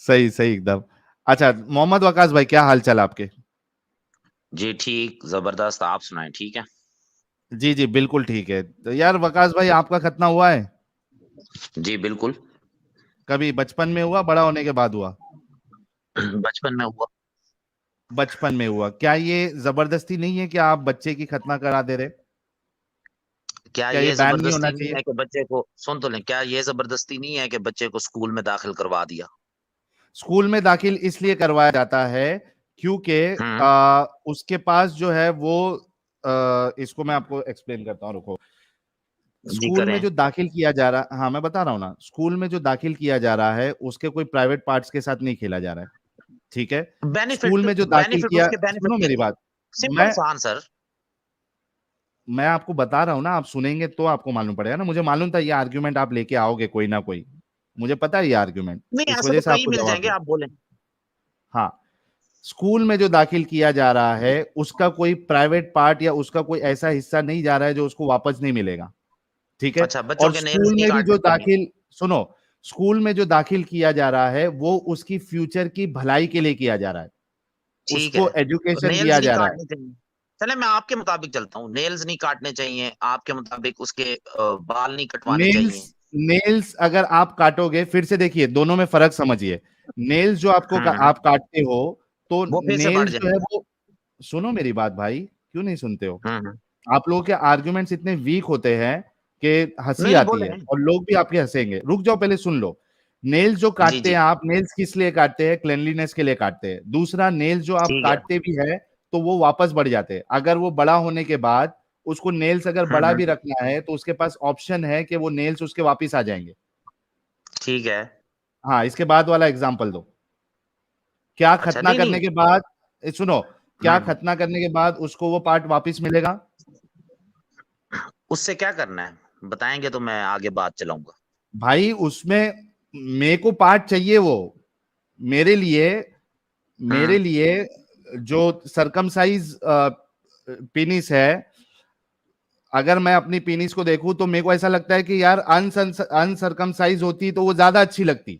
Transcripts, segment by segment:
सही सही एकदम। अच्छा मोहम्मद वकास भाई, क्या हाल चाल आपके? जी ठीक, जबरदस्त। आप सुनाएं, ठीक है? जी जी बिल्कुल ठीक है। तो यार वकास भाई, आपका खतना हुआ है? जी बिल्कुल। कभी बचपन में हुआ, बड़ा होने के बाद हुआ? बचपन में हुआ। बचपन में हुआ। क्या ये जबरदस्ती नहीं है कि आप बच्चे की खतना करा दे रहे? क्या क्या ये ये बैन नहीं जबरदस्ती होना नहीं चाहिए? है कि बच्चे को, सुन तो लें, क्या ये जबरदस्ती नहीं है कि बच्चे को स्कूल में दाखिल करवा दिया? स्कूल में दाखिल इसलिए करवाया जाता है क्योंकि हम्म। उसके पास जो है वो इसको मैं आपको एक्सप्लेन करता हूँ, रुको। जी स्कूल में करें। जो दाखिल किया जा रहा, हाँ मैं बता रहा हूँ ना, स्कूल में जो दाखिल किया जा रहा है उसके कोई प्राइवेट पार्ट्स के साथ नहीं खेला जा रहा है। ठीक है। स्कूल बेनिफिट में जो दाखिल बेनिफिट किया, उसके बेनिफिट सुनो क्या मेरी है? बात। सिंपल मैं सा आंसर। मैं आपको बता रहा हूँ ना, आप सुनेंगे तो आपको मालूम पड़ेगा ना। मुझे मालूम था ये आर्ग्यूमेंट आप लेके आओगे कोई ना कोई, मुझे पता है ये आर्ग्यूमेंट, नहीं, इस ऐसे वजह तो से कई आपको मिल जवाब जाएंगे, दे। आप बोलें। हाँ, स्कूल में जो दाखिल किया जा रहा है उसका कोई प्राइवेट पार्ट या उसका कोई ऐसा हिस्सा नहीं जा रहा है जो उसको वापस नहीं मिलेगा। ठीक है। अच्छा, बच्चों और के नेल्स स्कूल नहीं में भी जो काटने चाहिए। दाखिल, सुनो, स्कूल में जो दाखिल किया जा रहा है वो उसकी फ्यूचर की भलाई के लिए किया जा रहा है, ठीक है। उसको एजुकेशन नेल्स दिया नहीं जा रहा है। काटने चाहिए। चले, मैं आपके मुताबिक चलता हूँ। नेल्स नहीं काटने चाहिए आपके मुताबिक, उसके बाल नहीं कटवाने नेल्स, चाहिए। नेल्स अगर आप काटोगे, फिर से देखिए दोनों में फर्क समझिए। नेल्स जो आपको हम्म। आप काटते हो, तो वो फिर से बढ़ नेल्स जो है जाएंगे। वो, सुनो मेरी बात भाई, क्यों नहीं सुनते हो? हम्म। आप लोगों के आर्गुमेंट्स इतने वीक होते हैं कि हंसी नहीं नहीं, आती बोले है हैं। और लोग भी आपके हंसेंगे। रुक जाओ, पहले सुन लो। नेल्स जो जी काटते जी। हैं आप, नेल्स किस लिए काटते हैं? क्लेanलीनेस के लिए काटते हैं। दूसरा, नेल्स जो आप ठीक है। काटते भी है तो वो वापस बढ़ जाते हैं। अगर वो बड़ा होने के बाद उसको नेल्स अगर बड़ा भी हम्म। रखना है तो उसके पास ऑप्शन है कि वो नेल्स उसके वापस आ जाएंगे। ठीक है। हाँ, इसके बाद वाला एग्जाम्पल दो। क्या अच्छा, खतना नहीं करने नहीं। के बाद, सुनो, क्या हम्म। खतना करने के बाद उसको वो पार्ट वापस मिलेगा? उससे क्या करना है, बताएंगे तो मैं आगे बात चलाऊंगा। भाई उसमें मेरे को पार्ट चाहिए वो, मेरे लिए, मेरे हम्म। लिए जो सरकमसाइज पेनिस है, अगर मैं अपनी पेनिस को देखूं तो मेरे को ऐसा लगता है कि यार अनसरकमसाइज होती तो वो ज्यादा अच्छी लगती।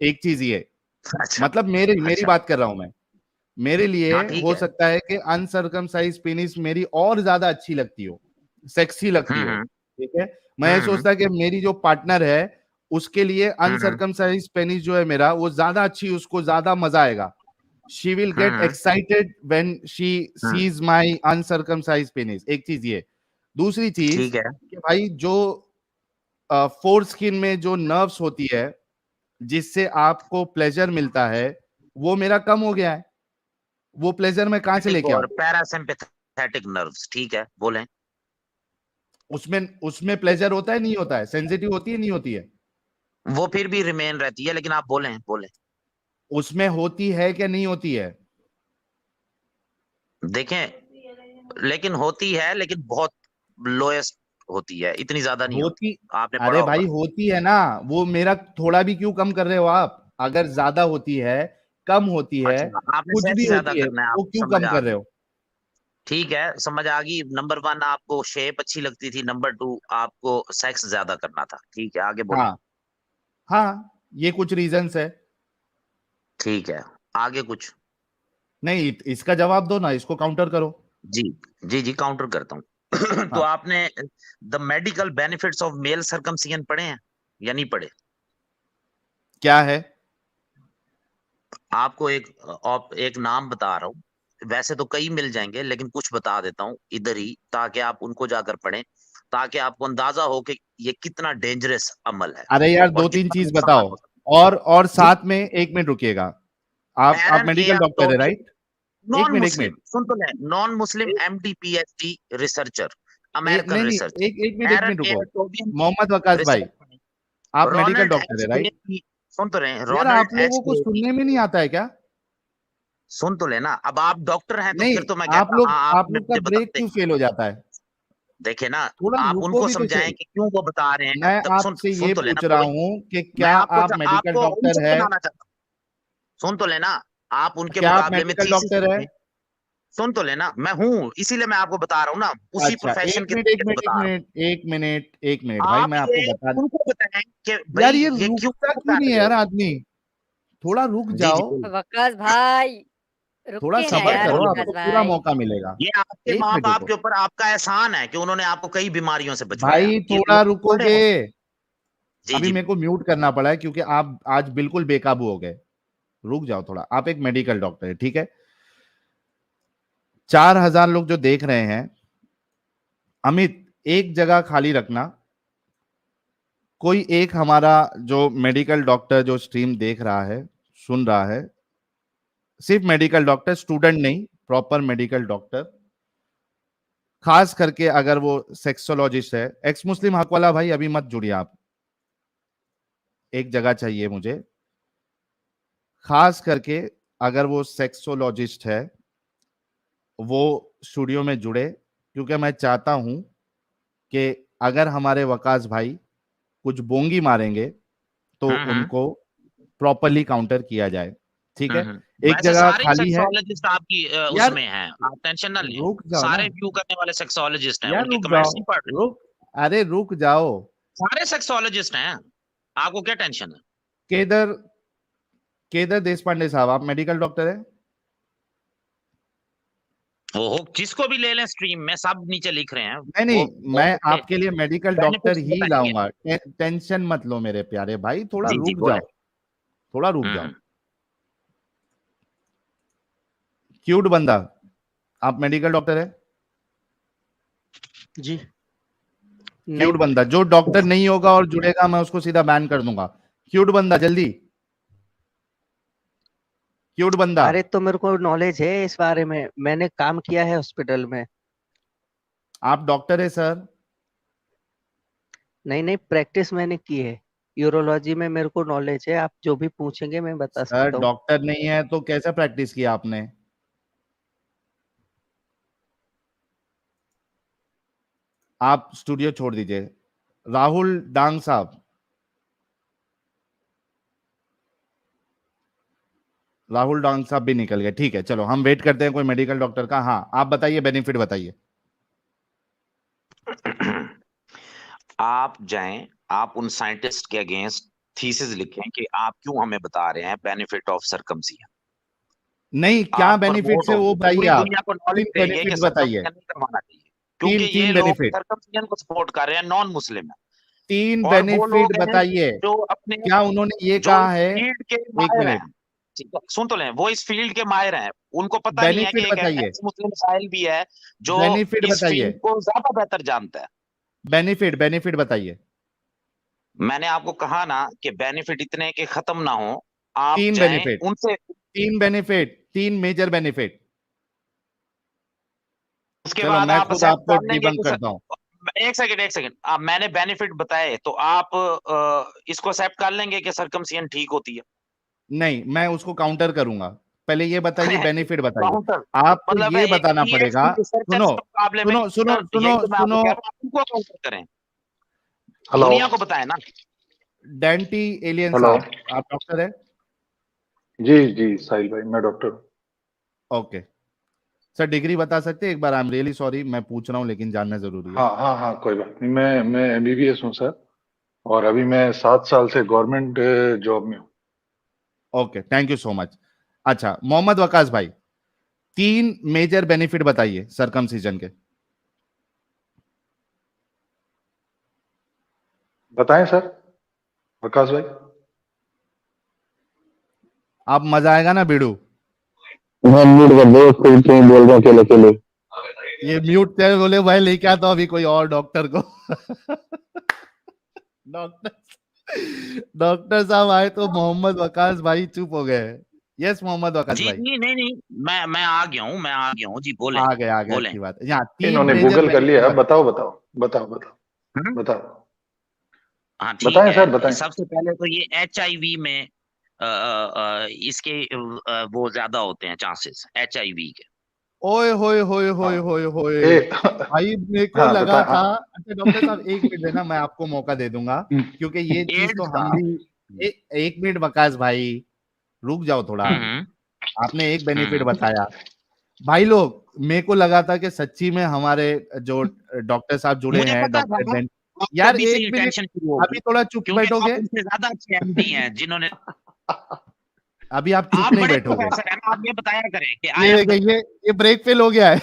एक चीज ये, अच्छा। मतलब मेरी मेरी अच्छा। बात कर रहा हूं मैं, मेरे लिए हाँ ठीक हो है। सकता है कि अनसरकमसाइज पेनिस मेरी और ज्यादा अच्छी लगती हो, सेक्सी लगती हो। हम्म। ठीक है। मैं ये हम्म। सोचता कि मेरी जो पार्टनर है उसके लिए हम्म। अनसरकमसाइज पेनिस जो है मेरा, वो ज्यादा अच्छी, उसको ज्यादा मजा आएगा। She will get hmm. Excited when she hmm. Sees my uncircumcised penis. एक चीज ये। दूसरी चीज ठीक है। कि भाई जो फोर स्किन में जो नर्व्स होती है जिससे आपको प्लेजर मिलता है, वो मेरा कम हो गया है। वो प्लेजर मैं कहां से लेके और आऊं? पैरासिम्पैथेटिक नर्व्स, ठीक है, बोलें। उसमें उसमें प्लेजर होता है नहीं होता है? सेंसिटिव होती है नहीं होती है? वो फिर भी रिमेन रहती है, लेकिन आप बोलें बोलें। उसमें होती है क्या नहीं होती है? देखें, लेकिन होती है, लेकिन बहुत लोएस्ट होती है, इतनी ज्यादा नहीं होती। होती, आपने पढ़ा अरे भाई होगा। होती है ना। वो मेरा थोड़ा भी क्यों कम कर रहे हो आप? अगर ज्यादा होती है, कम होती है, अच्छा, आपने कुछ भी सेक्स ज्यादा होती है, करना है, वो आपको क्यों समझ कम आ कर रहे गई। हो? ठीक है, समझ आ गई। नंबर वन, आपको शेप अच्छी लगती थी। नंबर टू, आपको सेक्स ज्यादा करना था। ठीक है, आगे बोलें। हाँ हाँ, ये कुछ रीजंस है। ठीक है, आगे कुछ। नहीं, इसका जवाब दो ना, इसको काउंटर करो। जी जी जी, काउंटर करता हूँ। तो हाँ, आपने the medical benefits of male circumcision पढ़े हैं या नहीं पढ़े? क्या है? आपको एक नाम बता रहा हूँ। वैसे तो कई मिल जाएंगे, लेकिन कुछ बता देता हूँ इधर ही, ताकि आप उनको जाकर पढ़ें, ताकि आपको अंदाजा हो कि ये कितना डेंजरस अमल है अरे यार और दो तीन कितना चीज नुकसान बताओ। हो सकता और है। जी। साथ में एक मिनट रुकिएगा। आप एरन ए मेडिकल एम डॉक्टर है टोबिन, राइट? एक नॉन मिनट, एक मुस्लिम, मिनट। सुन तो लें, नॉन मुस्लिम एक, एमडी पीएचडी रिसर्चर, नहीं अमेरिकन नहीं, रिसर्च। एक एरन मिनट ए रुको। टोबिन की मोहम्मद वकास भाई, रिसर्च। आप मेडिकल रोनाल्ड डॉक्टर एच है राइट? बेबी, सुन तो रहे, यार रोनाल्ड आप एच लोगों को बेबी। सुनने में नहीं आता है क्या? सुन तो लेना, अब आप डॉक्टर हैं तो नहीं, फिर तो मैं कहता हाँ, आप आप हमें लोग का मुझे ब्रेक बताते। क्यों फेल हो जाता है? देखे ना, थोड़ा आप रुको उनको भी तो समझाएं सही। कि क्यों वो बता रहे हैं, मैं तब सुन आपसे सुन ये तो लेना पूछ रहा कोई। हूं कि मैं क्या आप मेडिकल आपको डॉक्टर उनको है? सुनाना चाहता हूँ। सुन तो लेना, आप उनके क्या आप मुकाबले में मेडिकल थीसिस डॉक्टर है? लिखें। सुन तो लेना, मैं हूं, इसीलिए मैं आपको बता रहा हूँ ना, उसी अच्छा, प्रोफेशन एक के मिनट एक तरीके से मिनट एक बता रहा मिनट एक मिनट एक मिनट हूँ। भाई, आप मैं आपको ये बता, उनको बताएं कि भाई यार ये ये क्यों रुकता क्यों बता नहीं है रहे यार हो। आदमी? थोड़ा रुक जी जाओ, बोलिए। वकास भाई थोड़ा रुकिए ना सबर यार करो, वकास आपको पूरा भाई। मौका मिलेगा। ये आपके 1 माँ मिनट बाप रुको। के ऊपर आपका एहसान है कि उन्होंने आपको कई बीमारियों से बचवाया। भाई ये थोड़ा लोग बड़े रुकोगे? हैं। जी अभी जी मेरे को म्यूट करना पड़ा है क्योंकि आप आज बिल्कुल बेकाबू हो गए। रुक जाओ थोड़ा, आप एक मेडिकल डॉक्टर है, ठीक है? 4000 लोग जो देख रहे हैं, अमित एक जगह खाली रखना। कोई एक हमारा जो मेडिकल डॉक्टर जो स्ट्रीम देख रहा है, सुन रहा है, सिर्फ मेडिकल डॉक्टर, स्टूडेंट नहीं, प्रॉपर मेडिकल डॉक्टर, खास करके अगर वो सेक्सोलॉजिस्ट है। एक्स मुस्लिम हक वाला भाई अभी मत जुड़िए आप, एक जगह चाहिए मुझे। खास करके अगर वो सेक्सोलॉजिस्ट है वो स्टूडियो में जुड़े, क्योंकि मैं चाहता हूं कि अगर हमारे वकास भाई कुछ बोंगी मारेंगे तो हम्म उनको प्रॉपरली काउंटर किया जाए, ठीक है? एक वैसे जगह सारे खाली है। सेक्सोलॉजिस्ट आपकी यार उसमें हैं, आप टेंशन ना लें। रुक जाओ ना सारे व्यू करने वाले सेक्सोलॉजिस्ट हैं, यार, उनके रुक कमेंट्स जाओ, नहीं पढ़ रहे। रुक, अरे रुक जाओ। सारे सेक्सोलॉजिस्ट हैं, आपको क्या टेंशन है? केदर केदर देश पांडे साहब, आप मेडिकल डॉक्टर है? ओहो, जिसको भी ले लें स्ट्रीम में सब नीचे लिख रहे हैं। नहीं वो नहीं, मैं बहुत आपके लिए मेडिकल डॉक्टर बेनिफिट्स ही बताएंगे। लाऊंगा, टेंशन मत लो मेरे प्यारे भाई, थोड़ा जी जी रुक बोले। जाओ, थोड़ा रुक जाओ। हम्म क्यूट बंदा, आप मेडिकल डॉक्टर है? जी नहीं। क्यूट बंदा जो डॉक्टर नहीं होगा और जुड़ेगा मैं उसको सीधा बैन कर दूंगा। क्यूट बंदा जल्दी, क्यूट बंदा। अरे तो मेरे को नॉलेज है इस बारे में, मैंने काम किया है हॉस्पिटल में। आप डॉक्टर है सर? नहीं नहीं, प्रैक्टिस मैंने की है यूरोलॉजी में, मेरे को नॉलेज है। आप जो भी पूछेंगे मैं बता सर सकता हूँ। डॉक्टर नहीं है तो कैसे प्रैक्टिस किया आपने? आप स्टूडियो छोड़ दीजिए। राहुल डांग साहब, राहुल डांग साहब भी निकल गए, ठीक है, चलो हम वेट करते हैं कोई मेडिकल डॉक्टर का। हाँ आप बताइए, बेनिफिट बताइए। आप जाएं, आप उन साइंटिस्ट के अगेंस्ट थीसिस लिखें कि आप क्यों हमें बता रहे हैं बेनिफिट ऑफ सर्कमसिजन। नहीं, क्या आप बेनिफिट प्रमोट है वो होंगे, बताइए, पूरी आप दुनिया को नॉलेज 3 देंगे कि बेनिफिट बताइए। सर्कमसिजन नहीं करवाना चाहिए, क्योंकि ये तीन लोग बेनिफिट, सर्कमसिजन को सपोर्ट कर रहे हैं, नॉन मुस्लिम है। 3 और वो बेनिफिट लोग हैं बताइए। जो अपने क्या उन्होंने ये जो कहा इस है? फील्ड के एक माहिर हैं, मिनट, ठीक है, सुन तो लें, वो इस फील्ड के माहिर हैं, उनको पता नहीं है कि बेनिफिट एक बताइए, एक्स मुस्लिम साहिल भी है जो बेनिफिट इस बताइए, फील्ड को ज्यादा बेहतर जानता है। बेनिफिट बेनिफिट बताइए। मैंने आपको कहा ना कि बेनिफिट इतने के खत्म ना हो, आप 3 जाएं बेनिफिट, उनसे। 3 बेनिफिट, 3 मेजर बेनिफिट। उसके चलो बाद मैं आप खुद असेप्ट आपको कर लेंगे डिबंक कि करता हूं। एक सेकंड एक सेकंड, आप मैंने बेनिफिट बताए तो आप इसको असेप्ट कर लेंगे कि सर्कमसिजन ठीक होती है। नहीं, मैं उसको काउंटर करूंगा। पहले ये बताइए, बेनिफिट बताइए। काउंटर आपको मतलब ये है एक बताना पड़ेगा। PhD रिसर्चर सुनो के मुकाबले में, सुनो सुनो यही सुनो तो मैं आपको सुनो, कह रहा हूं, आप उनको काउंटर करें, हेलो दुनिया को बताएं ना। डेंटी एलियन हेलो साहब, आप डॉक्टर है? जी जी साहिल भाई, मैं डॉक्टर हूँ। ओके सर, डिग्री बता सकते हैं एक बार? आई एम रियली सॉरी, मैं पूछ रहा हूँ लेकिन जानना जरूरी है। हाँ हाँ हाँ, कोई बात नहीं। मैं MBBS हूँ सर, और अभी मैं 7 साल से गवर्नमेंट जॉब में हूँ। Okay, thank you so much. अच्छा मोहम्मद वकास भाई, 3 मेजर बेनिफिट बताइए सर्कमसिजन के। बताएं सर विकास भाई। आप मजा आएगा ना बिड़ू? हाँ म्यूट कर दो उसको, क्यों बोल रहे हैं अकेले अकेले। ये म्यूट कर बोले भाई, लेके आता हूं अभी कोई और डॉक्टर को। डॉक्टर डॉक्टर साहब आए तो मोहम्मद वकास भाई चुप हो गए। यस मोहम्मद वकास जी भाई। नहीं नहीं नहीं, मैं आ गया हूँ, मैं आ गया हूँ जी, बोले आ गए बोले। अच्छी बात है। यहाँ 3 इन्होंने मेजर गूगल कर लिया है। बेनिफिट। बताओ बताओ बताओ बताओ हम्म? बताओ हाँ ठीक बताएं सर, है, बताएं। सबसे पहले तो ये HIV में इसके वो ज्यादा होते हैं चांसेस HIV के। ओए होए होए हाँ होए होए होए, ए भाई मेरे को हाँ लगा बताएं। था। हाँ अच्छा डॉक्टर साहब 1 मिनट देना, मैं आपको मौका दे दूंगा, क्योंकि ये चीज तो एड्स का। हम भी 1 मिनट वकास भाई, रुक जाओ थोड़ा। हम्म आपने एक बेनिफिट हम्म बताया भाई, लोग मेरे को लगा था कि सच्ची में हमारे जो डॉक्टर साहब जुड़े मुझे हैं, पता डॉक्टर था डेंट। आपको यार अभी से 1 ही मिनट, टेंशन शुरू अभी होगी, थोड़ा चुप क्योंकि बैठोगे? आप उनसे ज्यादा अच्छे MD हैं जिन्होंने अभी आप चुप आप नहीं बड़े बैठोगे। प्रोफेसर हैं ना, आप ये बताया करें कि आई ये एम देखिए, ये ब्रेक फेल हो गया है।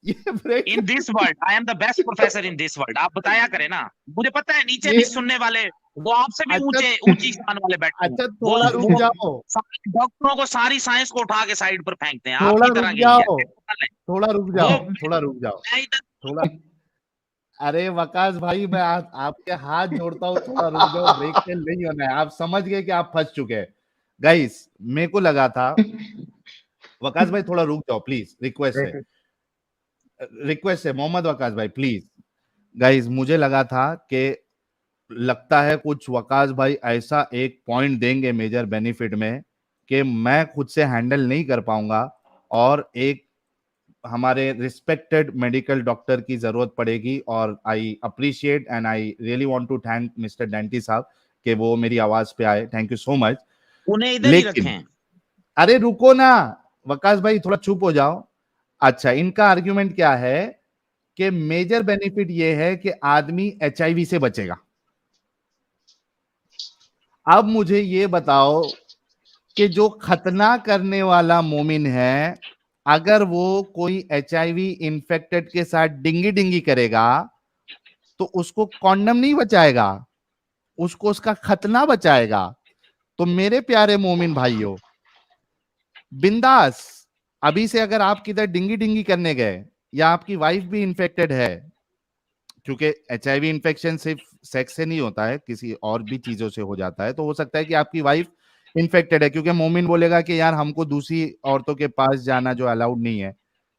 ये break in this world, I am the best professor in this world, आप बताया करें ना। मुझे पता है नीचे ये भी सुनने वाले वो आपसे भी अच्छा ऊंची शान वाले बैठे हैं। अच्छा, वो थोड़ा रुक जाओ, सारे डॉक्टरों को सारी साइंस को उठा के साइड पर फेंकते हैं, थोड़ा आपकी रुक तरह के ही है। जाओ, थोड़ा रुक जाओ, वो थोड़ा रुक जाओ, मैं इधर थोड़ा। अरे वकास भाई, मैं आपके हाथ जोड़ता हूँ, थोड़ा रुक जाओ, ब्रेक फेल नहीं होना है। आप समझ गए कि आप फंस चुके हैं। गाइस, मेरे को लगा था, वकास भाई थोड़ा रुक जाओ प्लीज, रिक्वेस्ट है मोहम्मद वकास भाई प्लीज। गाइस, मुझे लगा था कि लगता है कुछ वकास भाई ऐसा एक पॉइंट देंगे मेजर बेनिफिट में कि मैं खुद से हैंडल नहीं कर पाऊंगा, और एक हमारे रिस्पेक्टेड मेडिकल डॉक्टर की जरूरत पड़ेगी। और I appreciate and I really want to thank mister डेंटी साहब कि वो मेरी आवाज पे आए, थैंक यू सो मच। उन्हें इधर ही लेकिन रखें। अरे रुको ना वकास भाई, थोड़ा चुप हो जाओ। अच्छा, इनका आर्ग्यूमेंट क्या है कि मेजर बेनिफिट ये है कि आदमी एचआईवी से बचेगा। अब मुझे ये बताओ कि जो खतना करने वाला मोमिन है, अगर वो कोई एचआईवी इन्फेक्टेड के साथ डिंगी डिंगी करेगा तो उसको कॉन्डम नहीं बचाएगा, उसको उसका खतना बचाएगा। तो मेरे प्यारे मोमिन भाइयों, बिंदास, अभी से अगर आप किधर डिंगी डिंगी करने गए या आपकी वाइफ भी इन्फेक्टेड है, क्योंकि एचआईवी इन्फेक्शन सिर्फ सेक्स से नहीं होता है, किसी और भी चीजों से हो जाता है, तो हो सकता है कि आपकी वाइफ इन्फेक्टेड है, क्योंकि मोमिन बोलेगा कि यार हमको दूसरी औरतों के पास जाना जो अलाउड नहीं है,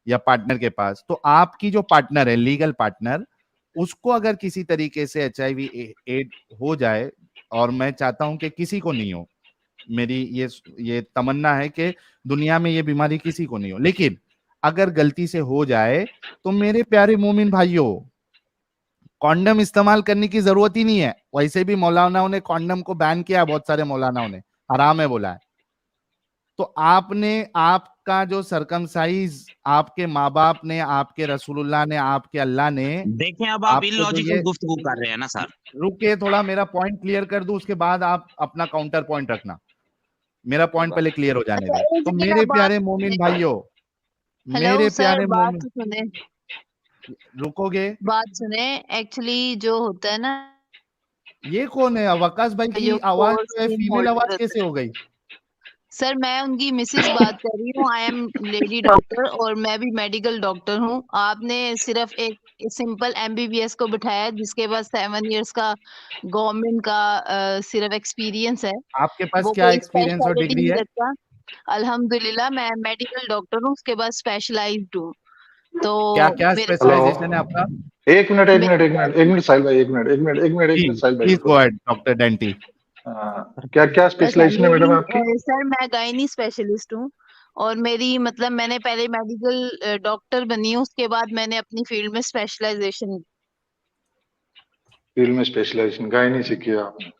या पार्टनर के पास। तो आपकी जो पार्टनर है, लीगल पार्टनर, उसको अगर किसी तरीके से एचआईवी एड हो जाए, और मैं चाहता हूं कि किसी को नहीं हो, मेरी ये तमन्ना है कि दुनिया में ये बीमारी किसी को नहीं हो, लेकिन अगर गलती से हो जाए तो मेरे प्यारे मोमिन भाइयों, कॉन्डम इस्तेमाल करने की जरूरत ही नहीं है। वैसे भी मौलानाओं ने कॉन्डम को बैन किया, बहुत सारे मौलानाओं ने हराम है बोला है। तो आपने, आपका जो सरकमसाइज आपके माँ बाप ने, आपके रसूलुल्लाह ने, आपके अल्लाह ने देखें अब आप आपको जो इलॉजिकल ये, गुफ्तगू कर रहे हैं ना सर। रुके थोड़ा, मेरा पॉइंट क्लियर कर दूं, उसके बाद आप अपना काउंटर पॉइंट रखना। मेरा पॉइंट पहले क्लियर हो जाने अच्छा, दे। एक तो सेकंड मेरे आप बात प्यारे मोमिन सुने। भाइयों, हेलो मेरे सर, प्यारे बात मोमिन, तो सुने, रुकोगे? बात सुने। एक्चुअली जो होता है ना, ये कौन है? वकास भाई की जो आवाज कोर्स जो है टीम फीमेल होल्डर आवाज होता कैसे है, हो गई? सर मैं उनकी मिसेज बात कर रही हूँ। आई एम लेडी डॉक्टर और मैं भी मेडिकल डॉक्टर हूँ। आपने सिर्फ एक सिंपल एमबीबीएस को बिठाया जिसके पास 7 इयर्स का गवर्नमेंट का सिर्फ एक्सपीरियंस है, आपके पास वो क्या कोई एक्सपीरियंस और स्पेशलिटी डिग्री नहीं है? रखता। अल्हम्दुलिल्लाह मैं मेडिकल डॉक्टर हूँ, उसके बाद स्पेशलाइज्ड हूँ। तो क्या क्या मेरे हेलो, पास स्पेशलाइजेशन है आपका? एक मिनट एक मेरे मिनट एक मिनट एक मिनट साहिल भाई, एक मिनट एक मिनट एक मिनट एक मिनट साहिल भाई प्लीज रुको। Go ahead doctor dainty. क्या क्या अच्छा, स्पेशलाइजेशन है मैडम आपकी? मेरी सर मैं गायनी स्पेशलिस्ट हूँ और मेरी मतलब मैंने पहले मेडिकल डॉक्टर बनी हूँ, उसके बाद मैंने अपनी फील्ड में स्पेशलाइजेशन। फील्ड में स्पेशलाइजेशन गायनी से किया आपने?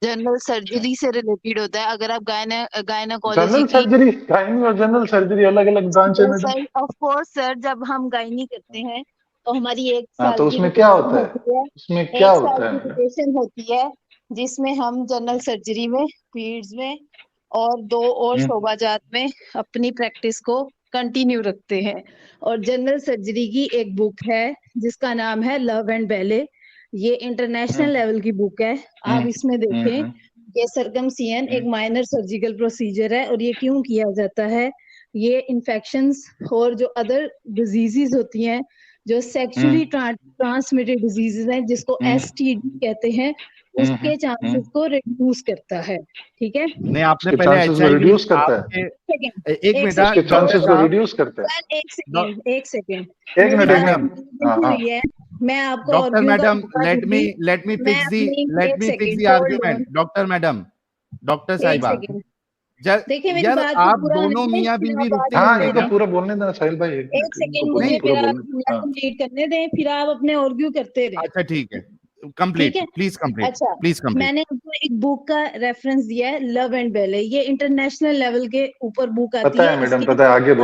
जनरल सर्जरी से रिलेटेड होता है। अगर आप गायनाकोलॉजी जनरल की, सर्जरी, गायनी और जनरल सर्जरी अलग अलग ब्रांच है madam. Sir of course sir, जब हम गायनी करते हैं तो हमारी एक हाँ, साल तो की उसमें क्या रोटेशन होता है? होती है। उसमें क्या एक साल होता है की मैडम? रोटेशन होती है जिसमें हम जनरल सर्जरी में, पीड्स में और 2 और शोबाजात में अपनी प्रैक्टिस को कंटिन्यू रखते हैं। और जनरल सर्जरी की एक बुक है जिसका नाम है लव एंड बैले। ये इंटरनेशनल लेवल की बुक है। आप इसमें देखें कि सर्कमसिजन एक माइनर सर्जिकल प्रोसीजर है और ये क्यों किया जाता है। ये इन्फेक्शंस और जो अदर डिजीजेस होती हैं, जो सेक्सुअली ट्रांसमिटेड डिजीजेस हैं जिसको एसटीडी कहते हैं, उसके चांसेस को रिड्यूस करता है। ठीक है, नहीं, आपने उसके पहले चांसेस को एचआईवी रिड्यूस करता है? आपके, सेकंड एक एक मिनट उसके सेकंड डॉक्टर चांसेस को साहब, रिड्यूस करता है? सर, एक सेकंड एक मिनट एक मैडम, मिनट। हाँ हाँ, हुई है। मैं आपको डॉक्टर आर्ग्यू का मैडम, मौका लेट मी दूंगी। लेट मी मैं फिक्स दी अपनी लेट एक me fix second the hold argument. On, doctor madam, doctor एक साहिबा, सेकंड। देखिए मेरी यार बात को आप पूरा दोनों नहीं, मियाँ फिर बीवी आप बात रुकते हाँ नहीं है करते इनको क्या? हैं। पूरा बोलने देना साहिल भाई, एक एक मिनट इनको सेकंड मुझे नहीं, पूरा फिर आप बोलने। मैं हाँ कंप्लीट करने दें, फिर आप अपने आर्ग्यू करते रहें। अच्छा ठीक है, कंप्लीट, ठीक है। प्लीज कंप्लीट, अच्छा, प्लीज कंप्लीट। मैंने आपको एक बुक का रेफरेंस दिया है, लव एंड बैले। ये इंटरनेशनल लेवल के ऊपर बुक आती पता है। है मैडम, इसके पता है, आगे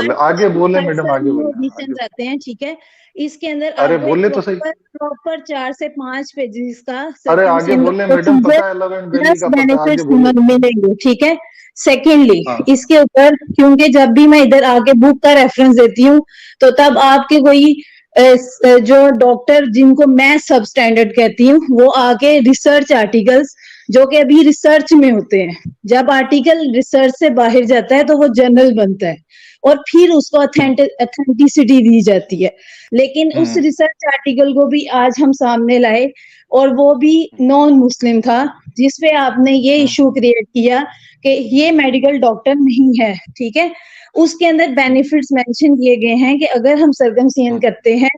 बोले मैडम, आगे बोले, एडिशन आते हैं, ठीक है। इसके अंदर अरे आपको बोले तो सही। प्रॉपर 4 से 5 पेजेस का अरे आगे बोले मैडम, पता है लव एंड बैली प्लस का, पता है, आगे बेनिफिट्स बोले। मिलेंगे, ठीक है। सेकेंडली, हाँ। इसके ऊपर, क्योंकि जब भी मैं इधर आके बुक का रेफरेंस देती हूँ तो तब आपके कोई जो डॉक्टर जिनको मैं सब स्टैंडर्ड कहती हूँ, वो आके रिसर्च आर्टिकल्स जो कि अभी रिसर्च में होते हैं, जब आर्टिकल रिसर्च से बाहर जाता है तो वो जर्नल बनता है और फिर उसको ऑथेंटिसिटी दी जाती है। लेकिन उस रिसर्च आर्टिकल को भी आज हम सामने लाए और वो भी नॉन मुस्लिम था, जिसपे आपने ये इशू क्रिएट किया कि ये मेडिकल डॉक्टर नहीं है, ठीक है। उसके अंदर बेनिफिट्स मेंशन किए गए हैं कि अगर हम सर्कमसिजन करते हैं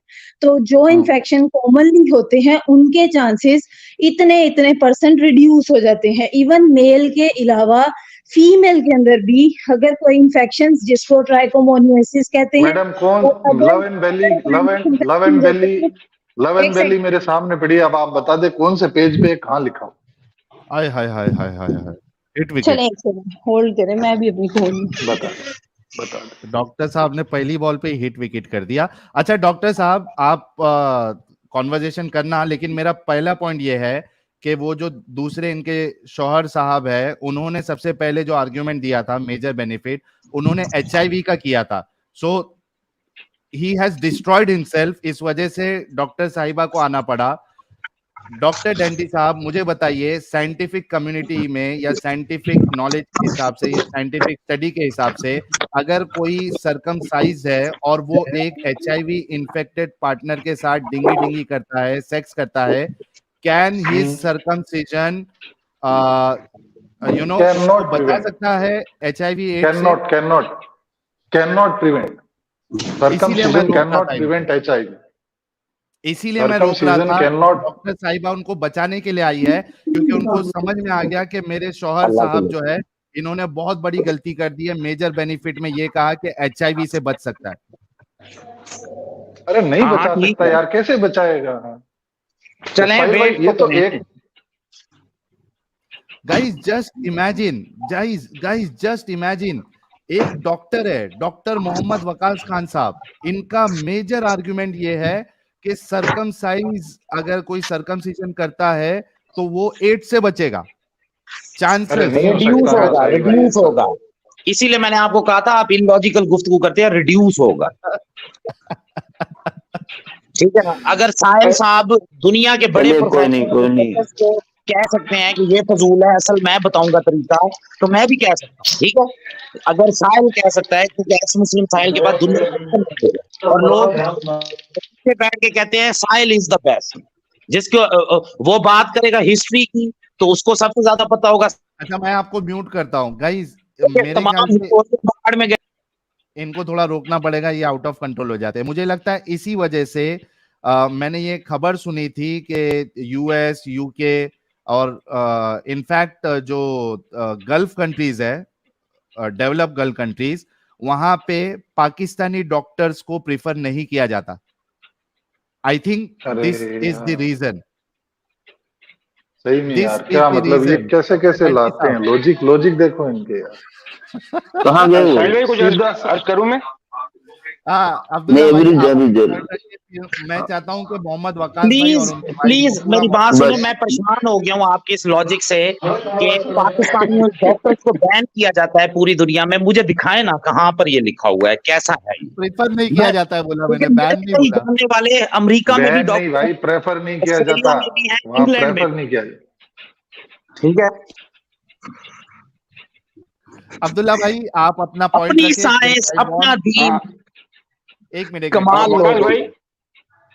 तो जो इन्फेक्शन कॉमनली होते हैं उनके चांसेस इतने परसेंट रिड्यूस हो जाते हैं। इवन मेल के अलावा फीमेल के अंदर भी अगर कोई इन्फेक्शन जिसको ट्राइकोमोनियासिस कहते हैं, मैडम कौन love and belly, love and belly मेरे सामने पड़ी है, अब आप बता दे कौन से पेज पे कहाँ लिखा हो। हाय हाय हाय हाय हाय हाय, हिट विकेट। चलें एक सेकंड होल्ड करें, मैं भी अपनी फोन बता। डॉक्टर साहब ने पहली बॉल पे हिट विकेट कर दिया। अच्छा डॉक्टर साहब, आप कॉन्वर्जेशन करना, लेकिन मेरा पहला पॉइंट ये है कि वो जो दूसरे इनके शौहर साहब है, उन्होंने सबसे पहले जो आर्ग्यूमेंट दिया था मेजर बेनिफिट, उन्होंने HIV का किया था। सो ही हैज डिस्ट्रॉयड हिमसेल्फ, इस वजह से डॉक्टर साहिबा को आना पड़ा। डॉक्टर डेंटी साहब, मुझे बताइए साइंटिफिक कम्युनिटी में या साइंटिफिक नॉलेज के हिसाब से या साइंटिफिक स्टडी के हिसाब से, अगर कोई सरकमसाइज है और वो एक HIV इन्फेक्टेड पार्टनर के साथ डिंगी डिंगी करता है, सेक्स करता है, कैन हिज सरकमसिजन उसको बचा सकता है HIV एड्स से? Can not prevent, circumcision can not prevent HIV। इसीलिए मैं रोक रहा था। डॉक्टर साहिबा उनको बचाने के लिए आई है, क्योंकि उनको समझ में आ गया कि मेरे शौहर साहब जो है, इन्होंने बहुत बड़ी गलती कर दी है। मेजर बेनिफिट में ये कहा कि HIV से बच सकता है। अरे नहीं बचा सकता यार, कैसे बचाएगा? चलें ये तो एक गाइस जस्ट इमेजिन, एक डॉक्टर है, डॉक्टर मोहम्मद वकास खान साहब, इनका मेजर आर्गुमेंट ये है कि सरकमसाइज अगर कोई सरकमसिजन करता है तो वो एड्स से बचेगा, चांसेस रिड्यूस होगा। इसीलिए मैंने आपको कहा था आप इलॉजिकल गुफ्तगू करते हैं, रिड्यूस होगा। ठीक है ना? अगर साहिल साहब दुनिया के बड़े प्रोफेसर कह सकते हैं कि ये फजूल है, असल मैं बताऊंगा तरीका, तो मैं भी कह सकता हूँ। ठीक है, अगर साहिल कह सकता है, क्योंकि एक्स मुस्लिम साहिल के बाद दुनिया और लोग बैठ के कहते हैं साहिल इज द बेस्ट, जिसको वो बात करेगा हिस्ट्री की तो उसको सबसे ज्यादा पता होगा। अच्छा मैं आपको म्यूट करता हूँ गाइस, मेरे ख्याल से इनको थोड़ा रोकना पड़ेगा, ये आउट ऑफ कंट्रोल हो जाते हैं। मुझे लगता है इसी वजह से मैंने ये खबर सुनी थी कि US, UK और इनफैक्ट जो गल्फ कंट्रीज है, डेवलप गल्फ कंट्रीज, वहां पे पाकिस्तानी डॉक्टर्स को प्रिफर नहीं किया जाता। I think this is the reason. सही में यार, क्या मतलब ये कैसे लाते हैं लॉजिक देखो इनके यार। कहाँ गए साहिल भाई कुछ अर्ज करूं मैं? मैं चाहता हूं कि मोहम्मद वकास भाई और प्लीज मेरी बात सुने। मैं परेशान हो गया हूं आपके इस लॉजिक से कि पाकिस्तानी डॉक्टर्स को बैन किया जाता है पूरी दुनिया में। मुझे दिखाए ना कहां पर ये लिखा हुआ है, कैसा है? प्रेफर नहीं किया जाता है, बोला मैंने, बैन नहीं बोला। जानने वाले अमेरिका में भी डॉक्टर भाई प्रेफर नहीं किया जाता, इंग्लैंड में नहीं किया जाता। ठीक है अब्दुल्ला भाई, आप अपना पॉइंट अपनी साइंस, अपना दीन, एक मिनट कमाल वकास भाई,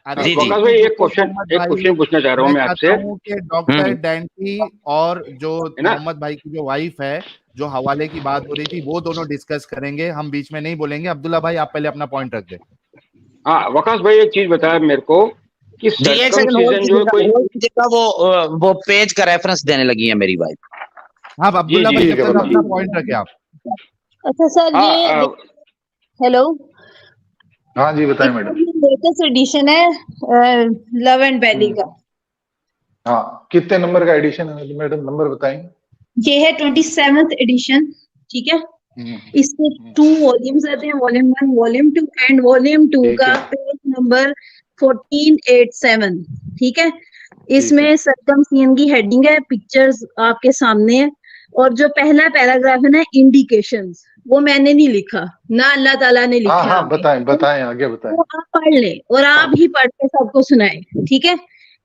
जी वकास भाई एक क्वेश्चन पूछना चाह रहा हूँ मैं आपसे। डॉक्टर डेंटी और जो मोहम्मद भाई की जो वाइफ है, जो हवाले की बात हो रही थी, वो दोनों डिस्कस करेंगे, हम बीच में नहीं बोलेंगे। अब्दुल्ला भाई आप पहले अपना पॉइंट रख दे। हाँ वकास भाई एक चीज बताया मेरे को कि सर्कमसिजन जो कोई वो पेज का रेफरेंस देने लगी है मेरी वाइफ। हाँ अब्दुल्ला भाई अपना पॉइंट रखे आप। अच्छा सर, ये हेलो, हाँ जी बताएं मैडम। लेटेस्ट एडिशन है लव एंड बैली का, हाँ, कितने नंबर का एडिशन है मैडम, नंबर बताएंगे? ये है 27th एडिशन, ठीक है। इसके 2 वॉल्यूम्स रहते हैं, वॉल्यूम 1, वॉल्यूम 2, एंड वॉल्यूम 2 ठीक का है। पेज नंबर 1487, ठीक है। इसमें सरकमसियन की हेडिंग है, पिक्चर्स आपके सामने है, और जो पहला पैराग्राफ है ना, इंडिकेशंस, वो मैंने नहीं लिखा ना, अल्लाह ताला ने लिखा हाँ है हाँ, आगे। बताएं आगे बताएं। वो आप पढ़ लें और आप ही पढ़ के सबको सुनाएं, ठीक है।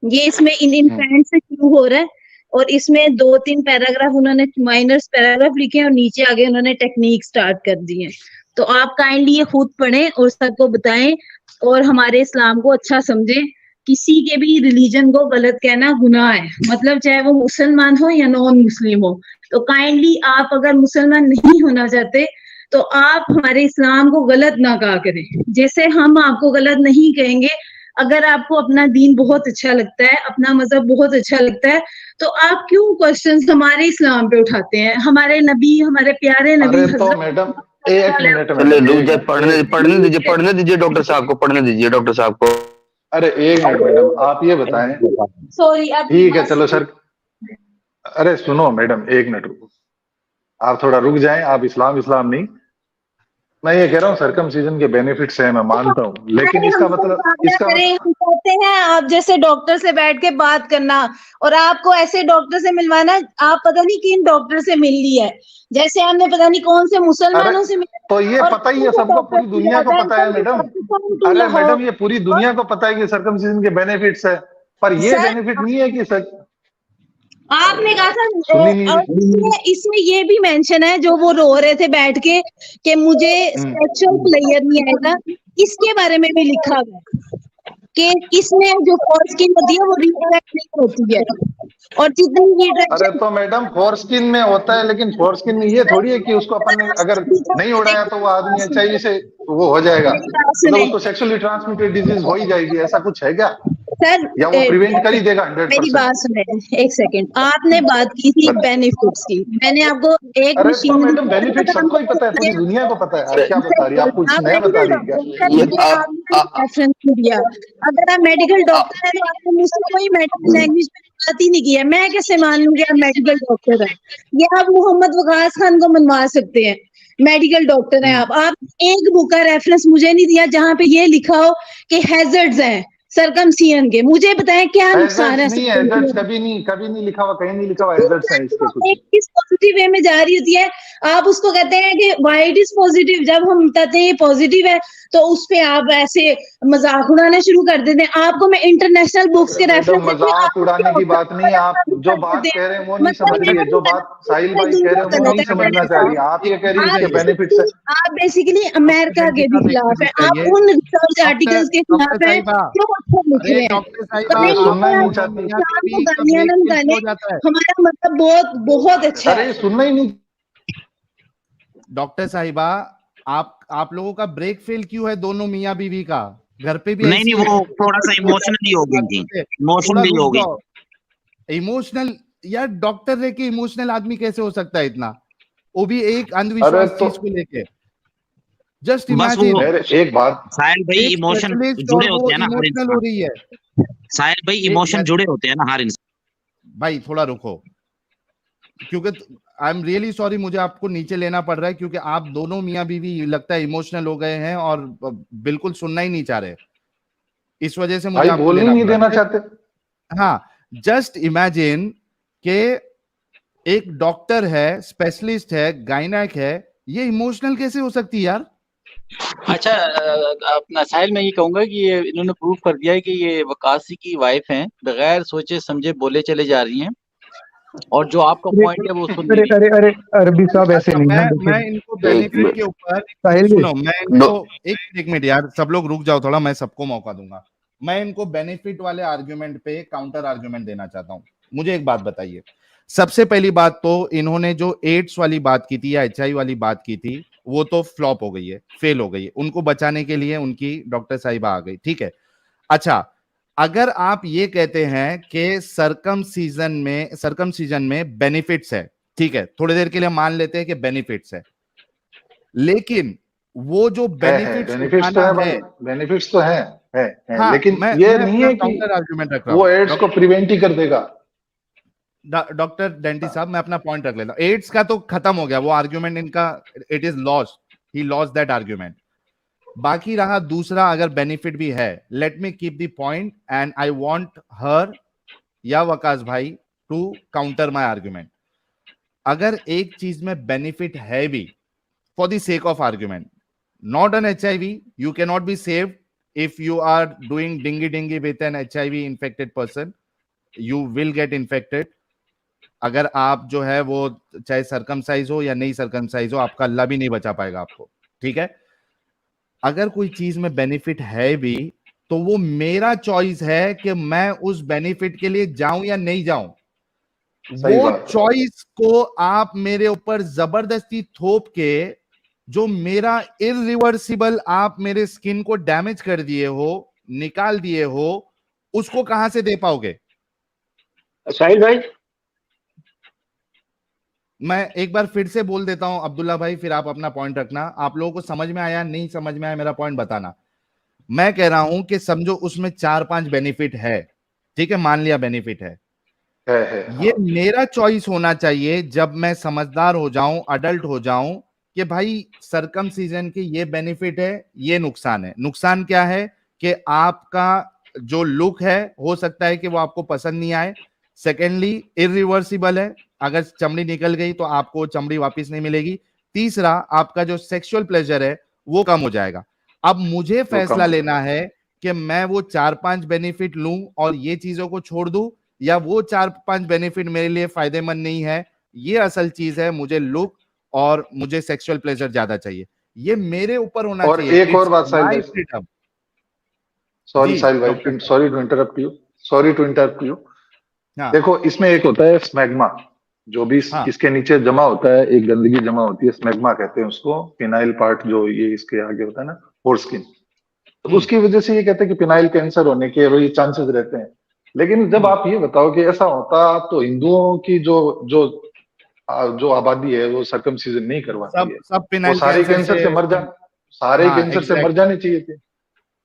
ये इसमें इन फ्रेंड से शुरू हो रहा है, और इसमें 2-3 पैराग्राफ उन्होंने माइनर्स पैराग्राफ लिखे हैं, और नीचे आगे उन्होंने टेक्निक स्टार्ट कर दी है। तो आप काइंडली ये खुद पढ़ें और सबको बताएं, और हमारे इस्लाम को अच्छा समझें। किसी के भी रिलीजन को गलत कहना गुनाह है, मतलब चाहे वो मुसलमान हो या नॉन मुस्लिम हो। तो काइंडली आप अगर मुसलमान नहीं होना चाहते तो आप हमारे इस्लाम को गलत ना कहा करें, जैसे हम आपको गलत नहीं कहेंगे। अगर आपको अपना दीन बहुत अच्छा लगता है, अपना मजहब बहुत अच्छा लगता है, तो आप क्यों क्वेश्चंस हमारे इस्लाम पे उठाते हैं? हमारे नबी, हमारे प्यारे नबी अरे तो मैडम एक मिनट चलिए मैडम, रुक जाए, पढ़ने दीजिए डॉक्टर साहब को, पढ़ने दीजिए डॉक्टर साहब को। अरे एक मिनट मैडम, आप ये बताएं। सॉरी, अब ठीक है चलो सर, अरे सुनो मैडम, एक मिनट रुको, आप थोड़ा रुक जाएं। आप इस्लाम नहीं, मैं ये कह रहा हूँ सर्कमसिजन के बेनिफिट्स हैं, मैं मानता हूँ, लेकिन इसका मतलब हम कहते हैं आप जैसे डॉक्टर से बैठ के बात करना, और आपको ऐसे डॉक्टर से मिलवाना, आप पता नहीं किन डॉक्टर से मिल ली है, जैसे हमने पता नहीं कौन से मुसलमानों से मिला। तो ये पता ही है सबको, पूरी दुनिया को पता है मैडम। अरे मैडम, ये पूरी दुनिया को पता है कि सर्कमसिजन के बेनिफिट्स है, पर ये बेनिफिट नहीं है कि आपने कहा था, सुनी नहीं। इसमें ये भी मेंशन है, जो वो रो रहे थे बैठ के कि मुझे सेक्सुअल प्लेयर नहीं आएगा, इसके बारे में भी लिखा हुआ कि इसमें जो फॉरस्किन होती है वो रिट्रैक्ट नहीं होती है, और जितनी अरे तो मैडम फॉरस्किन में होता है, लेकिन फॉरस्किन में ये थोड़ी है कि उसको अपन ने अगर नहीं उड़ाया तो वो आदमी एचआईवी से वो हो जाएगा, मतलब उसको सेक्सुअली ट्रांसमिटेड डिजीज हो ही जाएगी, ऐसा कुछ है क्या? सर, या वो प्रिवेंट कर ही देगा 100%? मेरी बात सुने, एक सेकंड। आपने बात की थी बेनिफिट्स की, मैंने आपको एक अरे मशीन तो मैडम बेनिफिट सबको ही पता है, पूरी दुनिया को पता है। आप क्या बता रही है? आप कुछ नया बता रही है क्या? रेफरेंस दिया, अगर आप मेडिकल डॉक्टर है तो आपने मुझसे कोई मेडिकल लैंग्वेज में बात ही नहीं किया, मैं कैसे मान लूंगी आप मेडिकल डॉक्टर है? ये आप मोहम्मद वकास खान को मनवा सकते हैं, मेडिकल डॉक्टर हैं आप एक बुक का रेफरेंस मुझे नहीं दिया जहां पे ये लिखा हो कि हैजर्ड्स हैं सर्कमसियन के। मुझे बताएं क्या नुकसान है? हैजर्ड्स कभी नहीं लिखा हुआ, कहीं नहीं लिखा हुआ हैजर्ड्स है इसके कुछ। एक चीज पॉजिटिव वे में जा रही होती है, आप उसको कहते हैं कि व्हाई इट इज पॉजिटिव। जब हम कहते हैं ये पॉजिटिव है तो उस पे आप ऐसे मजाक उड़ाना शुरू कर देते हैं। आपको मैं इंटरनेशनल बुक्स के रेफरेंस मजाक उड़ाने की बात नहीं है, आप जो बात कह रहे हैं वो नहीं समझ रही है, जो बात साहिल भाई कह रहे हैं वो नहीं समझना चाह रही है। आप ये कह रही है इसके बेनिफिट्स है। आप बेसिकली अमेरिका के भी खिलाफ है, आप उन रिसर्च आर्टिकल्स के खिलाफ है, क्यों अच्छा लिख रहे हैं? सुनना ही नहीं चाहती, हमारा मतलब बहुत बहुत अच्छा है। अरे सुनना ही नहीं। डॉक्टर साहिबा, आप लोगों का ब्रेक फेल क्यों है दोनों मियाँ बीवी का? घर पे भी नहीं वो थोड़ा सा इमोशनली हो गई थी, इमोशनली हो गई। इमोशनल यार, डॉक्टर रह के इमोशनल आदमी कैसे हो सकता है इतना, वो भी एक अंधविश्वास चीज को लेके? Just imagine. एक बात साहिल भाई, इमोशन जुड़े होते हैं ना हर इंसान, हो रही है साहिल भाई, इमोशन जुड़े होते हैं ना हर इंसान। भाई थोड़ा रुको, क्योंकि आई एम रियली सॉरी, मुझे आपको नीचे लेना पड़ रहा है, क्योंकि आप दोनों मियाँ बीवी लगता है इमोशनल हो गए हैं और बिल्कुल सुनना ही नहीं चाह रहे, इस वजह से मुझे आपको बोलने नहीं देना चाहते। हाँ, जस्ट इमेजिन के एक डॉक्टर है, स्पेशलिस्ट है, गायनेक है, ये इमोशनल कैसे हो सकती है यार? अच्छा, अपना साहिल, मैं ये कहूंगा कि ये इन्होंने प्रूव कर दिया है कि ये वकासी की वाइफ हैं, बगैर सोचे समझे बोले चले जा रही हैं, और जो आपका पॉइंट है वो सुन रही है। अरे अरबी साहब ऐसे नहीं है। मैं इनको बेनिफिट के ऊपर सुनो, मैं इनको एक मिनट यार, सब लोग रुक जाओ थोड़ा, मैं सबको मौका दूंगा। मैं इनको बेनिफिट वाले आर्ग्यूमेंट पे काउंटर आर्ग्यूमेंट देना चाहता हूं। मुझे एक बात बताइए, सबसे पहली बात तो इन्होंने जो एड्स वाली बात की थी या एचआईवी वाली बात की थी, वो तो फ्लॉप हो गई है, फेल हो गई है। उनको बचाने के लिए उनकी डॉक्टर साहिबा आ गई, ठीक है। अच्छा, अगर आप ये कहते हैं कि सर्कमसीजन में बेनिफिट्स है, ठीक है, थोड़ी देर के लिए मान लेते हैं कि बेनिफिट्स है, लेकिन वो जो बेनिफिट्स बेनिफिट्स तो है भाई, बेनिफिट्स तो है हाँ, लेकिन मैं ये नहीं है कि काउंटर आर्गुमेंट रख रहा वो हूँ एड्स को प्रिवेंट ही कर देगा। डॉक्टर डेंटी साहब, मैं अपना पॉइंट रख लेता हूँ। एड्स का तो खत्म हो गया वो आर्ग्यूमेंट इनका, it is lost, he lost that argument. बाकी रहा दूसरा, अगर बेनिफिट भी है, let me keep the point and I want her या वकास भाई टू काउंटर माय आर्ग्यूमेंट। अगर एक चीज में बेनिफिट है भी, for the sake of argument, not an HIV, you cannot be saved if you are doing dingy with an HIV infected person, you will get infected। अगर आप जो है वो चाहे सरकमसाइज हो या नहीं सरकमसाइज हो, आपका अल्लाह भी नहीं बचा पाएगा आपको, ठीक है। अगर कोई चीज में बेनिफिट है भी तो वो मेरा चॉइस है कि मैं उस बेनिफिट के लिए जाऊं या नहीं जाऊं। वो चॉइस को आप मेरे ऊपर जबरदस्ती थोप के, जो मेरा इरिवर्सिबल आप मेरे स्किन को डैमेज कर दिए हो, निकाल दिए हो, उसको कहां से दे पाओगे? साहिल भाई, मैं एक बार फिर से बोल देता हूं अब्दुल्ला भाई, फिर आप अपना पॉइंट रखना। आप लोगों को समझ में आया, नहीं समझ में आया, मेरा पॉइंट बताना। मैं कह रहा हूं कि समझो उसमें 4-5 बेनिफिट है, ठीक है, मान लिया बेनिफिट है। ये मेरा चॉइस होना चाहिए जब मैं समझदार हो जाऊं, अडल्ट हो जाऊं, कि भाई सरकमसीजन के ये बेनिफिट है, ये नुकसान है। नुकसान क्या है कि आपका जो लुक है हो सकता है कि वो आपको पसंद नहीं आए। सेकेंडली इरिवर्सिबल है, अगर चमड़ी निकल गई तो आपको चमड़ी वापस नहीं मिलेगी। तीसरा, आपका जो सेक्सुअल प्लेजर है वो कम हो जाएगा। अब मुझे फैसला लेना है कि मैं वो 4-5 बेनिफिट लूं और ये चीजों को छोड़ दूं, या वो 4-5 बेनिफिट मेरे लिए फायदेमंद नहीं है, ये असल चीज है, मुझे लुक और मुझे सेक्सुअल प्लेजर ज्यादा चाहिए, ये मेरे ऊपर होना और चाहिए। एक और बात साहिल भाई, सॉरी साहिल भाई, सॉरी टू इंटरप्ट यू। देखो, इसमें एक होता है स्मैग्मा, जो भी इसके नीचे जमा होता है, एक गंदगी जमा होती है, स्मैग्मा कहते हैं उसको। पिनाइल पार्ट जो ये इसके आगे होता है ना, फोरस्किन, तो उसकी वजह से ये कहते हैं कि पिनाइल कैंसर होने के वही चांसेस रहते हैं। लेकिन जब आप ये बताओ कि ऐसा होता तो हिंदुओं की जो आबादी है वो सर्कमसिजन नहीं करवाती है, सब वो सारे कैंसर से मर कैंसर से मर जाने चाहिए थे।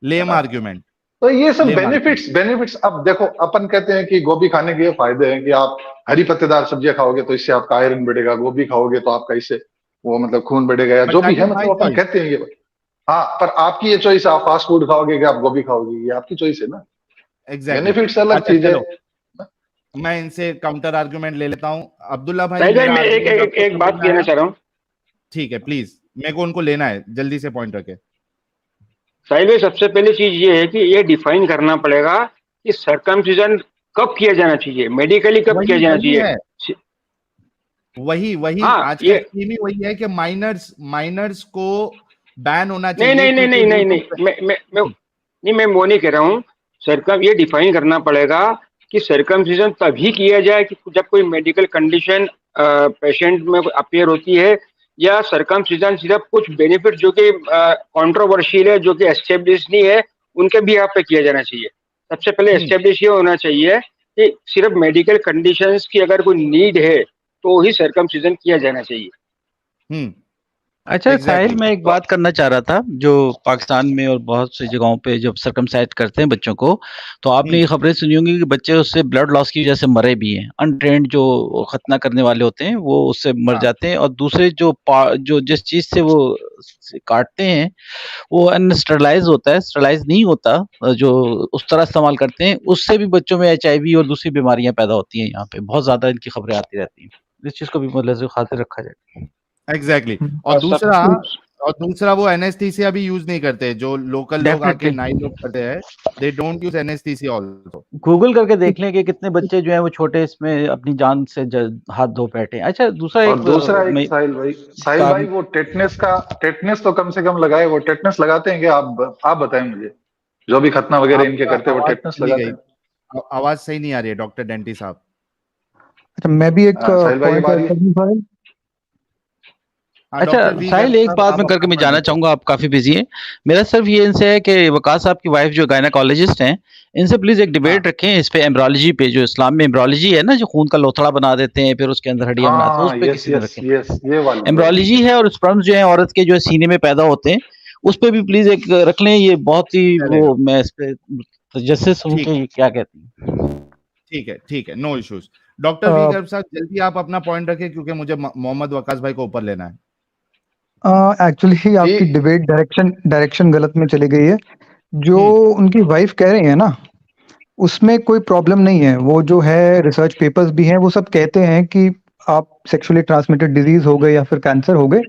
लेम आर्ग्यूमेंट। तो ये सब बेनिफिट्स। अब देखो, अपन कहते हैं कि गोभी खाने के ये फायदे हैं कि आप हरी पत्तेदार सब्जियां खाओगे तो इससे आपका आयरन बढ़ेगा, गोभी खाओगे तो आपका इससे वो मतलब खून बढ़ेगा, या जो भी है, मतलब अपन कहते हैं ये। हाँ, पर आपकी ये चॉइस, आप फास्ट फूड खाओगे कि आप गोभी खाओगे, ये आपकी चॉइस है ना। बेनिफिट्स अलग चीज है। मैं इनसे काउंटर आर्गुमेंट ले लेता हूं। अब्दुल्ला भाई, मैं एक बात कहना चाह रहा हूँ। ठीक है, प्लीज, मेरे को उनको लेना है, जल्दी से पॉइंट रखे। साहिल भाई, सबसे पहली चीज ये है कि ये डिफाइन करना पड़ेगा कि सर्कमसिजन कब किया जाना चाहिए, मेडिकली कब किया जाना चाहिए। वही आज का स्कीम ही वही है कि माइनर्स को बैन होना चाहिए। नहीं, मैं वो नहीं कह रहा हूँ। ये डिफाइन करना पड़ेगा कि सर्कमसिजन तभी किया जाए कि जब कोई मेडिकल कंडीशन पेशेंट में अपीयर होती है, या सर्कमसिजन सिर्फ कुछ बेनिफिट जो कि कंट्रोवर्शियल है, जो कि एस्टेब्लिश नहीं है, उनके भी यहाँ पे किया जाना चाहिए। सबसे पहले एस्टेब्लिश ये होना चाहिए कि सिर्फ मेडिकल कंडीशंस की अगर कोई नीड है तो ही सर्कमसिजन किया जाना चाहिए। अच्छा साहिल, मैं एक बात करना चाह रहा था। जो पाकिस्तान में और बहुत सी जगहों पे जब सर्कमसाइज करते हैं बच्चों को, तो आपने ये खबरें सुनी होंगी कि बच्चे उससे ब्लड लॉस की वजह से मरे भी हैं। अनट्रेंड जो खतना करने वाले होते हैं वो उससे मर जाते हैं, और दूसरे जो जिस चीज से वो काटते हैं वो अनस्टरलाइज होता है, स्टरलाइज नहीं होता, जो उस तरह इस्तेमाल करते हैं, उससे भी बच्चों में HIV और दूसरी बीमारियां पैदा होती हैं। यहाँ पे बहुत ज्यादा इनकी खबरें आती रहती हैं, इस चीज को भी मतलब खातिर रखा जाए। एग्जैक्टली। और दूसरा वो एनेस्थीसिया भी यूज नहीं करते, जो लोकल लोग आके नाई लोग करते हैं, they don't use anaesthesia also. Google करके देख लें कि कितने बच्चे जो हैं वो छोटे इसमें अपनी जान से हाथ धो बैठे। अच्छा, दूसरा एक साहिल भाई, वो टेटनेस तो कम से कम लगाए। वो टेटनेस लगाते हैं क्या? आप बताएं मुझे, जो भी खतना वगैरह इनके करते हैं वो टेटनेस लगाते हैं। आवाज सही नहीं आ रही है डॉक्टर डेंटी साहब। अच्छा, मैं भी एक पॉइंट हाँ, अच्छा डॉक्टर वी साहिल, गर्ग एक साहब, बात आप मैं करके अपना मैं पॉइंट जानना रखें। चाहूंगा, आप काफी बिजी हैं। मेरा सिर्फ ये इनसे है कि वकास साहब की वाइफ जो गायनाकोलॉजिस्ट हैं, इनसे प्लीज एक हाँ डिबेट रखें इस पे, एम्ब्रोलॉजी पे, जो इस्लाम में एम्ब्रोलॉजी है ना, जो खून का लोथड़ा बना देते हैं फिर उसके अंदर हड्डियां बनाते हैं, उस हाँ, पे यस किसी दिन यस रखें। यस, ये वाली एम्ब्रोलॉजी है और स्पर्म्स जो है औरत के जो है सीने में पैदा होते हैं, उस पे भी प्लीज एक रख लें। ये बहुत ही चलेगा, वो, मैं इस पे तजस्सुस हूं ठीक कि क्या कहती हैं। ठीक है, no issues. Doctor V Garg साहब, जल्दी आप अपना पॉइंट रखें, क्योंकि मुझे मोहम्मद वकास भाई को ऊपर लेना है। एक्चुअली आपकी ये डिबेट डायरेक्शन गलत में चली गई है। जो उनकी वाइफ कह रही है ना, उसमें कोई प्रॉब्लम नहीं है। वो जो है रिसर्च पेपर्स भी हैं, वो सब कहते हैं कि आप सेक्सुअली ट्रांसमिटेड डिजीज हो गए या फिर कैंसर हो गए,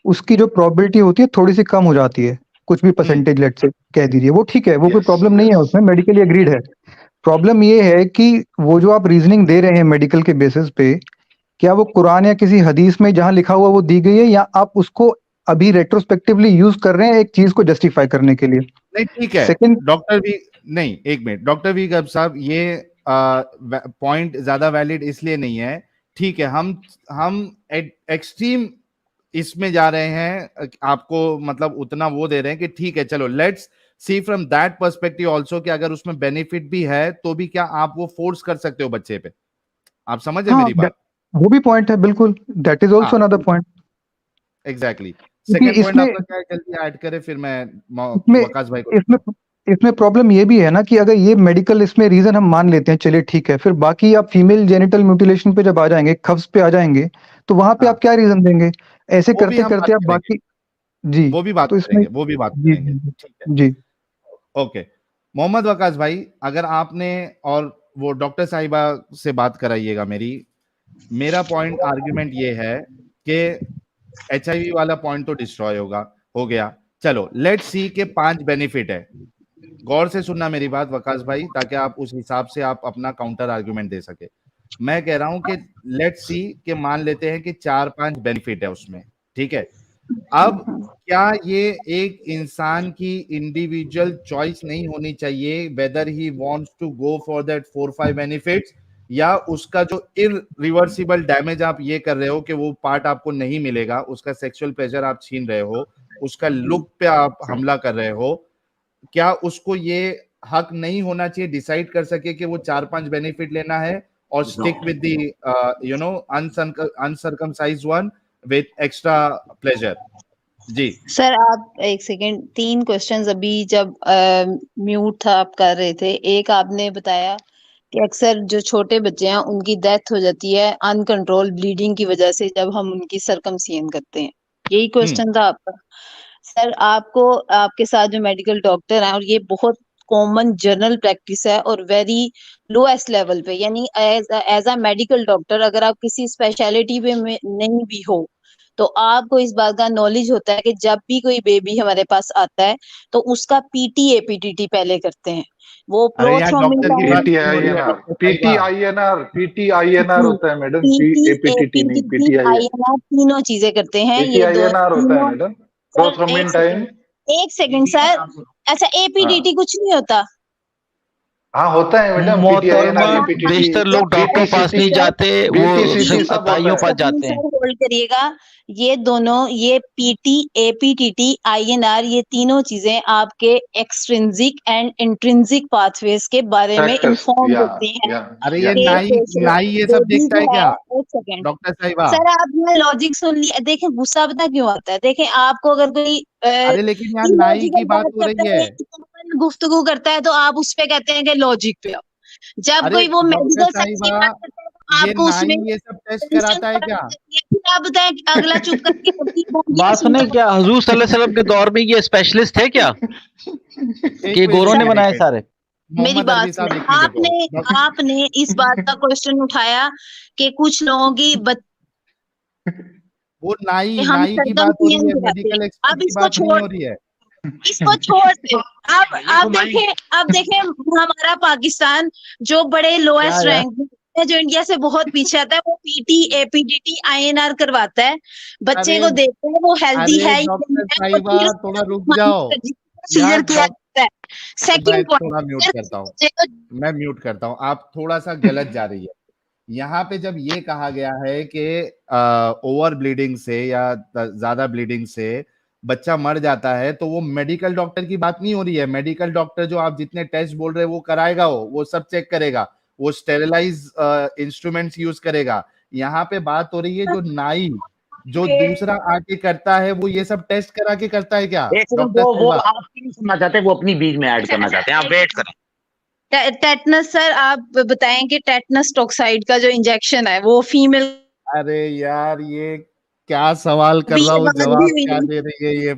उसकी जो प्रोबेबिलिटी होती है थोड़ी सी कम हो जाती है, कुछ भी परसेंटेज लेट से कह दीजिए, वो ठीक है, वो कोई यस प्रॉब्लम नहीं है, यस, उसमें मेडिकली एग्रीड है। प्रॉब्लम ये है कि वो जो आप रीजनिंग दे रहे हैं मेडिकल के बेसिस पे, क्या वो कुरान या किसी हदीस में जहां लिखा हुआ वो दी गई है, या आप उसको अभी रेट्रोस्पेक्टिवली यूज कर रहे हैं एक चीज को जस्टिफाई करने के लिए? नहीं, ठीक है सेकंड, डॉक्टर वी, नहीं एक मिनट डॉक्टर वी गर्ग साहब, ये पॉइंट ज्यादा वैलिड इसलिए नहीं है। ठीक है, हम एक्सट्रीम इसमें जा रहे हैं, आपको मतलब उतना वो दे रहे हैं कि ठीक है, चलो let's see from that perspective also, कि अगर उसमें बेनिफिट भी है तो भी क्या आप वो फोर्स कर सकते हो बच्चे पे? आप समझ रहे हाँ, मेरी बात? वो भी पॉइंट है बिल्कुल, दैट इज ऑल्सो हाँ, अनदर पॉइंट। एग्जैक्टली। क्योंकि सेकंड पॉइंट इसमें आपका क्या है, जल्दी ऐड करें, फिर मैं इसमें वकास भाई को इसमें देता हूं। इसमें प्रॉब्लम ये भी है ना कि अगर ये मेडिकल इसमें रीजन हम मान लेते हैं, चलिए ठीक है, फिर बाकी आप फीमेल जेनिटल म्यूटिलेशन पे जब आ जाएंगे, खब्स पे आ जाएंगे, तो वहां पे हाँ, आप क्या रीजन देंगे? ऐसे वो भी करते हम बात करते आप करेंगे, बाकी, जी, वो भी बात तो इसमें, करेंगे, वो भी बात जी करेंगे, जी जी ठीक है। जी। ओके, मोहम्मद वकास भाई, अगर आपने और वो डॉक्टर साहिबा से बात कराइएगा मेरी। मेरा पॉइंट आर्ग्यूमेंट ये है कि एचआईवी वाला पॉइंट तो डिस्ट्रॉय हो गया। चलो लेट्स सी के 5 बेनिफिट है। गौर से सुनना मेरी बात वकास भाई, ताकि आप उस हिसाब से आप अपना काउंटर आर्ग्यूमेंट दे सके। मैं कह रहा हूं कि लेट्स सी के मान लेते हैं कि 4-5 बेनिफिट है उसमें, ठीक है। अब क्या ये एक इंसान की इंडिविजुअल चॉइस नहीं होनी चाहिए whether he wants to go for that 4-5 benefits, या उसका जो इरिवर्सिबल डैमेज आप ये कर रहे हो कि वो पार्ट आपको नहीं मिलेगा, उसका सेक्सुअल प्लेजर आप छीन रहे हो, उसका लुक पे आप हमला कर रहे हो, क्या उसको ये हक नहीं होना चाहिए डिसाइड कर सके कि वो 4-5 बेनिफिट लेना है और stick with the uncircumcised one with extra pleasure? जी, सर आप एक सेकेंड, 3 क्वेश्चंस अभी जब म्यूट था आप कर रहे थे। एक आपने बताया कि अक्सर जो छोटे बच्चे हैं उनकी डेथ हो जाती है अनकंट्रोल ब्लीडिंग की वजह से जब हम उनकी सरकमसिजन करते हैं, यही क्वेश्चन था आपका। सर आपको, आपके साथ जो मेडिकल डॉक्टर हैं, और ये बहुत कॉमन जनरल प्रैक्टिस है और वेरी लोएस्ट लेवल पे, यानी एज अ मेडिकल डॉक्टर अगर आप किसी स्पेशलिटी पे में नहीं भी हो तो आपको इस बात का नॉलेज होता है कि जब भी कोई बेबी हमारे पास आता है तो उसका पीटी एपीटीटी पहले करते हैं। वो अरे यहाँ प्रोथ्रोम्बिन डॉक्टर की बात नहीं हो रही है पीटीआईएनआर, डॉक्टर साहिबा। पीटीआईएनआर होता है मैडम, पीटी एपीटीटी नहीं, एपीटीटी पीटीआईएन, आईएनआर तीनों चीजें करते हैं ये दो पीटीआईएनआर होता है तीनों। Madam, sir prothrombin time. एक सेकंड सर, अच्छा हाँ एपीटीटी कुछ नहीं होता? हाँ, होता है मैडम, मोहतरमा, पीटीआईएनआर, एपीटीटी, बेशतर लोग डॉक्टर पास नहीं सर जाते, वो बीटीसीटी सिर्फ सब ताइयों होता पास है। जाते हैं। सर होल्ड करिएगा। ये दोनों, ये पीटी एपीटीटी आईएनआर, ये तीनों चीजें आपके एक्सट्रिंसिक एंड इंट्रिंसिक पाथवेज के बारे में फैक्टर्स, इंफॉर्म या करती हैं या अरे या ये कि नाई नाई ये सब बेबी देखता जो है है, क्या एक सेकेंड डॉक्टर साहिबा? सर, आपने लॉजिक सुन लिया। देखें गुस्सा पता क्यों आता है, देखें आपको अगर कोई अरे लेकिन यहाँ नाई की इलॉजिकल बात बात हो रही करता है। है, गुफ्तगू करता है, तो आप उस पे कहते हैं कि लॉजिक पे आओ। जब अरे कोई वो डॉक्टर मेडिकल साइंस की साहिबा, बात करता है तो ये आपको नाई उसमें ये सब टेस्ट टेंशन कराता है क्या? फिर आप बताएं कि अगला चुप करके अपनी बोलियां बात सुने, सुनता क्या हजूर सल्लल्लाहु अलैहि वसल्लम के दौर में ये स्पेशलिस्ट थे क्या, कि एक गोरों ने मिनट बनाए एक सारे? है। मेरी मोहम्मद बात अरबी साहब सुने, एक मिनट रुको। आपने आपने इस बात का क्वेश्चन उठाया कि कुछ लोगों की वो नाई हम नाई की बात हो रही सरकमसिजन है, कराते हैं। मेडिकल एक्सपर्ट अब की इसको बात नहीं छोड़, हो रही है। इसको छोड़ दे। अब देखें हमारा पाकिस्तान जो बड़े क्या लोएस्ट यार? रैंक है, जो इंडिया से बहुत पीछे आता है, वो पीटी एपीडीटी आईएनआर करवाता है। बच्चे अरे को देखते हैं वो हेल्दी अरे है या नहीं डॉक्टर है, और साहिबा, फिर थोड़ा रुक उसका जाओ यार। प्रोसीजर किया जाता है। मैं सेकंड थोड़ा म्यूट पॉइंट, करता हूँ, बच्चे को मैं म्यूट करता हूँ, आप थोड़ा सा गलत जा रही है। यहाँ पे जब ये कहा गया है कि ओवर ब्लीडिंग से या ज्यादा ब्लीडिंग से बच्चा मर जाता है, तो वो मेडिकल डॉक्टर की बात नहीं हो रही है। मेडिकल डॉक्टर जो आप जितने टेस्ट बोल रहे हैं वो कराएगा, वो सब चेक करेगा, वो स्टेरिलाइज इंस्ट्रूमेंट्स यूज करेगा। यहाँ पे बात हो रही है जो नाई जो दूसरा आके करता है, वो ये सब टेस्ट करा के करता है क्या? डॉक्टर वो आपकी नहीं सुनना चाहते, वो अपनी बीच में ऐड करना चाहते हैं, आप वेट करें। टेटनस सर आप बताएं कि टेटनस टॉक्साइड का जो इंजेक्शन है वो फीमेल। अरे यार ये क्या सवाल कर रहा हूँ, जवाब क्या दे रही है ये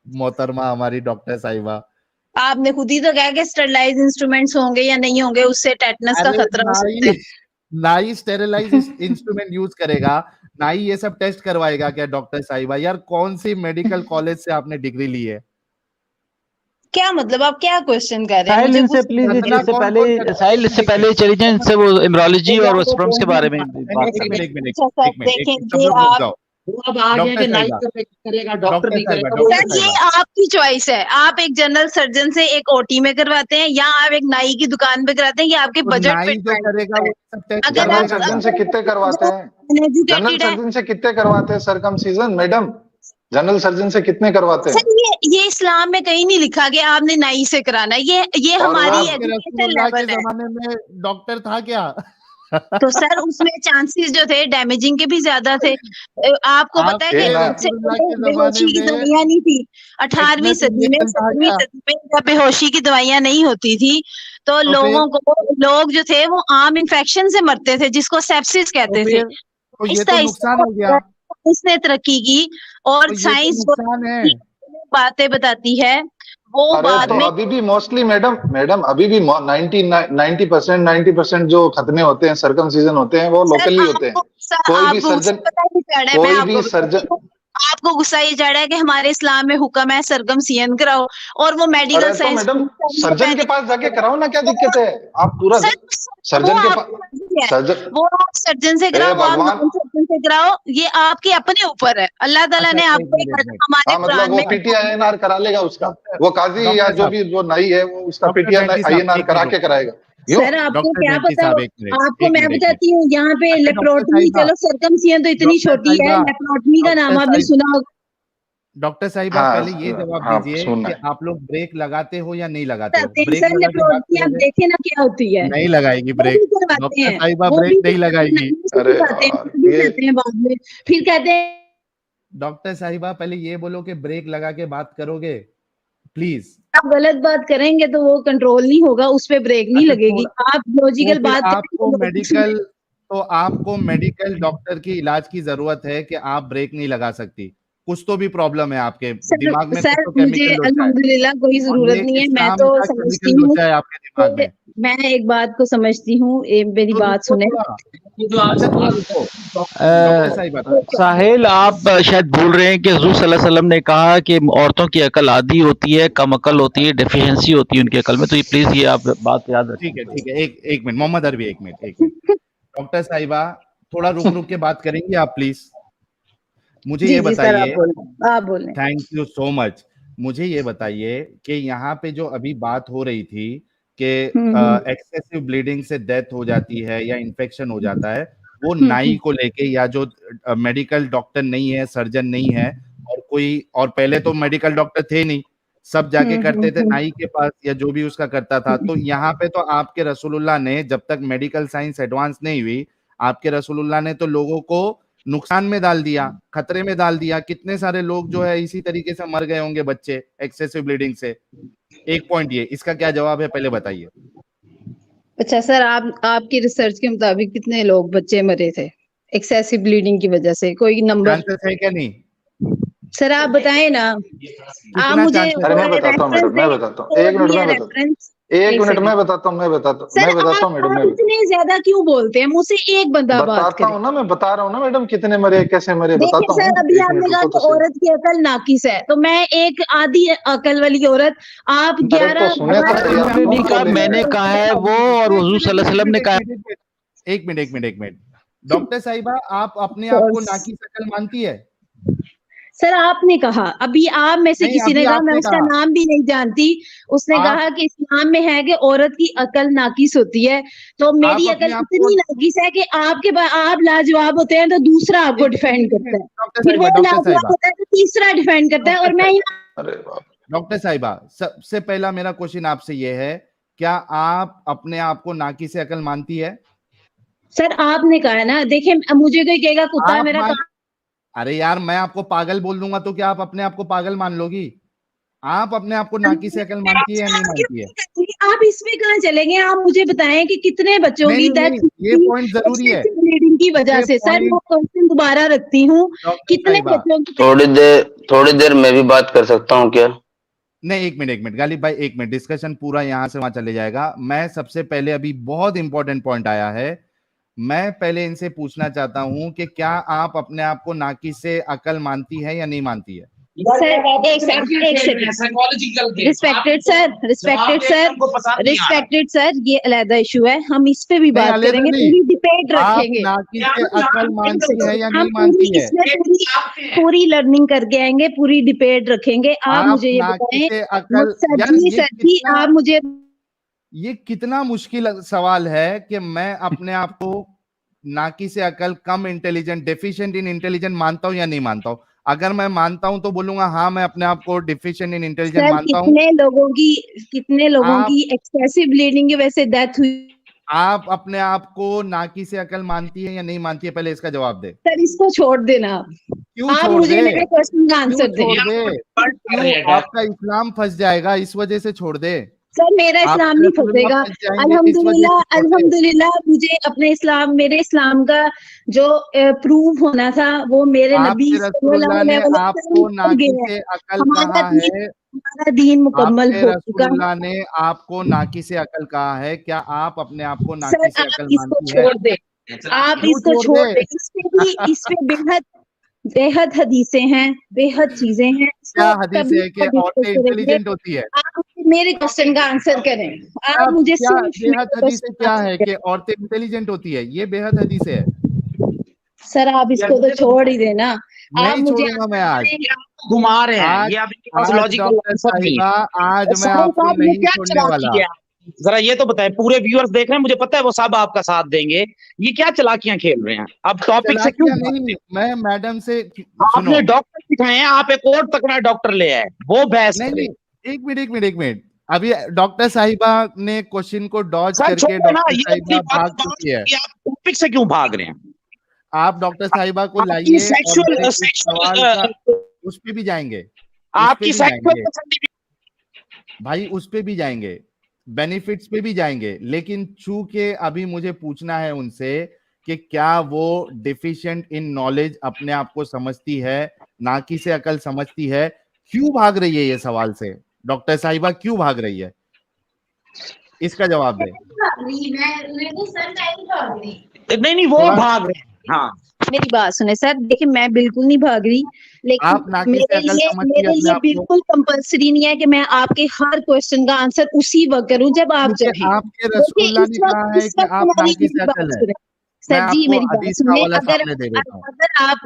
मोहतरमा हमारी डॉक्टर साहिबा। आपने खुद ही तो कहा कि स्टेरिलाइज इंस्ट्रूमेंट्स होंगे या नहीं होंगे, उससे टेटनस का खतरा हो सकता है। नाई स्टेरिलाइज इंस्ट्रूमेंट यूज करेगा, नाई ये सब टेस्ट करवाएगा क्या डॉक्टर साहिबा? यार कौन सी मेडिकल कॉलेज से आपने डिग्री ली है? क्या मतलब आप क्या क्वेश्चन कर रहे हैं? साहिल इनसे प्लीज इससे पहले चली जाए, इनसे वो एम्ब्रोलॉजी और स्पर्म्स के बारे में बात करें। देखेंगे आप अब आगे कि नाई करेगा, डॉक्टर नहीं करेगा। सर ये आपकी चॉइस है, आप एक जनरल सर्जन से एक ओटी में करवाते हैं या आप एक नाई की दुकान पे कराते हैं, ये आपके बजट पे करेगा। अगर जनरल सर्जन से कितने करवाते हैं? जनरल सर्जन से कितने करवाते हैं सर्कमसिजन मैडम? जनरल सर्जन से कितने करवाते हैं? सर ये इस्लाम में कहीं नहीं लिखा कि आपने नाई से कराना है, ये हमारी एजुकेशन लेवल है। जमाने में डॉक्टर था क्या? तो सर उसमें चांसेस जो थे डैमेजिंग के भी ज्यादा थे। आपको पता है कि बेहोशी की दवाइयां नहीं थी 18वीं सदी में, 17वीं सदी में जब बेहोशी की दवाइयां नहीं होती थी तो लोग जो थे वो आम इन्फेक्शन से मरते थे, जिसको सेप्सिस कहते थे। इस तरह इसने तरक्की की और साइंस बातें बताती है वो बाद में। अभी भी मोस्टली मैडम अभी भी 90% जो खतने होते हैं, सर्कमसिजन होते हैं, वो लोकली होते हैं। कोई भी सर्जन आपको गुस्सा ये चढ़ रहा है कि हमारे इस्लाम में हुक्म है सरकमसिजन कराओ और वो मेडिकल साइंस। मैडम सर्जन के पास जाके कराओ ना, क्या दिक्कत है? आप पूरा सर्जन के पास वो आप सर्जन से कराओ, आप नॉन सर्जन से कराओ, ये आपके अपने ऊपर है। अल्लाह ताला ने आपको हमारे मतलब वो पीटीआईएनआर करा लेगा उसका, वो काजी या जो भी वो नाई है वो उसका पीटीआईएनआर करा के कराएगा। सर आपको क्या पता? आपको मैं बताती हूँ, यहाँ पे लेप्रोटमी, चलो सर्कमसिजन तो इतनी छोटी है, लेप्रोटमी का नाम आपने सुना होगा। डॉक्टर साहिब पहले ये जवाब दीजिए कि आप लोग ब्रेक लगाते हो या नहीं लगाते हो? लेप्रोटमी आप देखे ना क्या होती है। नहीं लगाएगी ब्रेक, डॉक्टर साहिबा ब्रेक नहीं लगाएगी। बाद में फिर कहते हैं डॉक्टर साहिबा पहले ये बोलो कि ब्रेक लगा के बात करोगे प्लीज। आप गलत बात करेंगे तो वो कंट्रोल नहीं होगा, उस पे ब्रेक नहीं लगेगी। आप लॉजिकल बात आपको मेडिकल डॉक्टर की इलाज की जरूरत है कि आप ब्रेक नहीं लगा सकती। कुछ तो भी प्रॉब्लम है आपके दिमाग में। सर मुझे अल्हम्दुलिल्लाह कोई जरूरत नहीं है, मैं तो समझती हूँ आपके दिमाग में। मैं एक बात को समझती हूँ, मेरी बात सुने। साहिल आप शायद भूल रहे हैं कि हुजूर सल्लल्लाहु अलैहि वसल्लम ने कहा कि औरतों की अकल आधी होती है, कम अकल होती है, डेफिशिएंसी होती है उनकी अकल में। तो ये प्लीज ये आप बात याद रखिए। ठीक है एक मिनट मोहम्मद अरबी, एक मिनट डॉक्टर साहिबा थोड़ा रुक के बात करेंगी आप प्लीज? मुझे ये बताइए, आप बोलें। Thank you so much. मुझे ये बताइए कि यहाँ पे जो अभी बात हो रही थी कि एक्सेसिव ब्लीडिंग से डेथ हो जाती है या इन्फेक्शन हो जाता है, वो नाई को लेके या जो मेडिकल डॉक्टर नहीं है, सर्जन नहीं है और कोई, और पहले तो मेडिकल डॉक्टर थे नहीं, सब जाके करते थे नाई के पास या जो भी उसका करता था। तो यहाँ पे तो आपके रसूलुल्लाह ने, जब तक मेडिकल साइंस एडवांस नहीं हुई, आपके रसूलुल्लाह ने तो लोगों को नुकसान में डाल दिया, खतरे में डाल दिया। कितने सारे लोग जो है इसी तरीके से मर गए होंगे बच्चे एक्सेसिव ब्लीडिंग से। एक पॉइंट ये, इसका क्या जवाब है पहले बताइए। अच्छा सर, आपकी रिसर्च के मुताबिक कितने लोग बच्चे मरे थे एक्सेसिव ब्लीडिंग की वजह से? कोई नंबर है क्या? नहीं सर आप बताएं ना। आप मुझे मैं बताता हूँ मैडम, मैं बताता हूँ, एक मिनट मैं बताता हूँ मैडम। इतने ज्यादा क्यों बोलते हैं? मुझसे एक बंदा बताता हूँ ना, मैं बता रहा हूँ ना मैडम, कितने मरे कैसे मरे बताता हूँ। सर अभी आपने कहा कि औरत की अकल नाकिस है, तो मैं एक आधी अकल वाली औरत, आप 11 मैंने कहा है वो, और हुजूर सल्लल्लाहु अलैहि वसल्लम ने कहा। एक मिनट डॉक्टर साहिबा, आप अपने आप को नाकिस अकल मानती है? सर आपने कहा, अभी आप में से नहीं, किसी ने अभी कहा, मैं आपने उसका कहा। नाम भी नहीं जानती, उसने आप- कहा कि इस्लाम में है कि औरत की अकल नाकिस होती है, तो मेरी आप अकल अपने आप को- इतनी नाकिस है कि आप लाजवाब होते हैं तो दूसरा आपको डिफेंड करता है, डॉक्टर फिर वो साहिबा, डॉक्टर लाजवाब साहिबा, होता है तो तीसरा डिफेंड करता है, और मैं अरे बाप डॉक्टर साहिबा, सबसे पहला मेरा क्वेश्चन आपसे ये है, क्या आप अपने आप को नाकी से अकल मानती है? सर आपने कहा है ना, देखिए मुझे कोई कहेगा कुत्ता है आप मेरा मान- काम, अरे यार, मैं आपको पागल बोल दूंगा तो क्या आप अपने आप को पागल मान लोगी? आप अपने आप को नाकी से अकल मानती है या नहीं मानती है? आप इसमें कहाँ चलेंगे? आप मुझे बताएं कि कितने बच्चों नहीं की नहीं, डेथ ये पॉइंट जरूरी है। ब्लीडिंग की वजह ये से। सर point- वो क्वेश्चन दोबारा रखती हूँ, डॉक्टर कितने साहिबा, बच्चों की थोड़ी देर मैं भी बात कर सकता हूँ क्या? नहीं, एक मिनट गालिब भाई, एक मिनट, डिस्कशन पूरा यहां से वहां चले जाएगा। मैं सबसे पहले, अभी बहुत इंपॉर्टेंट पॉइंट आया है, मैं पहले इनसे पूछना चाहता हूं कि क्या आप अपने आप को नाकी से अकल मानती है या नहीं मानती है? सर एक सेकंड, रिस्पेक्टेड सर, ये अलग इशू है, हम इस पे भी नहीं, बात अलग करेंगे, नहीं। पूरी डिबेट आप रखेंगे। नाकी से अकल मानती है या नहीं हम मानती है? पूरी लर्निंग करके आएंगे, पूरी डिबेट रखेंगे। आप मुझे ये नाकी बताएं, से अकल, सर यार जी आप मुझे ये कितना मुश्किल सवाल है कि मैं अपने आप को नाकी से अकल, कम इंटेलिजेंट, डेफिशिएंट इन इंटेलिजेंट मानता हूं या नहीं मानता हूं। अगर मैं मानता हूं तो बोलूंगा हाँ, मैं अपने आप को डिफिशिएंट इन इंटेलिजेंट सर मानता हूं। कितने लोगों आप- की एक्सेसिव ब्लीडिंग की वजह से डेथ हुई? आप अपने आप को नाकी से अकल मानती है या नहीं मानती है? पहले इसका जवाब दे। सर इसको छोड़ देना, क्यों आप छोड़ मुझे दे? मेरे क्वेश्चन का आंसर क्यों छोड़ दें। दे? क्यों? आपका इस्लाम फंस जाएगा, इस वजह से छोड़ दे। सर मेरा इस्लाम आपके नहीं रसूलुल्लाह फंसेगा, फंस जाएंगे, इस वजह से छोड़ दे। अल्हम्दुलिल्लाह मुझे अपने इस्लाम, मेरे इस्लाम का जो प्रूव होना था वो मेरे नबी आपके रसूलुल्लाह ने आपको नाकी से अकल कहा है। हमारा दीन मुकम्मल आपके हो चुका। रसूलुल्लाह ने आपको नाकी से अकल कहा है। क्या आप अपने आप को सर नाकी से आप अकल इसको मानती है? छोड़ दे, आप क्यों इसको छोड़ छोड़ दे? दे, इसमें बेहद बेहद हदीसें हैं, बेहद चीजें हैं, इसको क्या हदीस कभी है कि डिस्कस औरतें करेंगे। इंटेलिजेंट होती है? आप मेरे क्वेश्चन का आंसर करें, आप मुझे क्या सिर्फ बेहद मेरे हदीस question क्या का है answer कि औरतें इंटेलिजेंट होती है? ये बेहद हदीस है। करें। सर आप इसको तो छोड़ ही देना, आप नहीं मुझे छोड़ूंगा मैं आज। घुमा रहे हैं, आज ये आपके लॉजिकल डॉक्टर आंसर नहीं है। साहिबा, आज मैं साहब आपको साहब, ये नहीं क्या छोड़ने वाला। चालाकी है? जरा ये तो बताएं, पूरे व्यूअर्स देख रहे हैं, मुझे पता है वो सब आपका साथ देंगे, ये क्या चालाकियां खेल रहे हैं? अब टॉपिक से क्यों चालाकियां भाग रहे नहीं, हैं? मैं मैडम से सुनो। आपने डॉक्टर सिखाए हैं, आप एक और तकड़ा डॉक्टर ले आए, वो बहस नहीं करे। नहीं, एक मिनट, अभी डॉक्टर साहिबा ने क्वेश्चन को डॉज सर करके छोड़ो ना, डॉक्टर ये अपनी साहिबा बात भाग बात चुकी है। करिए, आप टॉपिक से क्यों भाग रहे हैं? आप डॉक्टर साहिबा को आपकी लाइए और सेक्सुअल मेरे इस सवाल का, उस पे भी जाएंगे, आपकी सेक्सुअल भाई, उस पे भी जाएंगे, बेनिफिट्स पे भी जाएंगे, लेकिन चूंकि अभी मुझे पूछना है उनसे कि क्या वो डिफिशिएंट इन नॉलेज अपने आप को समझती है, नाकी से अकल समझती है? क्यों भाग रही है ये सवाल से? डॉक्टर साहिबा क्यों भाग रही है? इसका जवाब दे। नहीं वो थोड़ा- भाग रहे हैं। हाँ मेरी बात सुने सर, देखिए मैं बिल्कुल नहीं भाग रही, आप लेकिन नाकी से अकल समझती है मेरे अपने लिए आप को? बिल्कुल कंपल्सरी नहीं है कि मैं आपके हर क्वेश्चन का आंसर उसी वक्त करूं जब आप क्योंकि चाहें। आपके रसूलुल्लाह ने कहा है कि आप नाकी से अकल है। मैं सर जी आपको मेरी बात हदीस का सुनिए, हवाला अगर सामने दे देता हूँ। अगर आप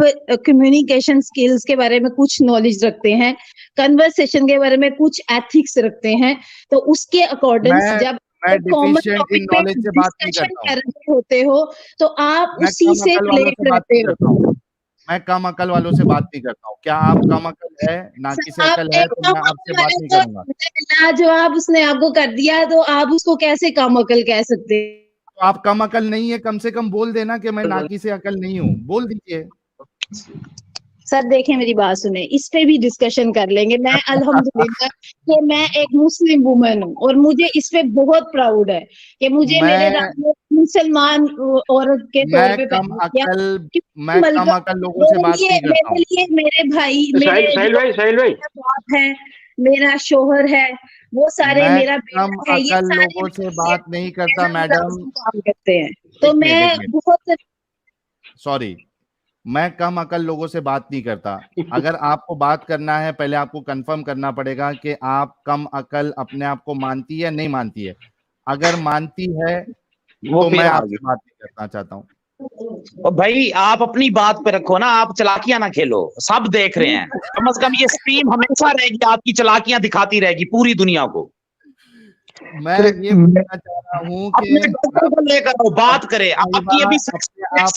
कम्युनिकेशन स्किल्स के बारे में कुछ नॉलेज रखते हैं, कन्वर्सेशन के बारे में कुछ एथिक्स रखते हैं, तो उसके अकॉर्डिंग जब मैं कॉमन डिफिशिएंट इन टॉपिक पे नॉलेज से बात नहीं डिस्कशन करता हूँ। कर रहे होते हो तो आप मैं उसी कम से अकल वालों रिलेट से बात रहते नहीं करता हो। हूँ। मैं कम अकल वालों से बात नहीं करता हूँ। क्या आप कम अकल है, नाकी से आप अकल है, एक तो कम मैं आपसे अकल बात वाले नहीं को करूंगा। लाजवाब उसने आपको कर दिया, तो आप उसको कैसे कम अकल कह सकते हैं? तो आप कम अकल नहीं है, कम से कम बोल देना कि मैं नाकी से अकल नहीं हूँ, बोल दीजिए। सर देखें मेरी बात सुने, इस पे भी डिस्कशन कर लेंगे। मैं अल्हम्दुलिल्लाह कि मैं एक मुस्लिम वुमन हूँ और मुझे इस पे बहुत प्राउड है कि मुझे मेरे रब ने मुसलमान औरत के तौर पे पैदा किया। मैं कम अकल लोगों से बात नहीं करता हूँ। मेरे लिए मेरे भाई, साहिल भाई बाप है, मेरा शोहर है, वो सारे मैं मेरा कम बेटा है, ये अकल सारे लोगों से बात नहीं करता मैडम। काम करते हैं। तो एक मैं मिनट। बहुत सॉरी, मैं कम अकल लोगों से बात नहीं करता। अगर आपको बात करना है, पहले आपको कंफर्म करना पड़ेगा कि आप कम अकल अपने आप को मानती है नहीं मानती है। अगर मानती है वो तो फिर मैं आगे। आपसे बात नहीं करना चाहता हूँ। और भाई आप अपनी बात पे रखो ना, आप चालाकियां ना खेलो, सब देख रहे हैं। कम से कम ये स्ट्रीम हमेशा रहेगी, आपकी चालाकियां दिखाती रहेगी पूरी दुनिया को। मैं चलिए, ये बोलना चाह रहा हूँ कि अपने डॉक्टर को लेकर वो बात करे, आपकी अभी अपने आप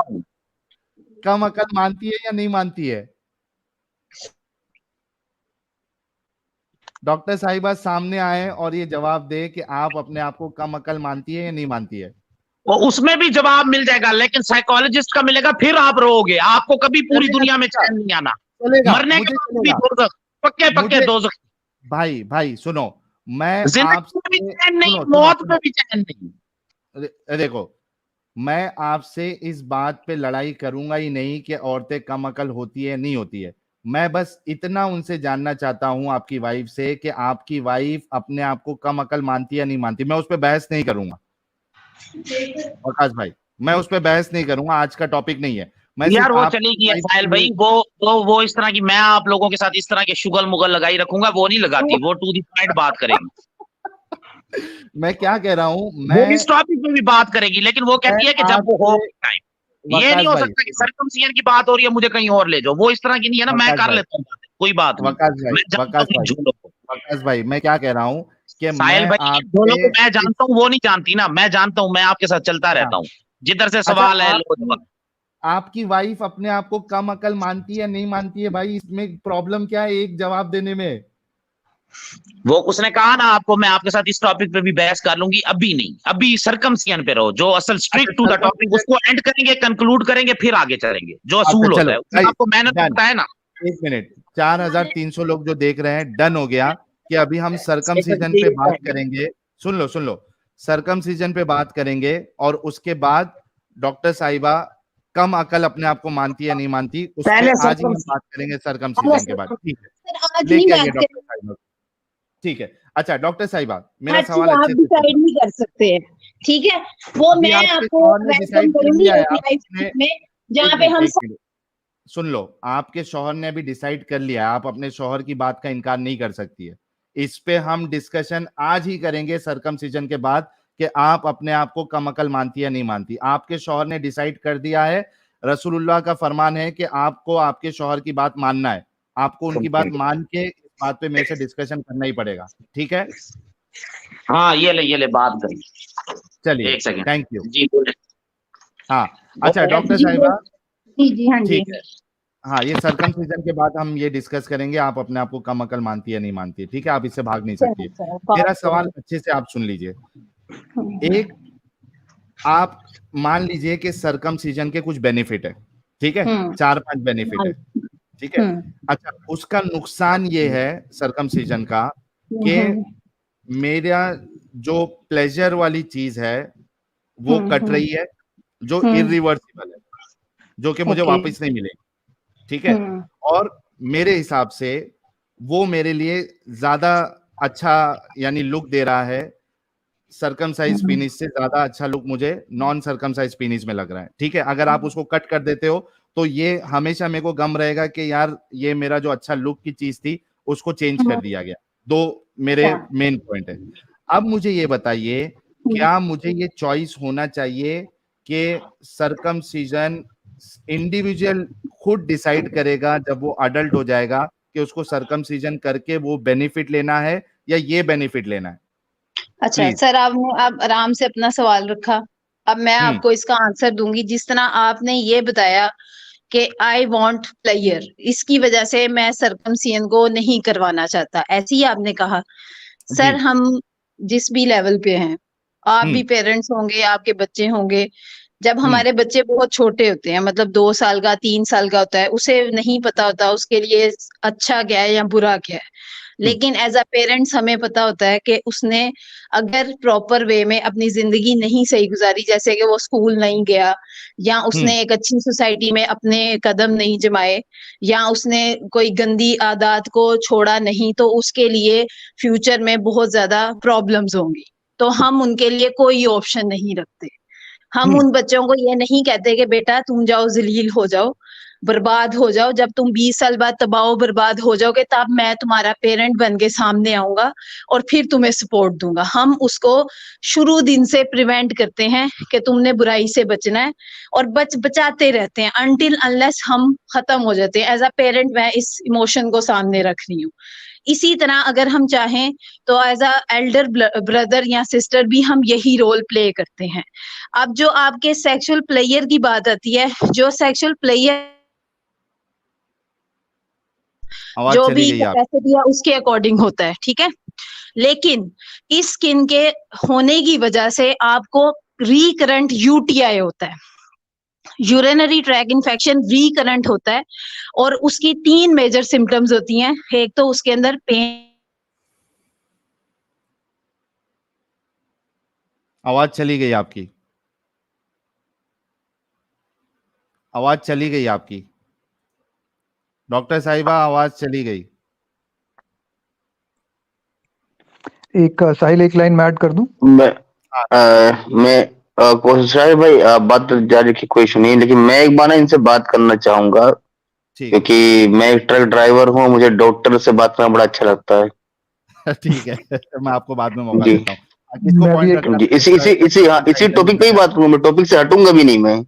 को कम अकल मानती है या नहीं मानती है? डॉक्टर साहिबा सामने आए और ये जवाब दे कि आप अपने आप को कम अकल मानती है या नहीं मानती है। और उसमें भी जवाब मिल जाएगा, लेकिन साइकोलॉजिस्ट का मिलेगा, फिर आप रोओगे। आपको कभी पूरी दुनिया में चैन नहीं आना, मरने के बाद भी दोज़ख, पक्के दोज़ख। भाई सुनो, मैं जिंदगी में भी चैन नहीं, मौत में भी चैन नहीं। देखो, मैं आपसे इस बात पे लड़ाई करूंगा ही नहीं कि औरतें कम अकल होती है नहीं होती है। मैं बस इतना उनसे जानना चाहता हूं आपकी वाइफ से कि आपकी वाइफ अपने आप को कम अकल मानती है या नहीं मानती। मैं उस पर बहस नहीं करूंगा आकाश भाई, मैं उस पर बहस नहीं करूंगा, आज का टॉपिक नहीं है। मैं यार वो चलेगी साहिल भाई, वो इस तरह की, मैं आप लोगों के साथ इस तरह के शुगल मुगल लगाई रखूंगा, वो नहीं लगाती, वो टू दी पॉइंट बात करेगी। मैं क्या कह रहा हूँ, वो इस टॉपिक पे भी बात करेगी, लेकिन वो कहती है कि जब वो हो टाइम, ये नहीं हो सकता कि सर्कमसिजन की बात हो रही है मुझे कहीं और ले जाओ, वो इस तरह की नहीं है ना। मैं कर लेता हूँ, कोई बात नहीं। वकास भाई, मैं क्या कह रहा हूँ कि साहिल भाई, दोनों को मैं जानता हूँ, वो नहीं जानती ना, मैं जानता हूँ, मैं आपके साथ चलता रहता हूँ, जिधर से सवाल है। आपकी वाइफ अपने आप को कम अकल मानती है नहीं मानती है भाई, इसमें प्रॉब्लम क्या है एक जवाब देने में? वो उसने कहा ना आपको, मैं आपके साथ इस टॉपिक पे भी बहस कर लूंगी, अभी नहीं, अभी सर्कमसिजन पे रहो, जो असल स्ट्रिक्ट टू द टॉपिक उसको एंड करेंगे, कंक्लूड करेंगे, फिर आगे चलेंगे, जो असूल होता है आपको मेहनत करता है ना। 1 मिनट, 4300 लोग जो देख रहे हैं, डन हो गया कि अभी हम सर्कमसिजन पे बात करेंगे। सुन लो, सर्कमसिजन पे बात करेंगे और उसके बाद डॉक्टर साहिबा कम अकल अपने आप को मानती है नहीं मानती, उस पर आज ही हम बात करेंगे सर्कमसिजन के बाद। ठीक है, लेके आइए डॉक्टर साहिबा। ठीक है, अच्छा डॉक्टर साहिबा, मेरा सवाल आप डिसाइड नहीं कर सकते हैं, ठीक है? वो मैं आपको वेलकम करूंगी जहाँ पे हम सुन लो, आपके शौहर ने अभी डिसाइड कर लिया, आप अपने शौहर की बात का इनकार नहीं कर सकती है। इस पे हम डिस्कशन आज ही करेंगे सर्कमसिजन के बाद कि आप अपने आप को कम अकल मानती है नहीं मानती। आपके शौहर ने डिसाइड कर दिया है, रसूलुल्लाह का फरमान है कि आपको आपके शौहर की बात मानना है, आपको उनकी बात मान के इस बात पे मेरे से डिस्कशन करना ही पड़ेगा, ठीक है? हाँ, ये ले बात करें। चलिए, 1 सेकंड, थैंक यू जी बोले। हाँ, अच्छा डॉक्टर साहिबा, जी हाँ जी, ठीक है। हाँ, ये सर्कमसिजन के बाद हम ये डिस्कस करेंगे आप अपने आप को कम अकल मानती है नहीं मानती है, ठीक है? आप इससे भाग नहीं सकती। मेरा सवाल अच्छे से आप सुन लीजिए। एक, आप मान लीजिए कि सर्कमसिजन के कुछ बेनिफिट है, ठीक है? 4-5 बेनिफिट है, ठीक है? अच्छा, उसका नुकसान ये है सर्कमसिजन का कि मेरा जो प्लेजर वाली चीज है वो कट रही है, जो इरिवर्सिबल है, जो कि मुझे वापस नहीं मिलेगी, ठीक है? और मेरे हिसाब से वो मेरे लिए ज्यादा अच्छा यानी लुक दे रहा है, सर्कमसाइज पीनिस से ज्यादा अच्छा लुक मुझे नॉन सर्कमसाइज पीनिस में लग रहा है, ठीक है? अगर आप उसको कट कर देते हो तो ये हमेशा मेरे को गम रहेगा कि यार ये मेरा जो अच्छा लुक की चीज थी उसको चेंज कर दिया गया। 2 मेरे मेन पॉइंट है। अब मुझे ये बताइए, क्या मुझे ये चॉइस होना चाहिए कि सर्कमसिजन इंडिविजुअल खुद डिसाइड करेगा जब वो अडल्ट हो जाएगा कि उसको सर्कमसिजन करके वो बेनिफिट लेना है या ये बेनिफिट लेना है? अच्छा सर, आपने आप आराम से अपना सवाल रखा, अब मैं आपको इसका आंसर दूंगी। जिस तरह आपने ये बताया कि आई वांट प्लेयर, इसकी वजह से मैं सर्कमसिजन को नहीं करवाना चाहता, ऐसे ही आपने कहा। सर, हम जिस भी लेवल पे हैं, आप भी पेरेंट्स होंगे, आपके बच्चे होंगे, जब हमारे बच्चे बहुत छोटे होते हैं, मतलब 2 साल का 3 साल का होता है, उसे नहीं पता होता उसके लिए अच्छा क्या है या बुरा क्या है, लेकिन एज अ पेरेंट्स हमें पता होता है कि उसने अगर प्रॉपर वे में अपनी जिंदगी नहीं सही गुजारी, जैसे कि वो स्कूल नहीं गया, या उसने एक अच्छी सोसाइटी में अपने कदम नहीं जमाए, या उसने कोई गंदी आदत को छोड़ा नहीं, तो उसके लिए फ्यूचर में बहुत ज्यादा प्रॉब्लम्स होंगी। तो हम उनके लिए कोई ऑप्शन नहीं रखते। हम उन बच्चों को ये नहीं कहते कि बेटा तुम जाओ जलील हो जाओ, बर्बाद हो जाओ, जब तुम 20 साल बाद तबाह बर्बाद हो जाओगे, तब मैं तुम्हारा पेरेंट बन के सामने आऊंगा और फिर तुम्हें सपोर्ट दूंगा। हम उसको शुरू दिन से प्रिवेंट करते हैं कि तुमने बुराई से बचना है, और बचाते रहते हैं अनटिल अनलेस हम खत्म हो जाते हैं। एज अ पेरेंट मैं इस इमोशन को सामने रख रही हूँ। इसी तरह अगर हम चाहें तो एज अ एल्डर ब्रदर या सिस्टर भी हम यही रोल प्ले करते हैं। अब जो आपके सेक्सुअल प्लेयर की बात आती है, जो सेक्सुअल प्लेयर आवाज जो चली भी गई आप। कैपेसिटी है उसके अकॉर्डिंग होता है, ठीक है। लेकिन इस स्किन के होने की वजह से आपको रिकरेंट यूटीआई होता है, यूरिनरी ट्रैक इन्फेक्शन रिकरेंट होता है, और उसकी 3 मेजर सिम्टम्स होती हैं। एक तो उसके अंदर पेन, आवाज चली गई आपकी, आवाज चली गई आपकी डॉक्टर साहिबा, आवाज चली गई। एक साहिल एक लाइन में ऐड कर दूं। मैं कोशिश है भाई, बात तो जारी रखी, कोई इशू नहीं, लेकिन मैं एक बार ना इनसे बात करना चाहूंगा, ठीक है। क्योंकि मैं एक ट्रक ड्राइवर हूँ, मुझे डॉक्टर से बात करना बड़ा अच्छा लगता है। ठीक है, मैं आपको बाद में मौका जी देता हूँ। किसको मैं भी पॉइंट एक रखना जी, है? इसी टॉपिक पे ही बात करूंगा, मैं टॉपिक से हटूंगा भी नहीं मैं।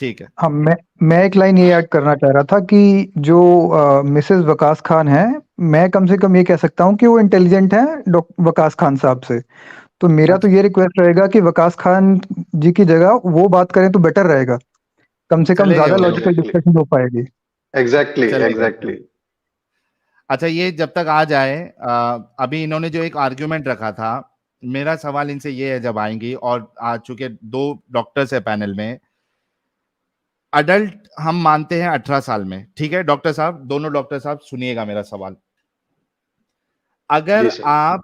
ठीक है। हाँ, मैं एक लाइन ये ऐड करना चाह रहा था कि जो मिसेस वकास खान है, मैं कम से कम ये कह सकता हूँ कि वो इंटेलिजेंट है वकास खान साहब से। तो मेरा तो ये रिक्वेस्ट रहेगा कि वकास खान जी की जगह वो बात करें तो बेटर रहेगा, कम से कम चलेगा ज्यादा वो। लॉजिकल डिस्कशन हो पाएगी। एग्जैक्टली चलेगा। एग्जैक्टली। अच्छा, ये जब तक आ जाए, अभी इन्होंने जो एक आर्ग्यूमेंट रखा था, मेरा सवाल इनसे ये है, जब आएंगी और आ चुके 2 डॉक्टर्स है पैनल में, अडल्ट हम मानते हैं 18 साल में, ठीक है डॉक्टर साहब, दोनों डॉक्टर साहब सुनिएगा मेरा सवाल। अगर जी सर। आप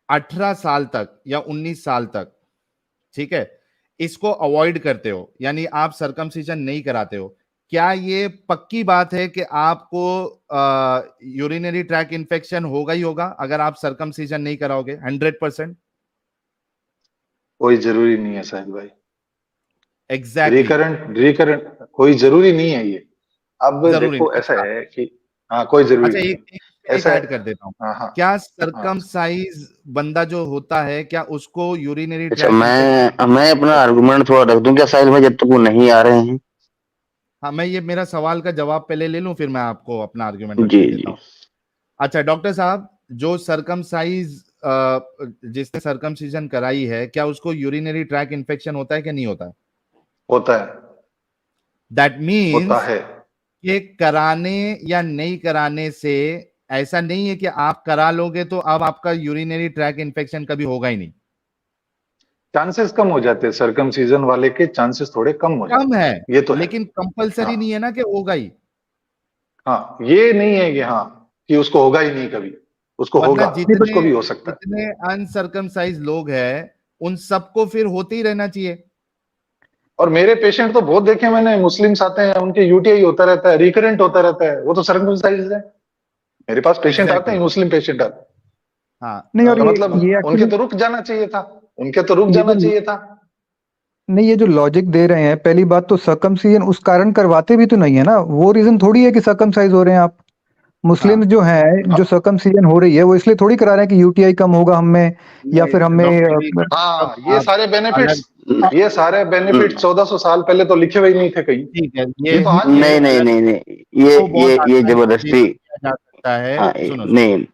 18 साल तक या 19 साल तक, ठीक है, इसको अवॉइड करते हो, यानी आप सर्कमसिजन नहीं कराते हो, क्या ये पक्की बात है कि आपको यूरिनरी ट्रैक इन्फेक्शन होगा ही होगा अगर आप सर्कमसिजन नहीं कराओगे? 100%? कोई जरूरी नहीं है साहिल भाई, एग्जैक्टली। रिकरेंट कोई जरूरी नहीं है ये। अब जरूरी देखो नहीं। ऐसा है कि हाँ, कोई जरूरी अच्छा, नहीं एक है। एक ऐसा ऐड है। कर देता हूँ। हाँ हाँ क्या हाँ। सर्कमसाइज बंदा जो होता है, क्या उसको यूरिनरी अच्छा, ट्रैक इन्फेक्शन? मैं अपना आर्गुमेंट थोड़ा रख दूं क्या साहिल भाई, जब तक वो नहीं आ रहे हैं? हाँ, मैं ये मेरा सवाल का जवाब पहले ले लूं, फिर मैं आपको अपना आर्ग्यूमेंट जी रखने देता जी। हूँ। अच्छा डॉक्टर साहब, जो सर्कमसाइज जिसने सर्कमसिजन कराई है, क्या उसको यूरिनरी ट्रैक इन्फेक्शन होता है कि नहीं होता है? होता है। दैट होता मीन्स है। कि कराने या नहीं कराने से ऐसा नहीं है कि आप करा लोगे तो अब आपका यूरिनरी ट्रैक इन्फेक्शन कभी होगा ही नहीं। चांसेस कम हो जाते हैं, सर्कमसीजन वाले के चांसेस थोड़े कम हो कम जाते है, हैं, ये तो है। लेकिन कंपलसरी हाँ नहीं है ना कि होगा ही। हाँ, ये नहीं है कि हाँ कि उसको होगा ही नहीं कभी, उसको वरना होगा, जितने उसको भी हो सकता है। जितने अनसर्कमसाइज लोग हैं, उन सबको फिर होते ही रहना चाहिए। और मेरे पेशेंट तो बहुत देखे मैंने, मुस्लिम्स आते हैं, उनके यूटीआई होता रहता है, रिकरेंट होता रहता है, वो तो सर्कमसाइज है। मेरे पास पेशेंट आते एग्जैक्टली हैं, मुस्लिम पेशेंट आते हैं। हाँ। नहीं, और तो ये मतलब उनके एक्चुअली तो रुक जाना चाहिए था, उनके तो रुक ये जाना जो चाहिए था। नहीं, ये जो लॉजिक दे रहे हैं, पहली बात तो सर्कमसिजन उस कारण करवाते भी तो नहीं है ना, वो रीजन थोड़ी है कि सर्कमसाइज हो रहे हैं आप। मुस्लिम हाँ, जो हैं, जो सर्कमसिजन हो रही है, वो इसलिए थोड़ी करा रहे हैं कि यूटीआई कम होगा हमें, या फिर हमें डॉक्टर वी हाँ, साहब, ये आप सारे अलग, बेनिफिट्स, ये सारे बेनिफिट 1400 साल पहले तो लिखे हुए ही नहीं थे कहीं। ठीक है, ये तो आज ये नहीं नहीं अलग, नहीं नहीं, इसको बहुत ये आसानी से जबरदस्ती। डिबंक किया जा सकता है। हाँ सुनो, नहीं।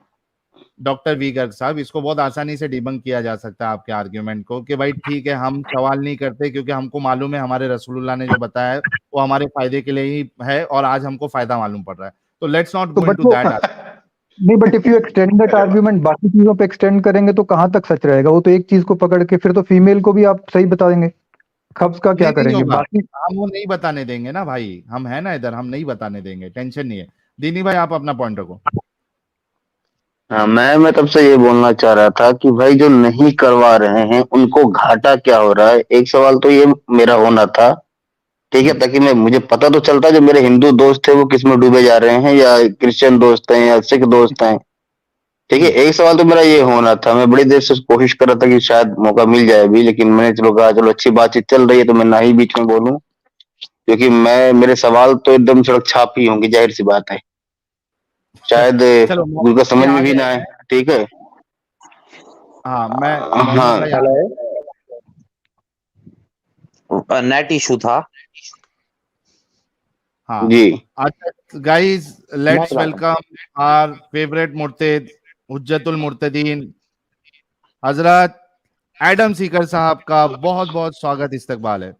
डॉक्टर वी गर्ग साहब, इसको बहुत आसानी से डिबंक किया जा सकता है आपके आर्ग्यूमेंट को, कि भाई ठीक है, हम सवाल नहीं करते क्योंकि हमको मालूम है हमारे रसूलुल्लाह ने जो बताया है वो हमारे फायदे के लिए ही है, और आज हमको फायदा मालूम पड़ रहा है, तो लेट्स नॉट तो गो बट इनटू वो दैट। नहीं, but if you extend that अरे वाह। आर्ग्यूमेंट बाकी चीजों पे एक्सटेंड करेंगे तो कहाँ तक सच रहेगा? वो तो एक चीज को पकड़ के फिर तो फीमेल को भी आप सही बता देंगे, खब्स का क्या नहीं करेंगे होगा, बाकी? हम वो नहीं बताने देंगे ना भाई, हम है ना इधर, हम नहीं बताने देंगे, टेंशन नहीं है। दीनी भाई, आप अपना पॉइंट रखो। हाँ, मैं तब से ये बोलना चाह रहा था कि भाई जो नहीं करवा रहे हैं उनको घाटा क्या हो रहा है, एक सवाल तो ये मेरा होना था, ठीक है, ताकि मुझे पता तो चलता जो मेरे हिंदू दोस्त थे वो किस में डूबे जा रहे हैं, या क्रिश्चियन दोस्त हैं या सिख दोस्त हैं, ठीक है, एक सवाल तो मेरा ये होना था। मैं बड़ी देर से कोशिश कर रहा था कि शायद मौका मिल जाए अभी, लेकिन मैंने चलो कहा चलो अच्छी बातचीत चल रही है तो मैं ना ही बीच में बोलूं, क्योंकि मेरे सवाल तो एकदम सड़क छाप ही होंगे, जाहिर सी बात है, शायद चलो उनको समझ में भी ना आए। ठीक है, हाँ मैं हाँ मोहम्मद भाई नेट इशू था। हाँ जी। अच्छा गाइस, लेट्स मैं welcome our favourite मुर्तिद, हुज्जतुल मुर्तदीन Hazrat Adam Sikar साहब का बहुत बहुत स्वागत इस्तकबाल है।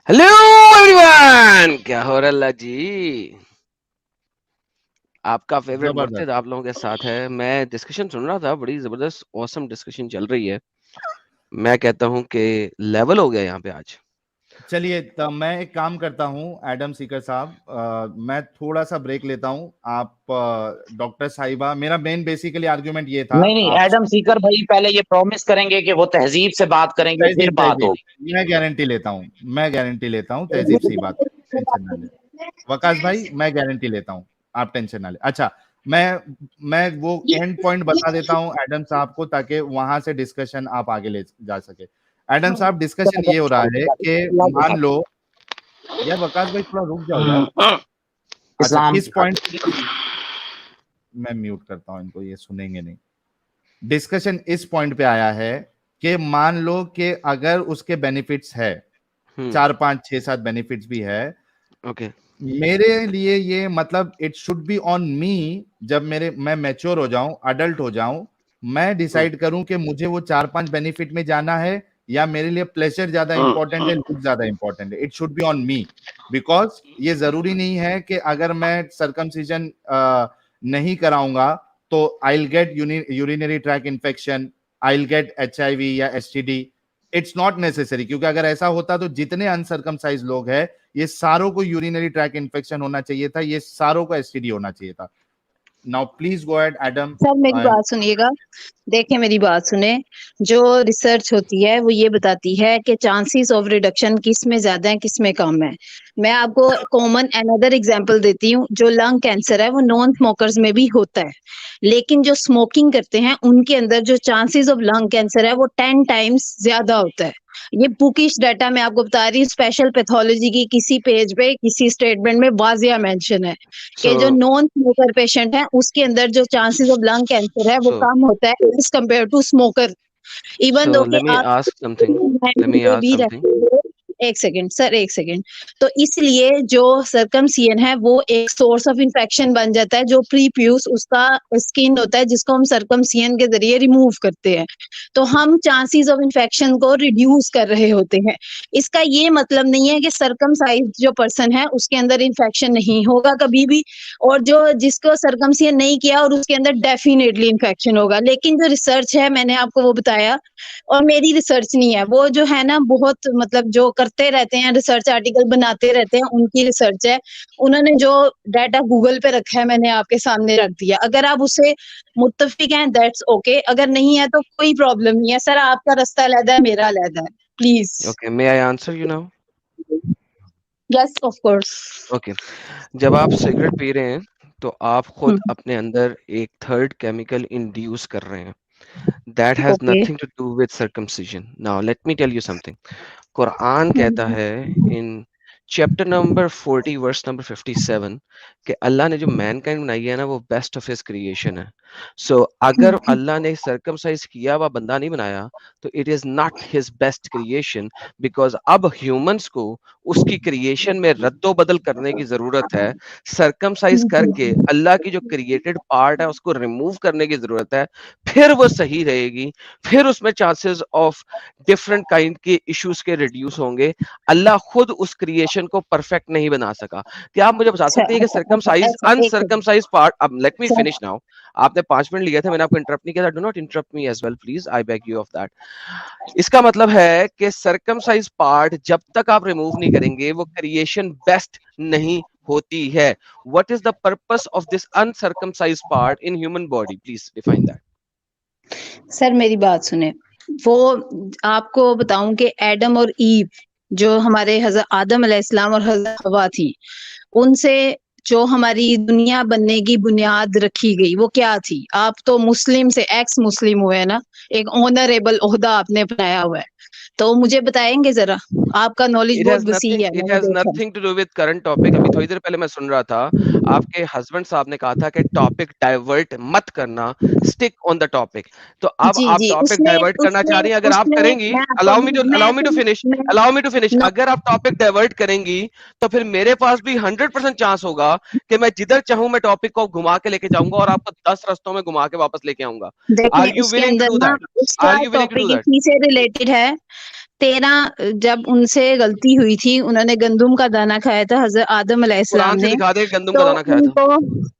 हेलो एवरीवन, क्या हो रहा है जी? आपका फेवरेट जबरदस्त। मुर्तिद आप लोगों के साथ है। मैं डिस्कशन सुन रहा था, बड़ी जबरदस्त ऑसम डिस्कशन चल रही है। मैं कहता हूं कि लेवल हो गया यहाँ पे आज। चलिए तो मैं एक काम करता हूँ एडम सीकर साहब, मैं थोड़ा सा ब्रेक लेता हूँ। आप डॉक्टर साहिबा, मेरा मेन बेसिकली आर्गुमेंट ये था। नहीं आप एडम सीकर भाई पहले ये प्रॉमिस करेंगे कि वो तहजीब से बात करेंगे, फिर तहजीब बात तहजीब होगी। मैं गारंटी लेता हूँ, तहजीब से ही बात, टेंशन ना ले। वकास भाई मैं गारंटी लेता हूँ, आप टेंशन ना ले। अच्छा मैं वो एंड पॉइंट बता देता हूँ एडम साहब को, ताकि वहां से डिस्कशन आप आगे ले जा सके। एडम साहब, डिस्कशन ये हो रहा है कि मान लो यार, वकास भाई थोड़ा रुक जाओ यार। अच्छा इस्लाम किस पॉइंट, मैं म्यूट करता हूँ इनको, ये सुनेंगे नहीं। डिस्कशन इस पॉइंट पे आया है कि मान लो कि अगर उसके बेनिफिट्स है, 4 5 6 7 बेनिफिट्स भी है, ओके, मेरे लिए ये मतलब it should be on me, जब मैं मैच्योर हो जाऊं, अडल्ट हो जाऊं, मैं डिसाइड करूं कि मुझे वो 4 5 बेनिफिट में जाना है या मेरे लिए प्लेजर ज्यादा इंपॉर्टेंट है, लुक ज्यादा इंपॉर्टेंट है। It should be on me, because ये जरूरी नहीं है कि अगर मैं सर्कमसिजन नहीं कराऊंगा तो I will get urinary track infection, I will get HIV या STD। इट्स नॉट नेसेसरी, क्योंकि अगर ऐसा होता तो जितने अनसर्कमसाइज लोग हैं ये सारों को यूरिनरी ट्रैक इन्फेक्शन होना चाहिए था, ये सारों को STD होना चाहिए था। Now please go ahead Adam. Sir मेरी बात सुनिएगा, देखिए मेरी बात सुने। जो रिसर्च होती है वो ये बताती है कि चांसेस ऑफ रिडक्शन किस में ज्यादा है किस में कम है। मैं आपको कॉमन अनदर एग्जांपल देती हूँ। जो लंग कैंसर है वो नॉन स्मोकर्स में भी होता है, लेकिन जो स्मोकिंग करते हैं उनके अंदर जो चांसेस ऑफ लंग कैंसर है वो 10 टाइम्स ज्यादा होता है। ये बुकिश डाटा मैं आपको बता रही हूँ, स्पेशल पैथोलॉजी की किसी पेज पे किसी स्टेटमेंट में वाजिया मेंशन है कि जो नॉन स्मोकर पेशेंट है उसके अंदर जो चांसेस ऑफ लंग कैंसर है वो कम होता है as compare to smoker. Even though कि आप भी रहते हो। एक सेकेंड सर, एक सेकेंड। तो इसलिए जो सर्कमसिजन है वो एक सोर्स ऑफ इंफेक्शन बन जाता है। जो प्रीप्यूस उसका स्किन होता है जिसको हम सर्कमसिजन के जरिए रिमूव करते हैं, तो हम चांसेस ऑफ इंफेक्शन को रिड्यूस कर रहे होते हैं। इसका ये मतलब नहीं है कि सर्कमसाइज जो पर्सन है उसके अंदर इंफेक्शन नहीं होगा कभी भी, और जो जिसको सर्कमसिजन नहीं किया और उसके अंदर डेफिनेटली इंफेक्शन होगा। लेकिन जो रिसर्च है मैंने आपको वो बताया, और मेरी रिसर्च नहीं है, वो जो है ना बहुत मतलब जो करते रहते हैं रिसर्च आर्टिकल बनाते रहते हैं उनकी रिसर्च है। उन्होंने जो डाटा गूगल पे रखा है मैंने आपके सामने रख दिया। अगर आप उससे मुत्तफिक हैं दैट्स ओके, अगर नहीं है तो कोई प्रॉब्लम नहीं है। सर आपका रास्ता अलग है, मेरा अलग है, please. Okay, may I answer you now? Yes of course. Okay, जब आप सिगरेट पी रहे हैं तो आप खुद अपने अंदर एक थर्ड केमिकल इंड्यूस कर रहे हैं। That has Okay. nothing to do with circumcision. Now, let me tell you something. Quran कहता है in chapter number 40 verse number 57 कि अल्लाह ने जो मैनकाइंड बनाई है ना वो बेस्ट ऑफ हिज क्रिएशन है। सो अगर अल्लाह ने सर्कमसाइज किया हुआ बंदा नहीं बनाया तो it is not his best creation, because अब ह्यूमंस को उसकी क्रिएशन में रद्दो बदल करने की जरूरत है। सर्कमसाइज करके अल्लाह की जो क्रिएटेड पार्ट है उसको रिमूव करने की जरूरत है, फिर वो सही रहेगी, फिर उसमें चांसेस ऑफ डिफरेंट काइंड के इश्यूज के रिड्यूस होंगे। अल्लाह खुद उस क्रिएशन को परफेक्ट नहीं बना सका। क्या आप मुझे बता सकते हैं कि सर्कमसाइज अनसर्कमसाइज पार्ट, अब लेट मी फिनिश नाउ। आपने 5 मिनट लिए थे, मैंने आपको इंटरप्ट नहीं किया था। Do not interrupt me as well please, I beg you of that. इसका मतलब है कि सर्कमसाइज पार्ट जब तक आप रिमूव नहीं करेंगे वो क्रिएशन बेस्ट नहीं होती है। What is the purpose of this uncircumcised part in human body? Please define that. Sir मेरी बात सुने, वो आपको बताऊं कि एडम और ईव जो हमारे हज़रत आदम अलैहिस्सलाम और हज़रत हवा थी, उनसे जो हमारी दुनिया बनने की बुनियाद रखी गई वो क्या थी? आप तो मुस्लिम से एक्स मुस्लिम हुए ना, एक ऑनरेबल ओहदा आपने अपनाया हुआ है। तो मुझे बताएंगे जरा, आपका नॉलेज It बहुत has वसी nothing. है, It मैंने has देखा। nothing to do with current topic. अभी थोड़ी देर पहले मैं सुन रहा था, आपके हस्बैंड साहब ने कहा था कि टॉपिक डाइवर्ट मत करना, स्टिक ऑन द टॉपिक। तो अब जी आप जी, टॉपिक उसमें डाइवर्ट करना चाह रही हैं, अगर आप उसमें करेंगी, मैं आपको अलाउ मी टू मैं फिनिश, मैं allow me to finish. No अगर आप टॉपिक डाइवर्ट करेंगी, तो फिर मेरे पास भी 100% चांस होगा कि मैं जिधर चाहूं मैं टॉपिक को घुमा के लेके जाऊंगा और आपको 10 रास्तों में घुमा के वापस लेके आऊंगा। आर देखें, यू उसके विलिंग टू अंदर डू ना दैट? उसका are you willing to do topic that? इसी से रिलेटेड है। 13 जब उनसे गलती हुई थी, उन्होंने गंदुम का दाना खाया था हजरत आदम अलैहिस्सलाम कुरान से ने, दिखा दे गंदम का तो दाना खाया था। उनको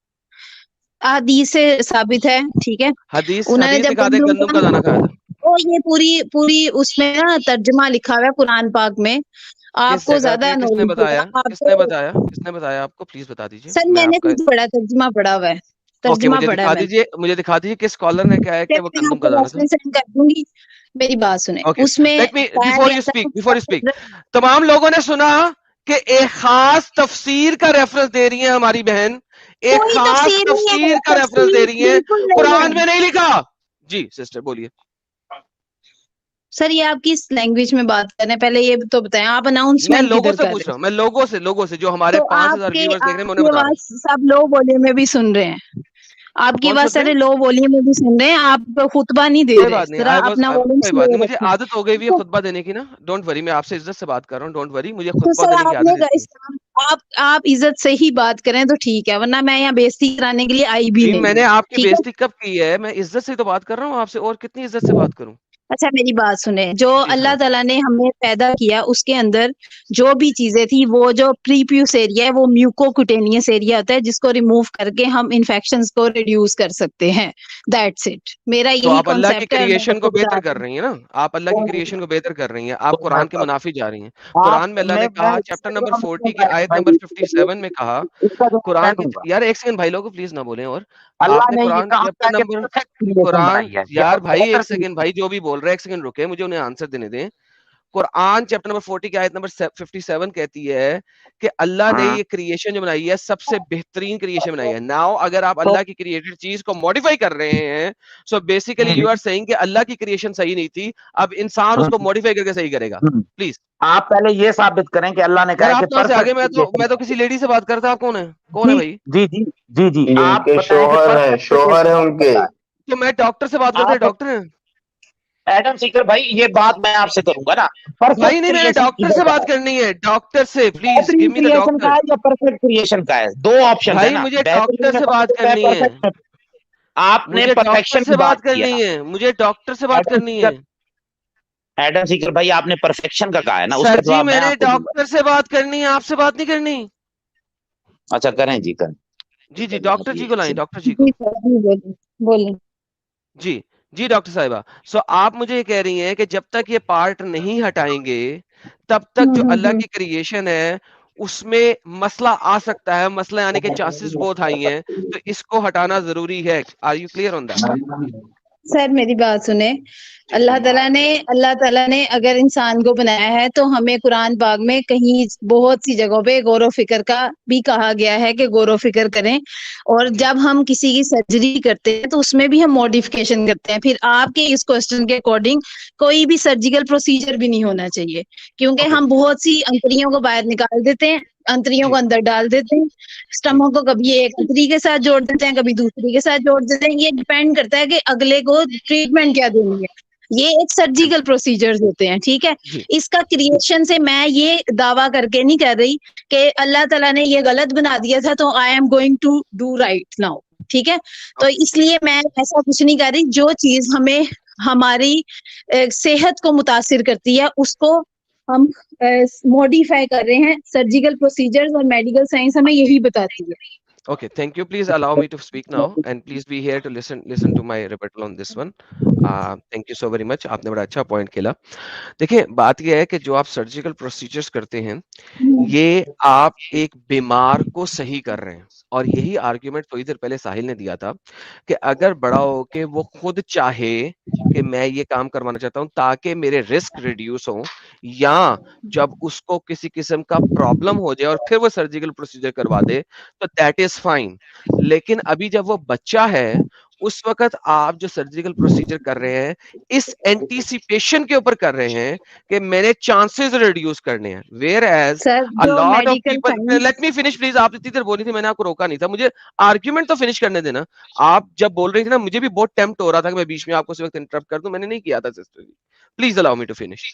हदीस से साबित है, ठीक है। हदीस उन्होंने हदीस जब दिखा दे गंदम का दाना खाया था। तो ये पूरी पूरी उसमें ना तर्जुमा लिखा हुआ है कुरान पाक में, किस आपको जगह ज्यादा पे? किसने नॉलेज बताया? होगा किसने आपको। बताया? किसने बताया आपको? प्लीज बता दीजिए। सर मैं मैंने आपका खुद पढ़ा, तर्जुमा पढ़ा हुआ है, ओके, तर्जुमा पढ़ा है मैंने। मुझे दिखा दीजिए किस स्कॉलर ने क्या है कि वो मैं गंदम का आपको दाना था। रेफरेंस सेंड कर दूंगी, मेरी बात सुने। ओके, उसमें लेट मी बताया बिफोर गया था यू स्पीक, तमाम लोगों ने सुना कि एक खास तफसीर का रेफरेंस दे रही है हमारी बहन, एक कोई खास तफसीर नहीं है, तफसीर का रेफरेंस तफसीर दे रही है, बिल्कुल नहीं कुरान है। में नहीं लिखा। जी सिस्टर बोलिए। सर ये आप किस लैंग्वेज में बात कर रहे हैं, पहले ये तो बताएं, आप मैं अनाउंसमेंट लोगों किधर से कर पूछ रहे रहा हैं? हूँ, मैं लोगों से जो हमारे तो 5000 आपके व्यूअर्स देख रहे हैं, मैं उन्हें आपकी बता रहा हूँ। आवाज सब लो वॉल्यूम में भी सुन रहे हैं, आपकी कौन आवाज सुन रहे सारे हैं? लो वॉल्यूम में भी सुन रहे हैं, आप खुतबा नहीं दे कोई रहे, बात नहीं, जरा अपना वॉल्यूम कोई बात स्लो नहीं, मुझे रखें। आदत हो गई हुई है तो, खुतबा देने की ना। डोंट वरी, मैं आपसे इज्जत से बात कर रहा हूँ, डोंट वरी, मुझे तो खुतबा सर देने की आपने आदत इसलिए। इस्लाम, आप इज्जत से ही बात करें तो ठीक है, वरना मैं यहाँ बेइज्जती कराने के लिए आई भी जी नहीं मैंने हूँ, आपकी ठीक है। बेइज्जती कब की है? मैं इज्जत से ही तो बात कर रहा हूँ आपसे, और कितनी इज्जत से बात करूँ? अच्छा मेरी बात सुने, जो जी अल्लाह सुनाए। ताला ने हमें पैदा किया उसके अंदर जो भी चीजें थी, वो जो प्रीप्यूस एरिया है वो म्यूकोक्यूटेनियस एरिया होता है, जिसको रिमूव करके हम इन्फेक्शंस को रिड्यूस कर सकते हैं। दैट्स इट, मेरा तो यही आप अल्लाह की कॉन्सेप्ट है और मैं क्रिएशन को आपको बता बेहतर रही कर रही हैं ना, आप अल्लाह की क्रिएशन को बेहतर कर रही हैं, आप तो कुरान के मुनाफी जा रही हैं। आप कुरान में अल्लाह ने कहा, चैप्टर नंबर 40 की आयत नंबर 57 में कहा, इसका जवाब मैं कुरान की दूंगा। यार एक सेकंड भाई लोग प्लीज ना बोलें। और अल्लाह आपने ने ये कुरान कहा था चैप्टर कि नंबर परफेक्ट क्रिएशन कुरान बनाई है, ये यार भाई बेहतर एक सेकंड भाई, जो भी बोल रहे हैं एक सेकंड रुके, मुझे उन्हें आंसर देने दें। कुरान चैप्टर नंबर 40 की आयत नंबर 57 कहती है कि अल्लाह ने हाँ, ये क्रिएशन जो बनाई है सबसे बेहतरीन क्रिएशन बनाई है। नाउ अगर आप तो अल्लाह की क्रिएटेड चीज को मॉडिफाई कर रहे हैं, so basically you are saying कि अल्लाह की क्रिएशन सही नहीं थी, अब इंसान उसको मॉडिफाई करके सही करेगा। प्लीज आप पहले ये साबित करें कि अल्लाह ने कहा यार है कि आप कहां से आगे? परफेक्ट मैं क्रिएशन तो किसी लेडी से बात करता, आप कौन है? कौन है जी भाई? जी जी जी जी ये आप उनके बताएं कि परफेक्ट शोहर है क्रिएशन कौन उनके। करता है। तो मैं डॉक्टर से बात करता है, आप डॉक्टर है एडम सीकर भाई, ये बात मैं आपसे करूंगा ना, भाई? परफेक्ट नहीं, मैंने क्रिएशन डॉक्टर किधर से का बात है? करनी है, डॉक्टर से प्लीज गिव बेहतरीन मी द क्रिएशन का डॉक्टर। है या परफेक्ट क्रिएशन का है? दो ऑप्शन है भाई ना, मुझे बेहतरीन डॉक्टर में से बात परफेक्ट है, करनी है, परफेक्ट में। आपने मुझे डॉक्टर परफेक्शन से की बात बात की है करनी ना, है, मुझे डॉक्टर से बात एडम करनी है। सीकर, एडम सीकर भाई आपने परफेक्शन का कहा है ना, सर उसका जी जवाब मैं मैंने आपको दूंगा। डॉक्टर से बात करनी है, आपसे बात नहीं करनी। अच्छा करें जी, करें। जी जी डॉक्टर जी को लाएं, डॉक्टर जी जी को। सर, जी बोलिए बोलिए। जी जी डॉक्टर साहिबा, सो आप मुझे ये कह रही हैं कि जब तक ये पार्ट नहीं हटाएंगे तब तक जो अल्लाह की क्रिएशन है उसमें मसला आ सकता है, मसला आने के चांसेस बहुत हाई हैं, तो इसको हटाना जरूरी है। Are you clear on that? Sir मेरी बात सुने, जी अल्लाह ताला ने अगर इंसान को बनाया है तो हमें कुरान पाक में कहीं बहुत सी जगहों पे गौर व फिक्र का भी कहा गया है कि गौर व फिक्र करें, और जी जब हम किसी की सर्जरी करते हैं तो उसमें भी हम मॉडिफिकेशन करते हैं। फिर आपके इस क्वेश्चन के अकॉर्डिंग कोई भी सर्जिकल प्रोसीजर भी नहीं होना चाहिए, क्योंकि ओके हम बहुत सी अंतड़ियों को बाहर निकाल देते हैं, अंतड़ियों जी को अंदर डाल देते हैं, जी स्टमक को कभी एक अंतड़ी के साथ जोड़ देते हैं, कभी दूसरी के साथ जोड़ देते हैं। ये डिपेंड करता है कि अगले को ट्रीटमेंट क्या देनी है। ये एक सर्जिकल प्रोसीजर्स होते हैं, ठीक है। जी इसका क्रिएशन से मैं ये दावा करके नहीं कर रही कि अल्लाह ताला ने ये गलत बना दिया था तो I am going to do right now, ठीक है। तो इसलिए मैं ऐसा कुछ नहीं कर रही, जो चीज हमें हमारी सेहत को मुतासिर करती है उसको हम मॉडिफाई कर रहे हैं। सर्जिकल प्रोसीजर्स और मेडिकल साइंस हमें यही बताती है। Okay, thank you. Please allow me to speak now, and please be here to listen to my rebuttal on this one. Thank you so very much. आपने बड़ा अच्छा पॉइंट खेला। देखिए बात यह है कि जो आप सर्जिकल प्रोसीजर्स करते हैं, ये आप एक बीमार को सही कर रहे हैं, और यही आर्ग्यूमेंट थोड़ी देर पहले साहिल ने दिया था कि अगर बड़ा हो के वो खुद चाहे कि मैं ये काम करवाना चाहता हूं ताकि मेरे रिस्क रिड्यूस हो, या जब उसको किसी किस्म का प्रॉब्लम हो जाए और फिर वो सर्जिकल प्रोसीजर करवा दे, तो दैट इज फाइन। लेकिन अभी जब वो बच्चा है उस वक्त आप जो सर्जिकल प्रोसीजर कर रहे हैं इस एंटीसिपेशन के ऊपर कर रहे हैं कि मैंने चांसेस रिड्यूस करने हैं, वेयर एज सर अ जो lot of medical people, let me finish please, आप इतनी देर बोली थी, मैंने आपको रोका नहीं था, मुझे आर्ग्यूमेंट तो फिनिश करने देना। आप जब बोल रही थी ना, मुझे भी बहुत टेम्प्ट हो रहा था कि मैं बीच में आपको उस वक्त इंटरप्ट कर दूं, मैंने नहीं किया था sister ji, please allow me to finish.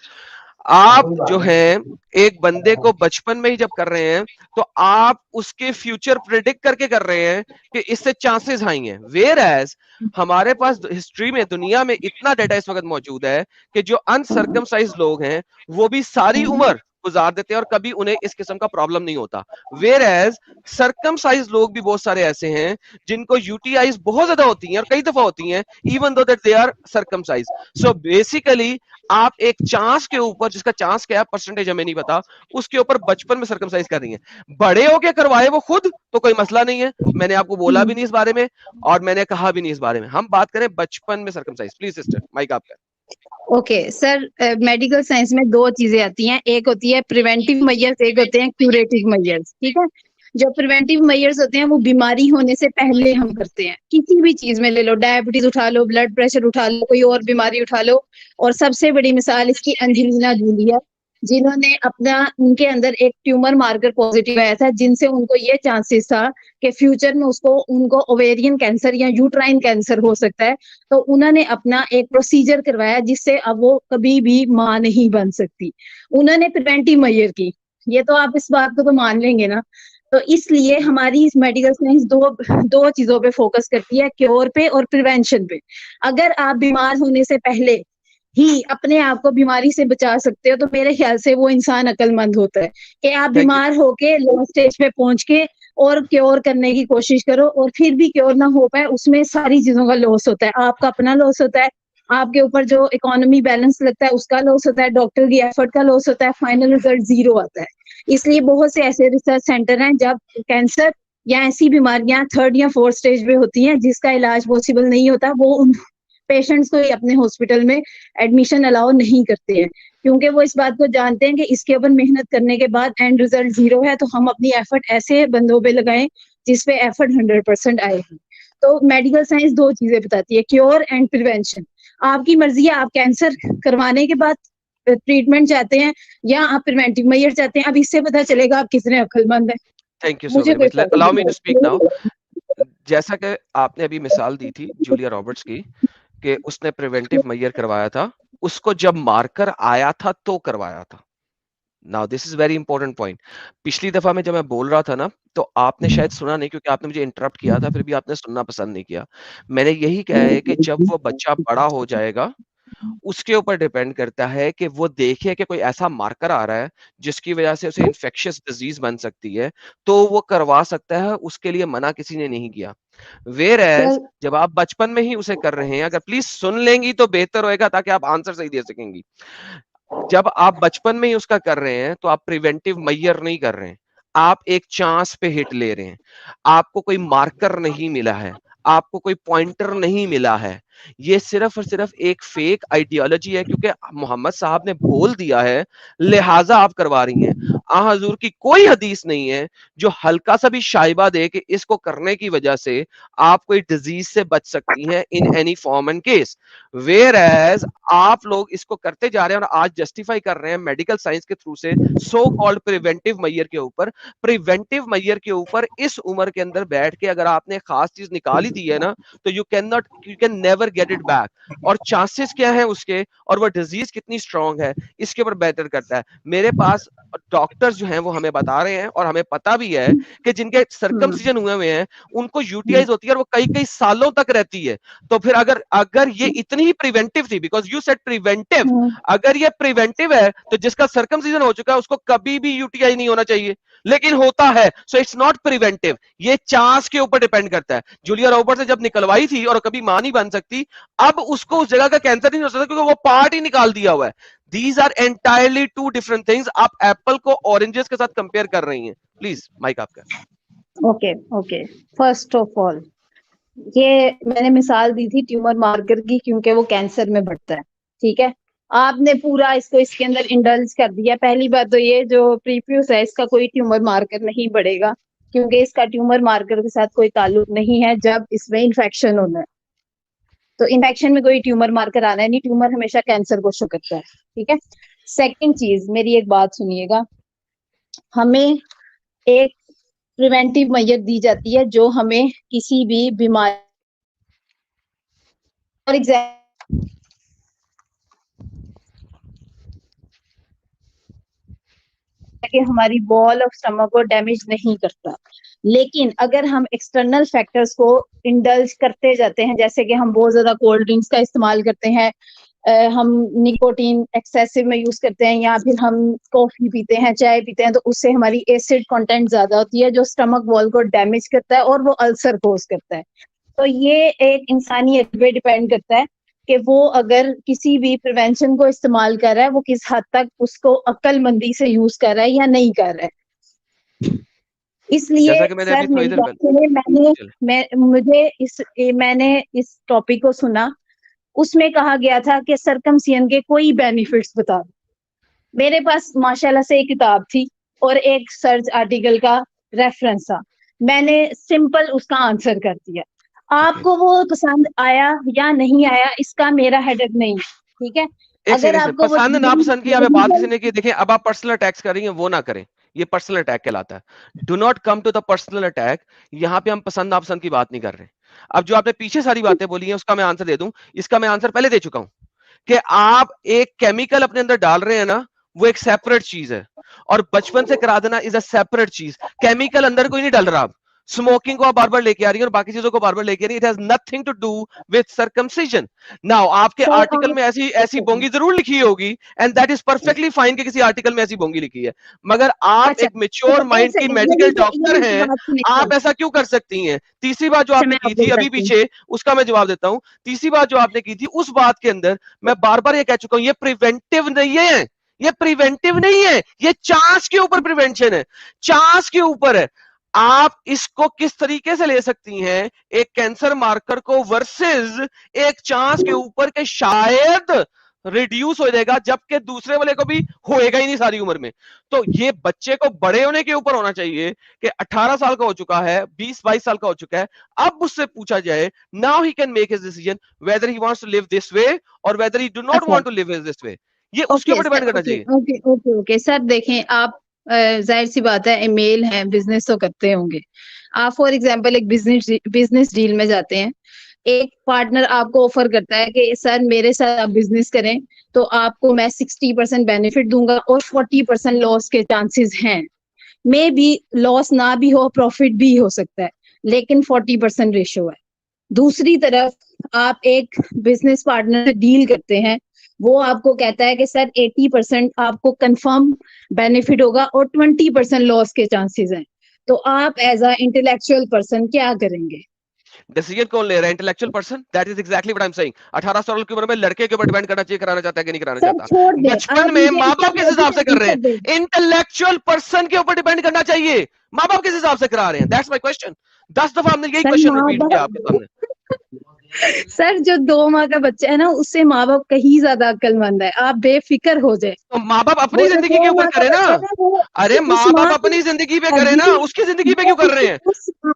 आप जो हैं एक बंदे को बचपन में ही जब कर रहे हैं तो आप उसके फ्यूचर प्रिडिक्ट करके कर रहे हैं कि इससे चांसेस हाई हैं, वेयर एज हमारे पास हिस्ट्री में दुनिया में इतना डाटा इस वक्त मौजूद है कि जो अनसर्कमसाइज लोग हैं वो भी सारी उम्र गुजार देते हैं और कभी उन्हें इस किस्म का प्रॉब्लम नहीं होता, वेयर एज सर्कमसाइज लोग भी बहुत सारे ऐसे हैं जिनको यूटीआईज बहुत ज्यादा होती हैं और कई दफा होती हैं even though that they are circumcise. So basically आप एक चांस के ऊपर, जिसका चांस क्या है परसेंटेज हमें नहीं पता, उसके ऊपर बचपन में सर्कमसाइज कर रही हैं। बड़े होके करवाए वो खुद तो कोई मसला नहीं है, मैंने आपको बोला भी नहीं इस बारे में और मैंने कहा भी नहीं इस बारे में, हम बात करें बचपन में सर्कमसाइज। प्लीज सिस्टर माइक आपका। ओके सर, मेडिकल साइंस में दो चीजें आती हैं, एक होती है प्रिवेंटिव मेजर्स, एक होते हैं क्यूरेटिव मेजर्स। ठीक है, जो प्रिवेंटिव मेजर्स होते हैं वो बीमारी होने से पहले हम करते हैं, किसी भी चीज में ले लो, डायबिटीज उठा लो, ब्लड प्रेशर उठा लो, कोई और बीमारी उठा लो। और सबसे बड़ी मिसाल इसकी एंजेलिना जूली है, जिन्होंने अपना, उनके अंदर एक ट्यूमर मार्कर पॉजिटिव आया था, जिनसे उनको ये चांसेस था कि फ्यूचर में उनको ओवेरियन कैंसर या यूट्राइन कैंसर हो सकता है। तो उन्होंने अपना एक प्रोसीजर करवाया जिससे अब वो कभी भी मां नहीं बन सकती। उन्होंने प्रिवेंटिव मेजर की, ये तो आप इस बात को तो मान लेंगे ना। तो इसलिए हमारी मेडिकल साइंस दो चीजों पे फोकस करती है, क्योर पे और प्रिवेंशन पे। अगर आप बीमार होने से पहले ही अपने आप को बीमारी से बचा सकते हो तो मेरे ख्याल से वो इंसान अक्लमंद होता है। कि आप बीमार होके लो स्टेज पे पहुंच के और क्योर करने की कोशिश करो और फिर भी क्योर ना हो पाए, उसमें सारी चीजों का लॉस होता है, आपका अपना लॉस होता है, आपके ऊपर जो इकोनॉमी बैलेंस लगता है उसका लॉस होता है, डॉक्टर की एफर्ट का लॉस होता है, फाइनल रिजल्ट 0 आता है। इसलिए बहुत से ऐसे रिसर्च सेंटर हैं जब कैंसर या ऐसी बीमारियां 3rd या 4th स्टेज पे होती हैं जिसका इलाज पॉसिबल नहीं होता, वो उन पेशेंट्स को ही अपने हॉस्पिटल में एडमिशन अलाउ नहीं करते हैं, क्योंकि वो इस बात को जानते हैं कि इसके ऊपर मेहनत करने के बाद एंड रिजल्ट 0 है, तो हम अपनी एफर्ट ऐसे बंदों पे लगाएं जिसपे एफर्ट 100% आए। तो मेडिकल साइंस दो चीजें बताती है, क्योर एंड प्रिवेंशन। आपकी मर्जी है, आप कैंसर करवाने के बाद ट्रीटमेंट चाहते हैं या आप प्रिवेंटिव मेजर चाहते हैं। अब इससे पता चलेगा आप कितने अक्लमंद हैं। Thank you so very much, allow me to speak now. जैसा कि आपने अभी मिसाल दी थी जूलिया रॉबर्ट्स की कि उसने प्रिवेंटिव मेजर करवाया था, उसको जब मार्कर आया था तो करवाया था। Now this is very important point. पिछली दफा में जब मैं बोल रहा था ना तो आपने शायद सुना नहीं क्योंकि आपने मुझे इंटरप्ट किया था, फिर भी आपने सुनना पसंद नहीं किया। मैंने यही कहा है कि जब वो बच्चा बड़ा हो जाएगा उसके ऊपर डिपेंड करता है कि वो देखे कि कोई ऐसा मार्कर आ रहा है जिसकी वजह से उसे इन्फेक्शियस डिजीज बन सकती है तो वो करवा सकता है, उसके लिए मना किसी ने नहीं किया। वेयर एज जब आप बचपन में ही उसे कर रहे हैं, अगर प्लीज सुन लेंगी तो बेहतर होएगा ताकि आप आंसर सही दे सकेंगी। जब आप बचपन में ही उसका कर रहे हैं तो आप प्रिवेंटिव मेजर नहीं कर रहे हैं, आप एक चांस पे हिट ले रहे हैं। आपको कोई मार्कर नहीं मिला है, आपको कोई पॉइंटर नहीं मिला है, ये सिर्फ और सिर्फ एक फेक आइडियोलॉजी है क्योंकि मोहम्मद साहब ने बोल दिया है लिहाजा आप करवा रही हैं। हजूर की कोई हदीस नहीं है जो हल्का सा भी शाइबा दे कि इसको करने की वजह से आप कोई डिजीज से बच सकती हैं in any form and case. Whereas आप लोग इसको करते जा रहे हैं और आज जस्टिफाई कर रहे हैं मेडिकल साइंस के थ्रू से सो कॉल्ड प्रिवेंटिव मेजर के ऊपर। प्रिवेंटिव मेजर के ऊपर इस उम्र के अंदर बैठ के अगर आपने खास चीज निकाली दी है ना तो you can never get it back. और चांसेस क्या है उसके और वो डिजीज कितनी स्ट्रांग है इसके ऊपर बेहतर करता है। मेरे पास डॉक्टर्स जो हैं वो हमें बता रहे हैं और हमें पता भी है कि जिनके सर्कमसिजन हुए हैं उनको यूटीआईज होती है और वो कई कई सालों तक रहती है। तो फिर अगर ये इतनी ही प्रिवेंटिव थी, बिकॉज यू सेड प्रिवेंटिव, अगर ये प्रिवेंटिव है तो जिसका सर्कमसिजन हो चुका है उसको कभी भी यूटीआई नहीं होना चाहिए, लेकिन होता है। सो इट्स नॉट प्रिवेंटिव, ये चांस के ऊपर डिपेंड करता है। जूलिया रॉबर्ट्स ने जब निकलवाई थी और कभी मां नहीं बन सकती, अब उसको उस जगह का कैंसर नहीं हो सकता क्योंकि वो पार्ट ही निकाल दिया हुआ है। These are entirely two different things. आप एप्पल को ऑरेंजेस के साथ कंपेयर कर रही हैं। प्लीज माइक आपका। ओके फर्स्ट ऑफ ऑल ये मैंने मिसाल दी थी ट्यूमर मार्कर की क्योंकि वो कैंसर में बढ़ता है। ठीक है, आपने पूरा इसको इसके अंदर इंडल्ज कर दिया। पहली बात तो ये जो प्रीफ्यूज है इसका कोई ट्यूमर मार्कर नहीं बढ़ेगा क्योंकि इसका ट्यूमर मार्कर के साथ कोई ताल्लुक नहीं है जब इसमें इन्फेक्शन होना है। तो इन्फेक्शन में कोई ट्यूमर मार्कर आना है नहीं, ट्यूमर हमेशा कैंसर को शो करता है, ठीक है। सेकंड चीज, मेरी एक बात सुनिएगा, हमें एक प्रिवेंटिव मेजर दी जाती है जो हमें किसी भी बीमारी, फॉर एग्जाम्पल कि हमारी वॉल ऑफ स्टमक को डैमेज नहीं करता, लेकिन अगर हम एक्सटर्नल फैक्टर्स को इंडल्ज करते जाते हैं, जैसे कि हम बहुत ज्यादा कोल्ड ड्रिंक्स का इस्तेमाल करते हैं, हम निकोटीन एक्सेसिव में यूज करते हैं, या फिर हम कॉफी पीते हैं, चाय पीते हैं, तो उससे हमारी एसिड कंटेंट ज्यादा होती है जो स्टमक वॉल को डैमेज करता है और वो अल्सर कोज करता है। तो ये एक इंसानी पे डिपेंड करता है कि वो अगर किसी भी प्रिवेंशन को इस्तेमाल कर रहा है, वो किस हद तक उसको अक्लमंदी से यूज कर रहा है या नहीं कर रहा है। इसलिए जैसा कि मैंने सर अभी थोड़ी मेरी देर बात सुनिए, चलो। मैंने इस टॉपिक को सुना, उसमें कहा गया था कि सरकमसिजन के कोई बेनिफिट्स बता दो। मेरे पास माशाल्लाह से एक किताब थी और एक सर्च आर्टिकल का रेफरेंस था, मैंने सिंपल उसका आंसर कर दिया। आपको वो पसंद आया या नहीं आया इसका मेरा हेडेक नहीं है, ठीक है। एक अगर सेकंड, आपको पसंद ना पसंद की हमें बात किसी ने की, देखिए अब आप पर्सनल अटैक्स कर रही हैं, वो ना करें, ये पर्सनल अटैक कहलाता है। Do not come to the personal attack, यहाँ पे हम पसंद नापसंद की बात नहीं कर रहे। अब जो आपने पीछे सारी बातें बोली हैं उसका मैं आंसर दे दूं, इसका मैं आंसर पहले दे चुका हूं कि आप एक केमिकल अपने अंदर डाल रहे हैं ना, वो एक सेपरेट चीज है, और बचपन से करा देना इज अ सेपरेट चीज। केमिकल अंदर कोई नहीं डाल रहा, आप स्मोकिंग को आप बार बार लेके आ रही है और बाकी चीजों को बार बार लेके आ रही है। It has nothing to do with circumcision. Now आपके सर, आर्टिकल में ऐसी बोंगी जरूर लिखी होगी, and that is perfectly fine कि किसी आर्टिकल में ऐसी बोंगी लिखी है, मगर आप अच्छा, एक मेच्योर माइंड की मेडिकल डॉक्टर हैं, आप ऐसा क्यों कर सकती हैं? तीसरी बात जो अच्छा, आपने मैं की आपको थी अभी बताती हूँ। पीछे, उसका मैं जवाब देता हूं। तीसरी बात जो आपने की थी उस बात के अंदर मैं बार बार ये कह चुका हूं, ये प्रिवेंटिव नहीं है, ये प्रिवेंटिव नहीं है, ये चांस के ऊपर प्रिवेंशन है, चांस के ऊपर है। आप इसको किस तरीके से ले सकती हैं, एक कैंसर मार्कर को वर्सेस एक चांस के ऊपर के शायद रिड्यूस हो जाएगा, जबकि दूसरे वाले को भी होएगा ही नहीं सारी उम्र में। तो ये बच्चे को बड़े होने के ऊपर होना चाहिए कि 18 साल का हो चुका है, 20-22 साल का हो चुका है, अब उससे पूछा जाए, now he can make his decision whether he wants to live this way और whether he do not want to live this way. ये उसके ऊपर डिपेंड करना चाहिए। ओके ओके ओके सर, देखें आप, जाहिर सी बात है मेल हैं, बिजनेस तो करते होंगे। आप फॉर एग्जांपल एक बिजनेस डील में जाते हैं, एक पार्टनर आपको ऑफर करता है कि सर मेरे साथ आप बिजनेस करें तो आपको मैं 60% बेनिफिट दूंगा और 40% लॉस के चांसेस हैं। मे बी लॉस ना भी हो, प्रॉफिट भी हो सकता है, लेकिन 40% रेशो है। दूसरी तरफ आप एक बिजनेस पार्टनर से डील करते हैं, वो आपको कहता है कि सर 80% आपको कंफर्म बेनिफिट होगा और 20% लॉस के चांसेस हैं। तो आप एज अ इंटेलेक्चुअल पर्सन क्या करेंगे? डिसीजन कौन ले रहा है? Intellectual person. That is exactly what I am saying. 18 साल की उम्र में लड़के के ऊपर डिपेंड करना चाहिए, कराना चाहता है कि नहीं कराना सर चाहता। छोड़ दे, बचपन आप में मुझे माँ बाप किस हिसाब से कर रहे आंसर हैं? दे। इंटेलेक्चुअल पर्सन के ऊपर डिपेंड करना चाहिए, माँ बाप किस हिसाब से करा रहे हैं। That's my question. 10 दफा हमने यही सर क्वेश्चन माँ रिपीट किया आपके सामने। सर जो 2 माह का बच्चा है ना, उससे माँ बाप कहीं ज्यादा अक्लमंद है, आप बेफिक्र हो जाए। तो माँ बाप अपनी वो जो जिंदगी 2 के ऊपर माह का करे ना। बच्चा है ना, वो अरे उस माँ बाप माँ अपनी जिंदगी पे करे ना, जी, उसकी जिंदगी पे वो क्यों कर रहे हैं?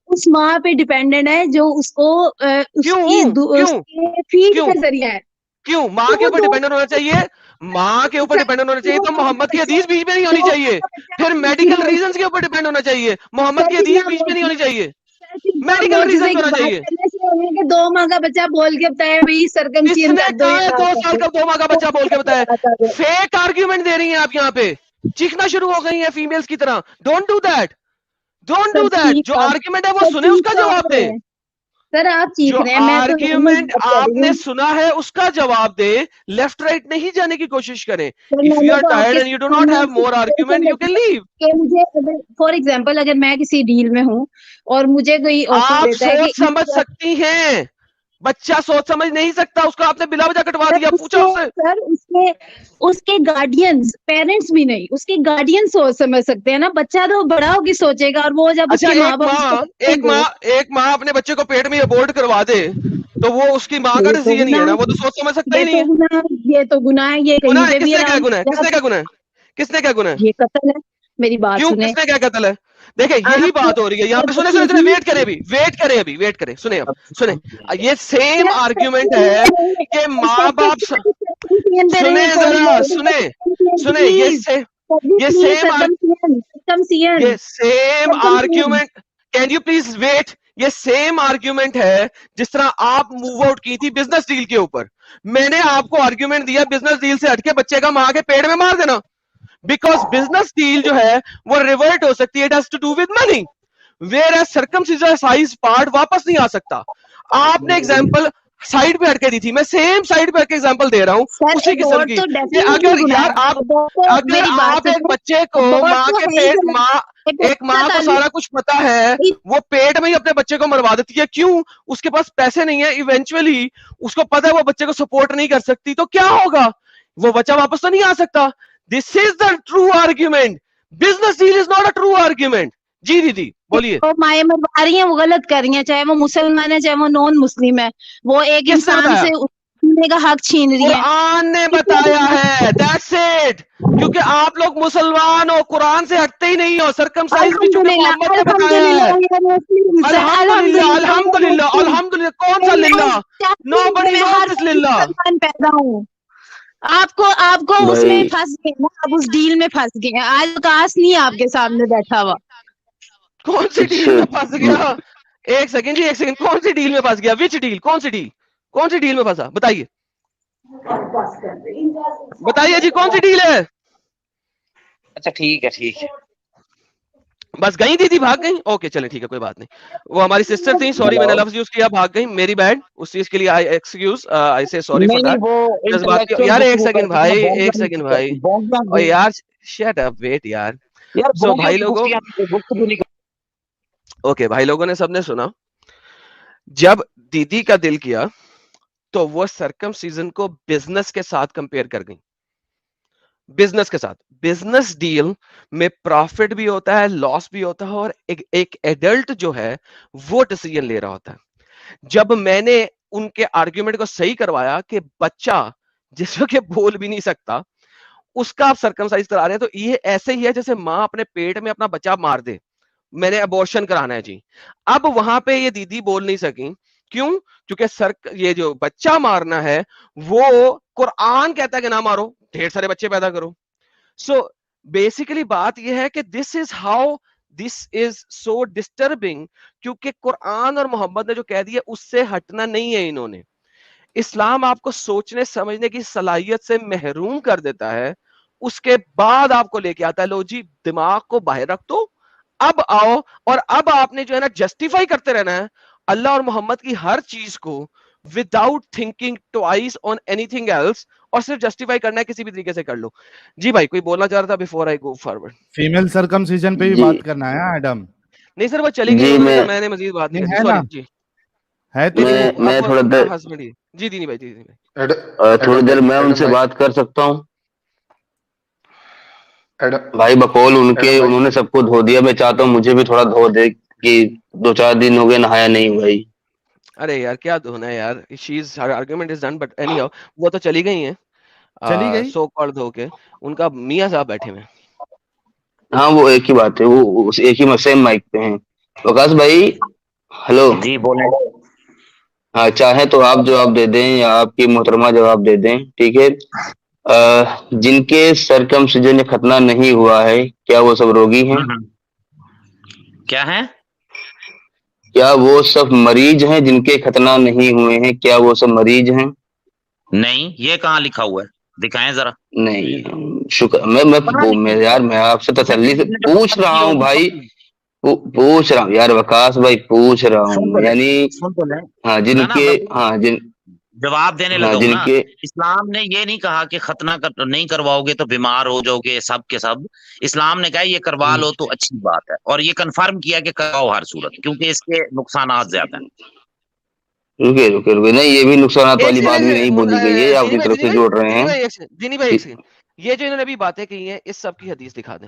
उस माँ पे डिपेंडेंट है जो उसको क्यों क्यों उसके फीड क्यों का जरिया है। क्यों माँ तो के वो ऊपर 2 डिपेंडेंट होना चाहिए? माँ के ऊपर डिपेंडेंट होना चाहिए तो मोहम्मद की हदीस बीच में नहीं होनी 2 माह चाहिए। का बच्चा फिर मेडिकल रीजंस के ऊपर डिपेंड होना चाहिए, मोहम्मद की हदीस बीच में नहीं होनी चाहिए। मेडिकल रीजन मोज़े होना की बात चाहिए। करने से होने के 2 माह का बच्चा बोल के बताया भाई सर्कमसिजन किसने कर दो कहा या है ना 2 कर साल दो। का 2 माह का बच्चा बोल के बताया? फेक आर्ग्यूमेंट दे रही हैं आप यहाँ पे, चीखना शुरू हो गई हैं फीमेल्स की तरह। Don't do that, don't do sir that. चीख जो आप आर्ग्यूमेंट है वो सर सुने, चीख उसका तो आप जवाब रहे दे। हैं। सर आप चीख जो रहे हैं, मैं तो नॉर्मल आर्ग्यूमेंट बात कर रही आपने हूँ। सुना है उसका जवाब दे, लेफ्ट राइट नहीं जाने की कोशिश करें। सर इफ यू मैंने आर तो टायर्ड आपके एंड यू डू नॉट सामने have more situation argument, you can रखी है लीव। कि मुझे अगर फॉर एग्जांपल अगर मैं किसी डील में हूँ और मुझे कोई ऑफर आप देता है कि सोच समझ सकती हैं, बच्चा सोच समझ नहीं सकता, उसका आपने बिला वजह कटवा दिया। पूछा उससे। सर उसके उसके गार्डियंस, पेरेंट्स भी नहीं, उसके गार्डियन सोच समझ सकते हैं ना। बच्चा तो बड़ा होकर सोचेगा और वो जब अच्छा, उसके माँ बाप उसको कहेंगे, एक माँ अपने बच्चे को पेट में अबॉर्ट करवा दे तो वो उसकी माँ का ये तो डिसीजन ही है गुनाह ना, है, वो तो सोच समझ सकता ही ये नहीं तो है। गुनाह है, ये तो गुनाह है, ये गुनाह कहीं है? पे भी किसने क्या आराम गुनाह है? किसने क्या गुनाह है? किसने क्या गुनाह है? ये कतल है। मेरी बात क्यों? सुने, किसने क्या कत्ल है? देखिए यही बात हो रही है यहाँ पे। सुने सुने सुने, वेट करें अभी, वेट करें, सुने अब सुने, ये सेम आर्ग्यूमेंट है कि माँ बाप सुने जरा, सुने ये same argument, can you please wait, ये सेम आर्ग्यूमेंट है जिस तरह आप मूव आउट की थी बिजनेस डील के ऊपर। मैंने आपको आर्ग्यूमेंट दिया बिजनेस डील से हटके बच्चे का मां के पेट में मार देना, बिकॉज बिजनेस डील जो है वो रिवर्ट हो सकती है, it has to do with money, where as circumcise part वापस नहीं आ सकता। आपने एग्जांपल साइड पे हटके दी थी, मैं सेम साइड पे हटके एग्जांपल दे रहा हूं उसी किस्म की। अगर यार आप एक बच्चे को माँ के पेट, एक माँ को सारा कुछ पता है, वो पेट में ही अपने बच्चे को मरवा देती है, क्यों? उसके पास पैसे नहीं है, इवेंचुअली उसको पता है वो बच्चे को सपोर्ट नहीं कर सकती, तो क्या होगा? वो बच्चा वापस तो नहीं आ सकता। This is the true argument, business deal is not a true argument. जी दीदी बोलिए। तो माएँ मरवा रही हैं, वो गलत कर रही हैं, चाहे वो मुसलमान है चाहे वो नॉन मुस्लिम है, वो एक इंसान से जीने का हक छीन रही है। कुरान ने बताया है, दैट्स इट। क्योंकि आप लोग मुसलमान हो, कुरान से हटते ही नहीं हो। सर्कमसाइज भी चूंकि मोहम्मद ने बताया है। अल्हम्दुलिल्लाह अल्हम्दुलिल्लाह अल्हम्दुलिल्लाह, कौन सा लिल्लाह? नोबडी नोस दिस लिल्लाह। पैदा हूँ, आपको उसमें फंस गए ना, आप उस डील में फंस गए। आज काश नहीं आपके सामने बैठा हुआ। कौन सी डील में फंस गया? एक सेकंड जी, एक सेकंड, कौन सी डील में फंस गया? Which deal? कौन सी डील में फंसा? बताइए जी, कौन सी डील है? अच्छा ठीक है। बस गई दीदी, भाग गई? ओके चले ठीक है, कोई बात नहीं। वो हमारी सिस्टर थी, सॉरी मैंने लफ्ज यूज किया, भाग गई, मेरी बैड। उस चीज के लिए आई एक्सक्यूज, आई से सॉरी फॉर दैट। यार एक सेकंड भाई, यार शट अप, वेट यार। सो भाई लोगों, ओके भाई लोगों ने सबने सुना, जब दीदी का दिल किया तो वो सर्कमसीजन को बिजनेस के साथ कंपेयर कर गई। बिजनेस के साथ, बिजनेस डील में प्रॉफिट भी होता है, लॉस भी होता है, और एक एडल्ट जो है वो डिसीजन ले रहा होता है। जब मैंने उनके आर्ग्यूमेंट को सही करवाया कि बच्चा जिसको के बोल भी नहीं सकता उसका आप सर्कमसाइज करा रहे हैं, तो ये ऐसे ही है जैसे माँ अपने पेट में अपना बच्चा मार दे, मैंने अबॉर्शन कराना है जी। अब वहां पे ये दीदी बोल नहीं सकी, क्यों? क्योंकि ये जो बच्चा मारना है वो कुरान कहता है कि ना मारो, ढेर सारे बच्चे पैदा करो। सो बेसिकली बात यह है कि दिस इज सो डिस्टर्बिंग, क्योंकि कुरान और मोहम्मद ने जो कह दिया उससे हटना नहीं है इन्होंने। इस्लाम आपको सोचने समझने की सलाहियत से महरूम कर देता है, उसके बाद आपको लेके आता है, लो जी दिमाग को बाहर रख दो, अब आओ। और अब आपने जो है ना जस्टिफाई करते रहना है अल्लाह और मोहम्मद की हर चीज को without thinking twice on anything else, और सिर्फ जस्टिफाई करना है, किसी भी तरीके से कर लो। जी भाई कोई बोलना चाह रहा था before I go forward? Female circumcision पे भी बात करना है एडम? नहीं सर वो चली गई, मैंने मजीद बात नहीं है ना, जी है तो मैं थोड़ा देर जी दीनी भाई थोड़ी देर मैं उनसे बात कर सकता हूँ भाई? बकौल उन्होंने सबको धो दिया, मैं चाहता हूँ मुझे भी थोड़ा धो दे, कि 2-4 दिन हो गए नहाया नहीं भाई। अरे यार क्या धोना है यार, हर argument is done, but anyhow वो तो चली गई हैं, सो कॉल्ड धो के, उनका मियां साहब बैठे हुए। हाँ वो एक ही बात है, वो एक ही सेम माइक पे हैं। वकास भाई हेलो जी बोले। हाँ चाहे तो आप जवाब दे दें या आपकी मोहतरमा जवाब दे दें, ठीक है। जिनके सर्कमसिजन या खतना नहीं हुआ है, क्या वो सब रोगी हैं? क्या है? क्या वो सब मरीज हैं? जिनके खतना नहीं हुए हैं, क्या वो सब मरीज हैं? नहीं, ये कहाँ लिखा हुआ है, दिखाएं जरा। नहीं शुक्र, मैं यार मैं आपसे तसल्ली से पूछ रहा हूँ भाई, पूछ रहा हूँ यार वकास भाई, पूछ रहा हूँ, यानी हाँ जिनके जवाब देने लगा हूं ना। इस्लाम ने ये नहीं कहा कि खतना नहीं करवाओगे तो बीमार हो जाओगे, सब के सब। इस्लाम ने कहा ये करवा लो तो अच्छी बात है, और ये कंफर्म किया कि करवाओ हर सूरत, क्योंकि इसके नुकसानात ज्यादा हैं। रुके नहीं, ये भी नुकसानात वाली बात भी नहीं बोली गई है, आप अपनी तरफ से जोड़ रहे हैं। दीनी भाई एक सेकंड, ये जो इन्होंने अभी बातें कही हैं इस सब की हदीस दिखा दें।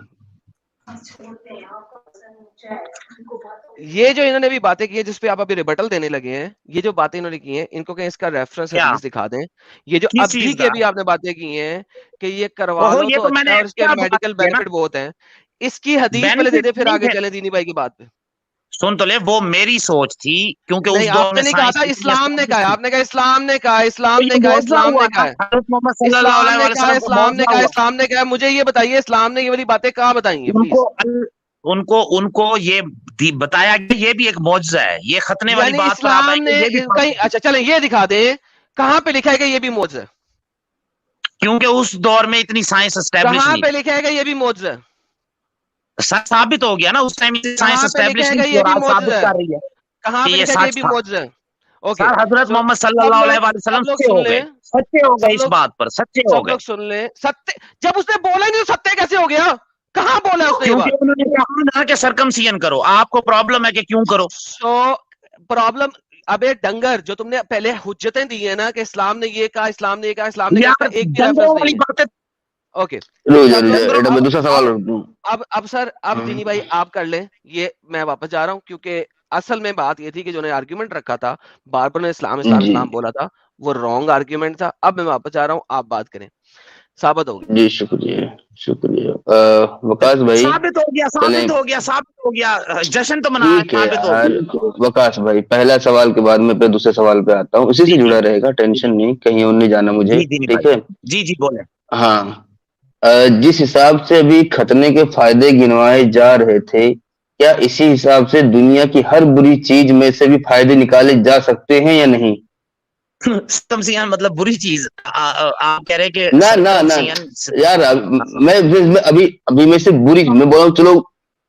ये जो इन्होंने भी बातें की है जिसपे आप अभी रिबटल देने लगे हैं, ये जो बातें इन्होंने की हैं, इनको कहीं इसका रेफरेंस हदीस दिखा दें। ये जो अभी की अभी आपने बातें की हैं कि ये करवा लो तो अच्छा है और इसके मेडिकल बेनिफिट बहुत हैं, इसकी हदीस पहले दे दे, फिर आगे नहीं थे। चले दीनी भाई की बात पे। सुन तो ले, वो मेरी सोच थी क्योंकि उस नहीं, दौर आपने में नहीं कहा साइंस था, इस्लाम ने कहा है, आपने कहा इस्लाम ने कहा, इस्लाम ने कहा, मौजूदा इस्लाम हुआ ने कहा ना, है, हज़रत मोहम्मद सल्लल्लाहु इस्लाम अलैहि ने कहा, वसल्लम को इस्लाम ने मौजूदा कहा, हुआ। इस्लाम ने कहा। मुझे ये बताइए, इस्लाम ने ये वाली बातें कहाँ बताई हैं प्लीज? उनको उनको ये बताया कि ये भी एक मौजज़ा है, ये खतने वाली यानी बात पर आप इस्लाम आएंगे, ने ये भी कहीं, अच्छा चलें ये दिखा दे कहाँ पे लिखा है कि ये भी मौजज़ा है, क्योंकि उस दौर में इतनी साइंस एस्टेब्लिश कहाँ नहीं पे थी। लिखा है कि ये भी मौजज़ा है, साबित हो गया ना, उस टाइम साइंस कहाँ पे लिखा एस्टेब्लिश है नहीं कि थी ये और भी आज साबित मौजज़ा है, कर रही है कहाँ कि पे ये लिखा है कि ये सच भी था। मौजज़ा है? ओके, सर हजरत मोहम्मद सल्लल्लाहु अलैहि वसल्लम सच्चे हो गए, सच्चे हो गए इस बात पर, सच्चे हो सब गए। लोग सुन ले। सत्य जब उसने बोला ही नहीं तो सत्य कैसे हो गया? कहाँ बोला उसने ये क्योंकि बात? उन्होंने कहा ना कि सर्कमसिजन करो, आपको प्रॉब्लम है कि क्यों करो। तो प्रॉब्लम, अबे डंगर, जो तुमने पहले हुज्जतें दी है ना कि इस्लाम ने ये कहा, इस्लाम ने ये कहा, इस्लाम ने कहा, इसका यार एक भी डंगरों रेफरेंस वाली नहीं है। बातें ओके, रुक जा, सब रुक जा, लोग एडम, मैं दूसरा सवाल रखूं। अब सर, अब दीनी भाई आप कर लें ये, मैं वापस जा रहा हूँ, क्योंकि असल में बात ये थी कि जो ने आर्ग्यूमेंट रखा था, बार बार ने इस्लाम इस्लाम जी इस्लाम बोला था, वो रॉन्ग आर्ग्यूमेंट था। अब मैं वापस जा रहा हूँ, आप बात करें, साबित होगी। जी, शुक्रिया शुक्रिया। वकास भाई साबित हो गया, चलें, साबित हो गया, साबित हो गया, जश्न तो मनाया, ठीक है साबित हो यार। गया। वकास भाई, पहला सवाल के बाद मैं फिर दूसरे सवाल पे आता हूँ, उसी से जी जुड़ा जी रहेगा, टेंशन नहीं, कहीं और नहीं जाना मुझे, जी दीनी ठीक भाई, है। जी जी बोले। हाँ, जिस हिसाब से अभी खतने के फायदे गिनवाए जा रहे थे, क्या इसी हिसाब से दुनिया की हर बुरी चीज में से भी फायदे निकाले जा सकते हैं या नहीं? सर्कमसिजन मतलब बुरी चीज, आप कह रहे हैं कि ना ना ना सर्कमसिजन यार, मैं अभी अभी मैं सिर्फ बुरी, मैं बोल रहा हूँ, चलो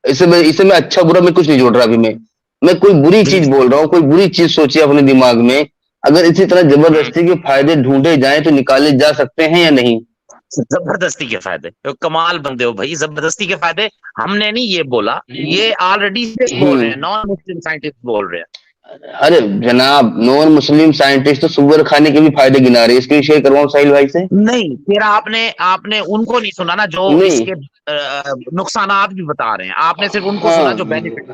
इसे मैं अच्छा बुरा में कुछ नहीं जोड़ रहा अभी मैं कोई बुरी जी चीज जी बोल रहा हूँ, कोई बुरी चीज सोचिए अपने दिमाग में, अगर इसी तरह जबरदस्ती के फायदे ढूंढे जाएं तो निकाले जा सकते हैं या नहीं? जबरदस्ती के फायदे, तो कमाल बंदे हो भाई, जबरदस्ती के फायदे हमने नहीं ये बोला, ये ऑलरेडी बोल रहे हैं, नॉन मुस्लिम साइंटिस्ट बोल रहे हैं। अरे जनाब, नॉन मुस्लिम साइंटिस्ट तो सुअर खाने के भी फायदे गिना रहे हैं, स्क्रीन शेयर करवाऊं साहिल भाई से? नहीं, फिर आपने उनको नहीं सुना ना जो नहीं, इसके नुकसानात भी बता रहे हैं, आपने सिर्फ उनको हाँ, सुना जो बेनिफिट।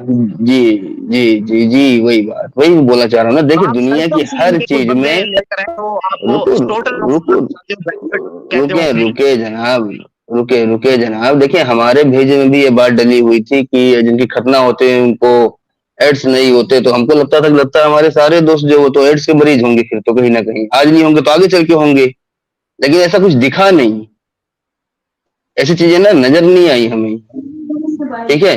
जी जी जी जी, वही बात, वही बोलना चाह रहा हूँ ना। देखिए, आप दुनिया की सर्कमसिजन हर के कुछ चीज बंदे में, लेकर आए तो रुको आपको टोटल रुको बेनिफिट कहते रुके होंगे। रुके जनाब, रुके जनाब, देखिए हमारे भेजे में भी ये बात डली हुई थी कि जिनकी खतना होते हैं उनको एड्स नहीं होते, तो हमको लगता है हमारे सारे दोस्त जो वो तो एड्स के मरीज होंगे, फिर तो कहीं ना कहीं आज नहीं होंगे तो आगे चल के होंगे, लेकिन ऐसा कुछ दिखा नहीं, ऐसी चीजें ना नजर नहीं आई हमें, ठीक है।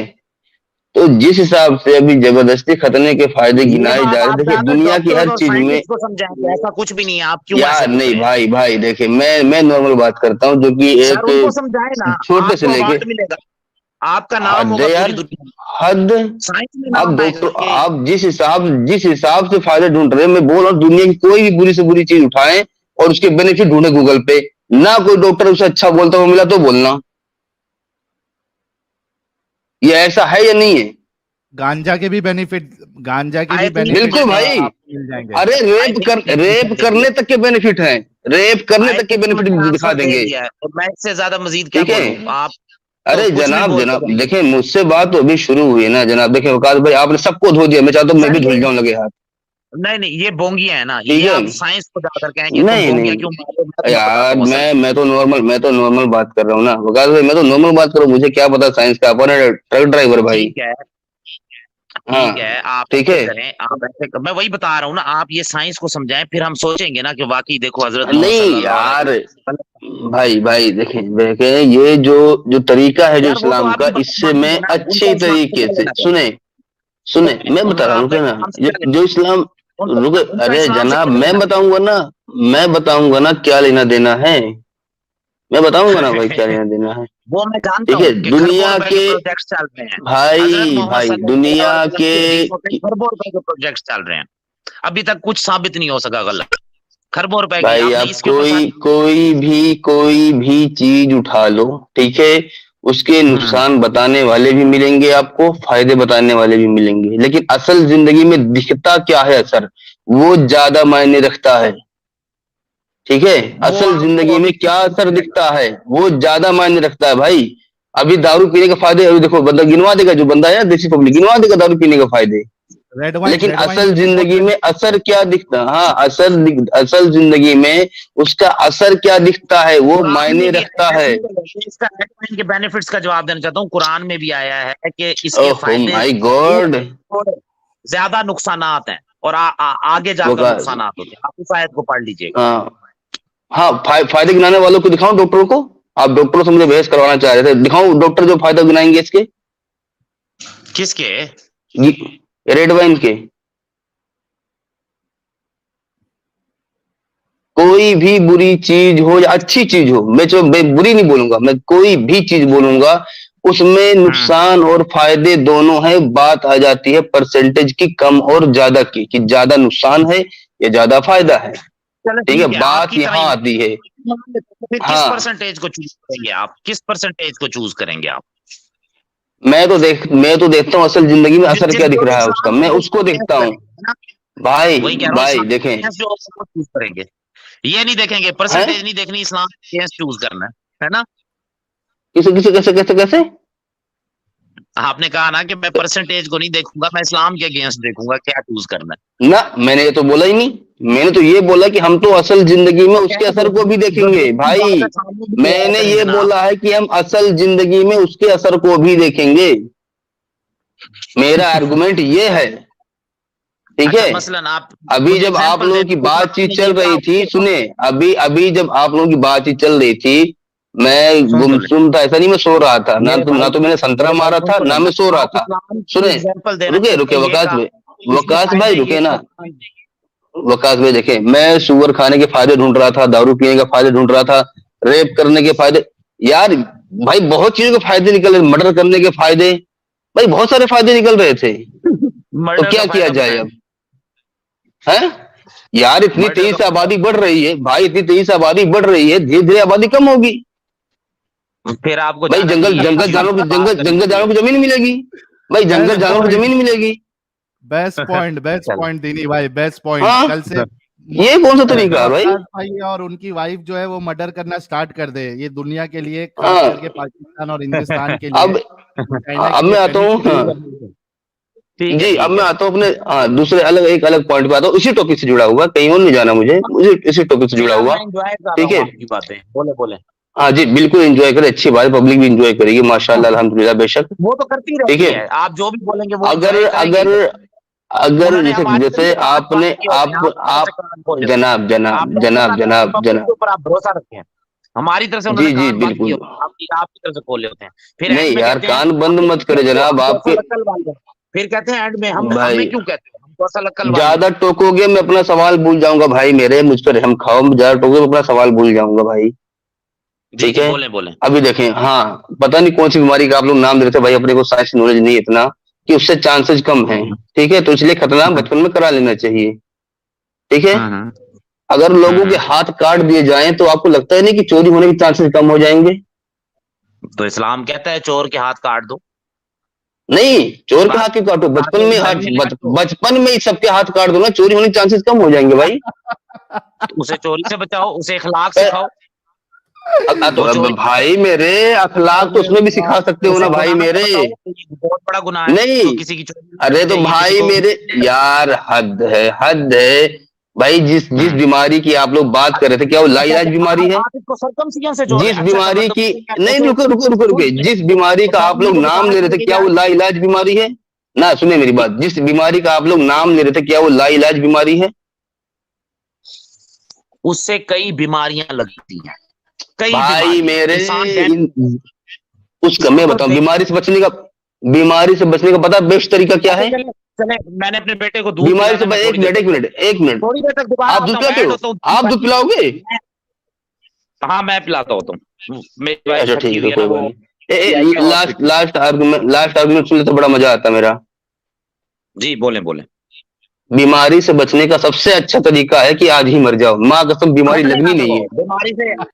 तो जिस हिसाब से अभी जबरदस्ती खतने के फायदे ये गिनाए बात जा रहे, आप देखिए ज्यादा दुनिया की डॉक्टर्स हर और चीज में, साइंटिस्ट को समझाएंगे, ऐसा कुछ भी नहीं है, आप क्यों यार ऐसे बोल नहीं रहे हैं? भाई देखिए, मैं नॉर्मल बात करता हूँ, जो कि सर उनको एक समझाए ना, छोटे से आपको लेके, अवार्ड मिलेगा, आपका नाम हद होगा है पूरी यार, दुनिया में, हद। साइंस में आप नाम आएगा डॉक्टर, कि आप जिस हिसाब से फायदे ढूंढ रहे हैं, मैं बोल रहा हूँ दुनिया की कोई भी बुरी से बुरी चीज उठाएं और उसके बेनिफिट ढूंढे गूगल पे, ना कोई डॉक्टर उसे अच्छा बोलता हुआ मिला तो बोलना, ये ऐसा है या नहीं है? गांजा के भी बेनिफिट बिल्कुल भाई, आपको मिल जाएंगे। अरे रेप करने तक के बेनिफिट हैं, रेप करने तक के बेनिफिट दिखा दे देंगे, दिया है, तो मैं इससे ज्यादा मजीद क्या ठीक है। बोलूं, आप अरे तो कुछ भी जनाब बोलते रहिए। देखिए, मुझसे बात तो अभी शुरू हुई है ना जनाब, देखिए वकास भाई, आपने सबको धो दिया, मैं चाहता हूँ मैं भी धुल जाऊं लगे हाथ, नहीं ये बोंगिया है ना, ठीक ये है। आप साइंस को जाकर कहें कि तुम नहीं बोंगिया क्यों मार रहे हो, मैं तुम्हें यार, बताता हूँ असल। मैं तो नॉर्मल बात कर रहा हूँ ना वकास भाई, मैं तो नॉर्मल बात कर रहा हूँ, मुझे क्या पता साइंस का, अपन ट्रक ड्राइवर भाई। ठीक है, हाँ, ठीक है, आप ठीक ऐसे है। करें, आप ऐसे मैं वही बता रहा हूँ ना, आप ये साइंस को समझाएं, फिर हम सोचेंगे ना कि वाकई देखो हजरत मोहम्मद नहीं सल्लल्लाहु अलैहि यार, वसल्लम। भाई देखें ये जो तरीका है जो यार वो तो इस्लाम का, आपकी बात इससे मान मैं लो ना, अच्छी उनका इस्लाम से तरीके क्या से लेना देना सुने मैं बता रहा हूँ आपका ना, इस्लाम से क्या जो इस्लाम, रुके, उनका अरे इस्लाम से जनाब क्या लेना मैं बताऊंगा ना क्या लेना देना है, मैं बताऊंगा ना भाई क्या लेना देना है, वो मैं जानता ठीक है। हूँ कि खरबों दुनिया रुपए के के प्रोजेक्ट्स चल रहे हैं, हजरत मोहम्मद भाई सल्लल्लाहु दुनिया अलैहि वसल्लम के, की हदीसों पे खरबों रुपए के प्रोजेक्ट्स चल रहे हैं, अभी तक कुछ साबित नहीं हो सका गलत, खरबों रुपए की, भाई आपने आप इसके ऊपर कोई भी चीज उठा लो, ठीक है, उसके नुकसान बताने वाले भी मिलेंगे आपको, फायदे बताने वाले भी मिलेंगे, लेकिन असल जिंदगी में दिखता क्या है असर, वो ज्यादा मायने रखता है, ठीक है। असल जिंदगी में क्या असर दिखता है वो ज्यादा मायने रखता है भाई। अभी दारू पीने के फायदे, अभी देखो बंदा गिनवा देगा, जो बंदा है ना देसी पब्लिक गिनवा देगा दारू पीने के फायदे, रेड वाइन, लेकिन रेड वाइन असल जिंदगी में असर क्या दिखता, हाँ असल जिंदगी में उसका असर क्या दिखता है वो कुरान मायने में भी रखता आया है। इसका रेड वाइन के बेनिफिट्स का जवाब देना चाहता हूँ। कुरान में भी आया है कि इसके ओह फायदे माय गॉड। और ज्यादा नुकसानात हैं और आगे जाकर वकास, नुकसानात होते हैं। आप इस आयत को पढ़ लीजिएगा। हाँ हाँ, फायदे गिनाने वालों को दिखाऊं, डॉक्टरों को? आप डॉक्टरों से मुझे बहस करवाना चाह रहे थे, दिखाऊं डॉक्टर जो फायदा गिनाएंगे इसके, किसके? रेड वाइन के। कोई भी बुरी चीज हो या अच्छी चीज हो, मैं बुरी नहीं बोलूंगा, मैं कोई भी चीज बोलूंगा, उसमें नुकसान और फायदे दोनों है। बात आ जाती है परसेंटेज की, कम और ज्यादा की, कि ज्यादा नुकसान है या ज्यादा फायदा है। चलो ठीक है, बात आपकी तरह यहाँ आती है। फिर किस हाँ, परसेंटेज को चूज करेंगे आप? किस परसेंटेज को चूज करेंगे आप? मैं तो देखता हूँ असल जिंदगी में असर क्या दिख रहा है उसका, मैं उसको देखता हूँ। भाई वही कह रहा हूँ, भाई इस्लाम देखें, against जो option को चूज करेंगे, ये नहीं देखेंगे, परसेंटेज नहीं देखनी, इस्लाम अगेंस्ट चूज करना है ना? किसे किसे कैसे कैसे कैसे? आपने कहा ना कि मैं परसेंटेज को नहीं देखूंगा, मैं इस्लाम के अगेंस्ट देखूंगा, क्या चूज करना है। ना, मैंने ये तो बोला ही नहीं, मैंने तो ये बोला कि हम तो असल जिंदगी में उसके असर को भी देखेंगे भाई। मैंने ये बोला है कि हम असल जिंदगी में उसके असर को भी देखेंगे, मेरा आर्गुमेंट ये है। ठीक है, मसलन आप अभी जब आप लोगों की बातचीत चल रही थी, सुने, अभी जब आप लोगों की बातचीत चल रही थी, मैं गुमसुम था, ऐसा नहीं मैं सो रहा था, ना तो मैंने संतरा मारा था, ना मैं सो रहा था। सुने, रुके वकास भाई रुके ना, वकास भाई देखे, मैं सुअर खाने के फायदे ढूंढ रहा था, दारू पीने के फायदे ढूंढ रहा था, रेप करने के फायदे, यार भाई बहुत चीजों के फायदे निकल रहे, मर्डर करने के फायदे, भाई बहुत सारे फायदे निकल रहे थे। तो क्या किया जाए अब? है यार, इतनी तेजी से आबादी बढ़ रही है भाई, इतनी तेजी से आबादी बढ़ रही है, धीरे धीरे आबादी कम होगी। फिर आपको भाई जंगल जानवरों को जमीन मिलेगी, भाई जंगल जानवरों को जमीन मिलेगी। बेस्ट पॉइंट दीनी भाई, बेस्ट पॉइंट। हाँ, कल से ये कौन सा तरीका है भाई? भाई और उनकी वाइफ जो है वो मर्डर करना स्टार्ट कर दे, ये दुनिया के लिए, खास करके पाकिस्तान और हिंदुस्तान के लिए। अब मैं आता हूँ जी, अब मैं आता हूँ अपने दूसरे एक अलग पॉइंट पे आता हूँ, उसी टॉपिक से जुड़ा हुआ, कहीं और नहीं जाना मुझे, इसी टॉपिक से जुड़ा हुआ। ठीक है, बोले हाँ जी, बिल्कुल एंजॉय करें, अच्छी बात है, पब्लिक भी एंजॉय करेगी माशाल्लाह अल्हम्दुलिल्लाह, बेशक वो तो करती रहती है, आप जो भी बोलेंगे वो अगर जैसे आपने आप जनाब ऊपर आप भरोसा रखें, हमारी तरफ से जी जी बिल्कुल, आपकी तरफ से खोले होते हैं, फिर नहीं यार कान बंद मत करे जनाब, आपके फिर कहते हैं एंड में हमें क्यों कहते हैं, हमको असल अक्ल ज्यादा टोकोगे मैं अपना सवाल भूल जाऊंगा भाई, मेरे मुझ पर रहम खाओ, ज्यादा टोकोगे मैं अपना सवाल भूल जाऊंगा भाई। ठीक है, बोले अभी देखें, हाँ पता नहीं कौन सी बीमारी का आप लोग नाम दे रहे थे भाई, अपने को साइंस नॉलेज नहीं इतना कि उससे चांसेस कम है। ठीक है, तो इसलिए खतरनाक बचपन में करा लेना चाहिए। ठीक है, अगर लोगों के हाथ काट दिए जाएं तो आपको लगता है नहीं कि चोरी होने के चांसेस कम हो जाएंगे? तो इस्लाम कहता है चोर के हाथ काट दो। नहीं, चोर के हाथ क्यों काटो, बचपन में ही सबके हाथ काट दो ना, चोरी होने के चांसेस कम हो जाएंगे भाई। उसे चोरी से बचाओ, उसे इखलाक सिखाओ। तो भाई मेरे अखलाक तो उसमें भी सिखा सकते हो ना भाई मेरे, बहुत बड़ा गुनाह है नहीं तो किसी की चोरी, अरे तो भाई मेरे यार हद है भाई, जिस बीमारी की आप लोग बात कर रहे थे, क्या वो लाइलाज बीमारी है? जिस बीमारी की, नहीं रुको, जिस बीमारी का आप लोग नाम ले रहे थे, क्या वो लाइलाज बीमारी है? ना सुने मेरी बात, जिस बीमारी का आप लोग नाम ले रहे थे, क्या वो लाइलाज बीमारी है? उससे कई बीमारियां लगती हैं, कई भाई मेरे उसका मैं बताऊं, बीमारी से बचने का पता बेस्ट तरीका क्या है? मैंने अपने बेटे को दूध बीमारी से एक मिनट थोड़ी देर तक आप दूध पिलाते हो? आप दूध पिलाओगे? हाँ मैं पिलाता होता हूँ। अच्छा ठीक है, कोई बात नहीं। लास्ट आर्गुमेंट सुन ले तो बड़ा मजा आता मेरा। जी बोले। बीमारी से बचने का सबसे अच्छा तरीका है कि आज ही मर जाओ, माँ कसम बीमारी लगनी नहीं है।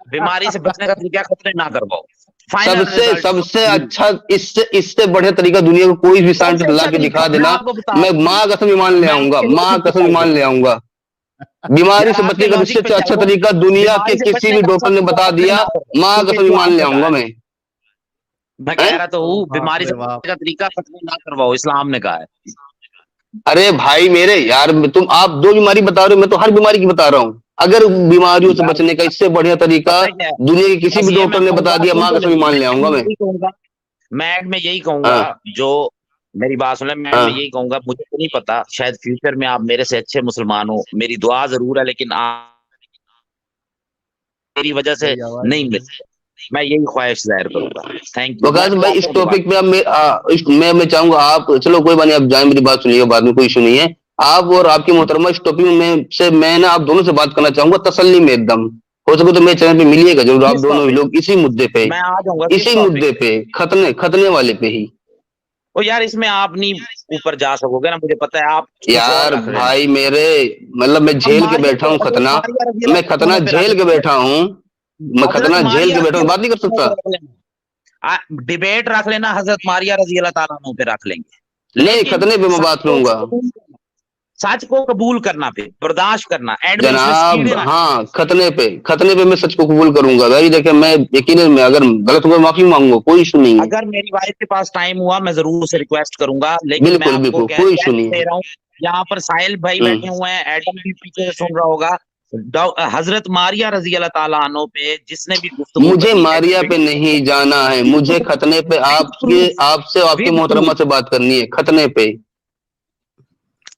बीमारी से बचने का तरीका खतरे ना करवाओ। सबसे अच्छा, इससे बढ़िया तरीका दुनिया को कोई भी साइंटिस्ट ला के दिखा देना, मैं माँ कसम ईमान ले आऊंगा, माँ कसम ईमान ले आऊंगा। बीमारी से बचने का सबसे अच्छा तरीका दुनिया के किसी भी डॉक्टर ने बता दिया, माँ कसम ईमान ले आऊंगा मैं कह रहा तो हूँ, बीमारी से बचने का तरीका खतरे ना करवाओ, इस्लाम ने कहा है। अरे भाई मेरे यार, तुम आप 2 बीमारी बता रहे हो, मैं तो हर बीमारी की बता रहा हूँ। अगर बीमारियों से बचने का इससे बढ़िया तरीका पता है क्या है? दुनिया के किसी बस भी ये डॉक्टर मैं ने बता कहूंगा, दिया, सुन माँ तो कसम मान ले आऊंगा मैं। यही कहूंगा, मैं यही कहूंगा, हाँ जो मेरी बात सुन ले, मैं हाँ यही कहूंगा, मुझे तो नहीं पता, शायद फ्यूचर में आप मेरे से अच्छे मुसलमान हो, मेरी दुआ जरूर है, लेकिन आप मेरी वजह से तेरी आवाज नहीं मिल, मैं यही ख्वाहिश जाहिर करूंगा। Thank you. मैं वकास भाई, इस आपको बात टॉपिक पे अब मैं चाहूंगा आप, चलो कोई बात नहीं, आप जाए, मेरी बात सुनिए, बाद में कोई इशू नहीं है। आप और आपकी मोहतरमा इस टॉपिक में मैं ना आप दोनों से बात करना चाहूंगा तसल्ली में एकदम। हो सके तो मेरे चैनल पे मिलिएगा जरूर, आप किस दोनों ही टॉपिक, लोग इसी मुद्दे पे, मैं आ जाऊंगा किस इसी टॉपिक मुद्दे पे। पे, खतने खतने वाले पे ही। ओ यार, इसमें आप नहीं ऊपर जा सकोगे ना, मुझे पता है, आप कुछ और यार रख लेना। भाई मेरे, मतलब मैं अब झेल के मारिया बैठा को, हूँ हजरत खतना, मारिया रजी अल्लाह मैं तआला खतना अन्हा पे रख झेल के लेंगे, बैठा हूँ, मैं हजरत खतना झेल मारिया के बैठा रजी हूँ, अल्लाह बात नहीं कर तआला सकता। पे रख लेना, डिबेट रख लेना, हजरत मारिया रजी अल्लाह तआला अन्हा पे रख लेंगे, नहीं, लेकिन खतने पे मैं सच बात को करूंगा कबूल करना, सच को कबूल करना, फिर बर्दाश्त करना, एंड में उसमें जनाब। कीड़े ना। हाँ, खतने पे मैं सच को कबूल करूंगा भाई। देखिए मैं यकीनन, मैं अगर गलत हुआ माफी मांगूंगा, कोई इशू नहीं है। अगर मेरी वाइफ के पास टाइम हुआ, मैं जरूर उसे रिक्वेस्ट करूंगा, लेकिन मैं बिल्कुल आपको बिल्कुल, कह कोई कह इशू नहीं दे है। रहा हूँ, यहाँ पर साहिल भाई बैठे हम्म। हुए हैं, एडम भी पीछे से सुन रहा होगा, हजरत मारिया रजी अल्लाह तआला अन्हो पे जिसने भी गुफ्तगू मुझे करनी है, मारिया पे नहीं जाना है, मुझे खतने पे आपसे आपके विद मोहतरमा प्रूफ, से बात करनी है, खतने पे।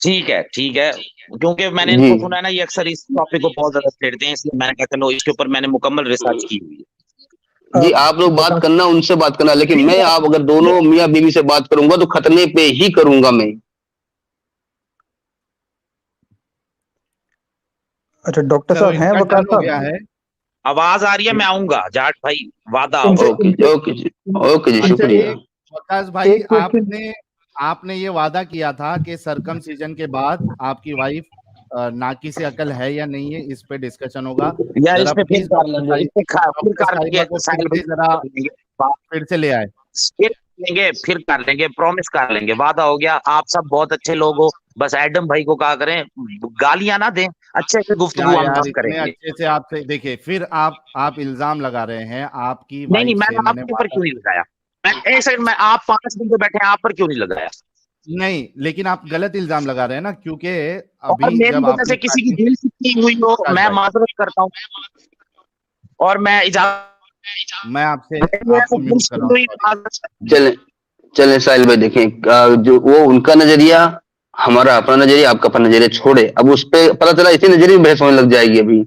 ठीक है ठीक है, क्योंकि मैंने जी इनको सुना है ना, ये अक्सर इस टॉपिक को बहुत ज्यादा छेड़ते हैं, इसलिए मैंने कहा चलो इसके ऊपर मैंने मुकम्मल रिसर्च की हुई जी, आप लोग बात वकास करना, उनसे बात करना, लेकिन मैं है। आप अगर दोनों मियाँ बीवी से बात करूंगा तो खतने पे ही करूंगा मैं। अच्छा डॉक्टर चलो, साहब हैं इनका वकास टर्न हो साहब? गया है। आवाज आ रही है, मैं आऊंगा जाट भाई, वादा इनसे आपसे। ओके जी, ओके जी, ओके जी, अच्छा, शुक्रिया। एक वकास भाई, एक क्वेश्चन। आपने ये वादा किया था कि सरकमसिजन के बाद आपकी वाइफ नाकी से अकल है या नहीं है, इस पे डिस्कशन होगा। यार इस जरा पे फिर प्लीज कर लेंगे, इस पे फिर डॉक्टर कर साहिबा लेंगे, को फिर साहिल से जरा भाई कर लेंगे, बात फिर से ले आए। फिर लेंगे, फिर कर लेंगे, प्रॉमिस कर लेंगे, वादा हो गया। आप सब बहुत अच्छे लोग हो, बस एडम भाई को कहा करें, गालियां ना दें, अच्छे से क्या गुफ्तगू यार, हम इतने करेंगे। अच्छे से आपसे, देखिए फिर आप इल्जाम लगा रहे हैं आपकी नहीं नहीं, वाइफ से मैंने मैंने आपके ऊपर वादा। क्यों नहीं लगाया, मैं एक सेकंड में, आप 5 दिन पे बैठे हैं, आप पर क्यों नहीं लगाया, नहीं, लेकिन आप गलत इल्जाम लगा रहे हैं ना, क्योंकि और अभी मेरी जब वजह आपने से किसी की प्रैक्टिस, दिल की हुई हो, प्रकाश मैं भाई, माजरत करता हूँ, और मैं इजाजत, मैं आपको म्यूट कर रहा हूँ, सॉरी। चले चले साहिल भाई, देखें जो वो उनका नजरिया, हमारा अपना नजरिया, आपका अपना नजरिया छोड़े, अब उस पे पता चला इसी नजरिए में बहस होने लग जाएगी अभी।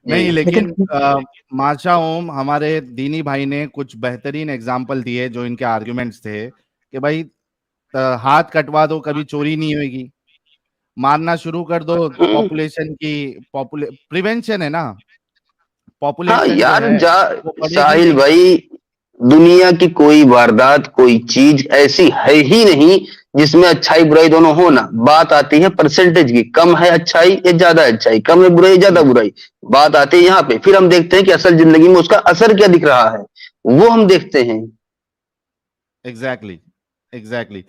नहीं, जी लेकिन लेकिन माशा ओम, हमारे दीनी भाई ने कुछ बेहतरीन एग्जाम्पल दिए जो इनके आर्ग्यूमेंट्स थे कि भाई हाथ कटवा दो, कभी चोरी नहीं होगी, मारना शुरू कर दो, पॉपुलेशन की प्रिवेंशन है ना, हाँ पॉपुलेशन जो यार, है वो बढ़ेगी साहिल नहीं। भाई, दुनिया की कोई वारदात, कोई चीज ऐसी है ही नहीं जिसमें अच्छाई बुराई दोनों हो ना। बात आती है परसेंटेज की, कम है अच्छाई या ज्यादा अच्छाई, कम है बुराई ज्यादा बुराई, बात आती है यहाँ पे। फिर हम देखते हैं कि असल जिंदगी में उसका असर क्या दिख रहा है, वो हम देखते हैं। Exactly exactly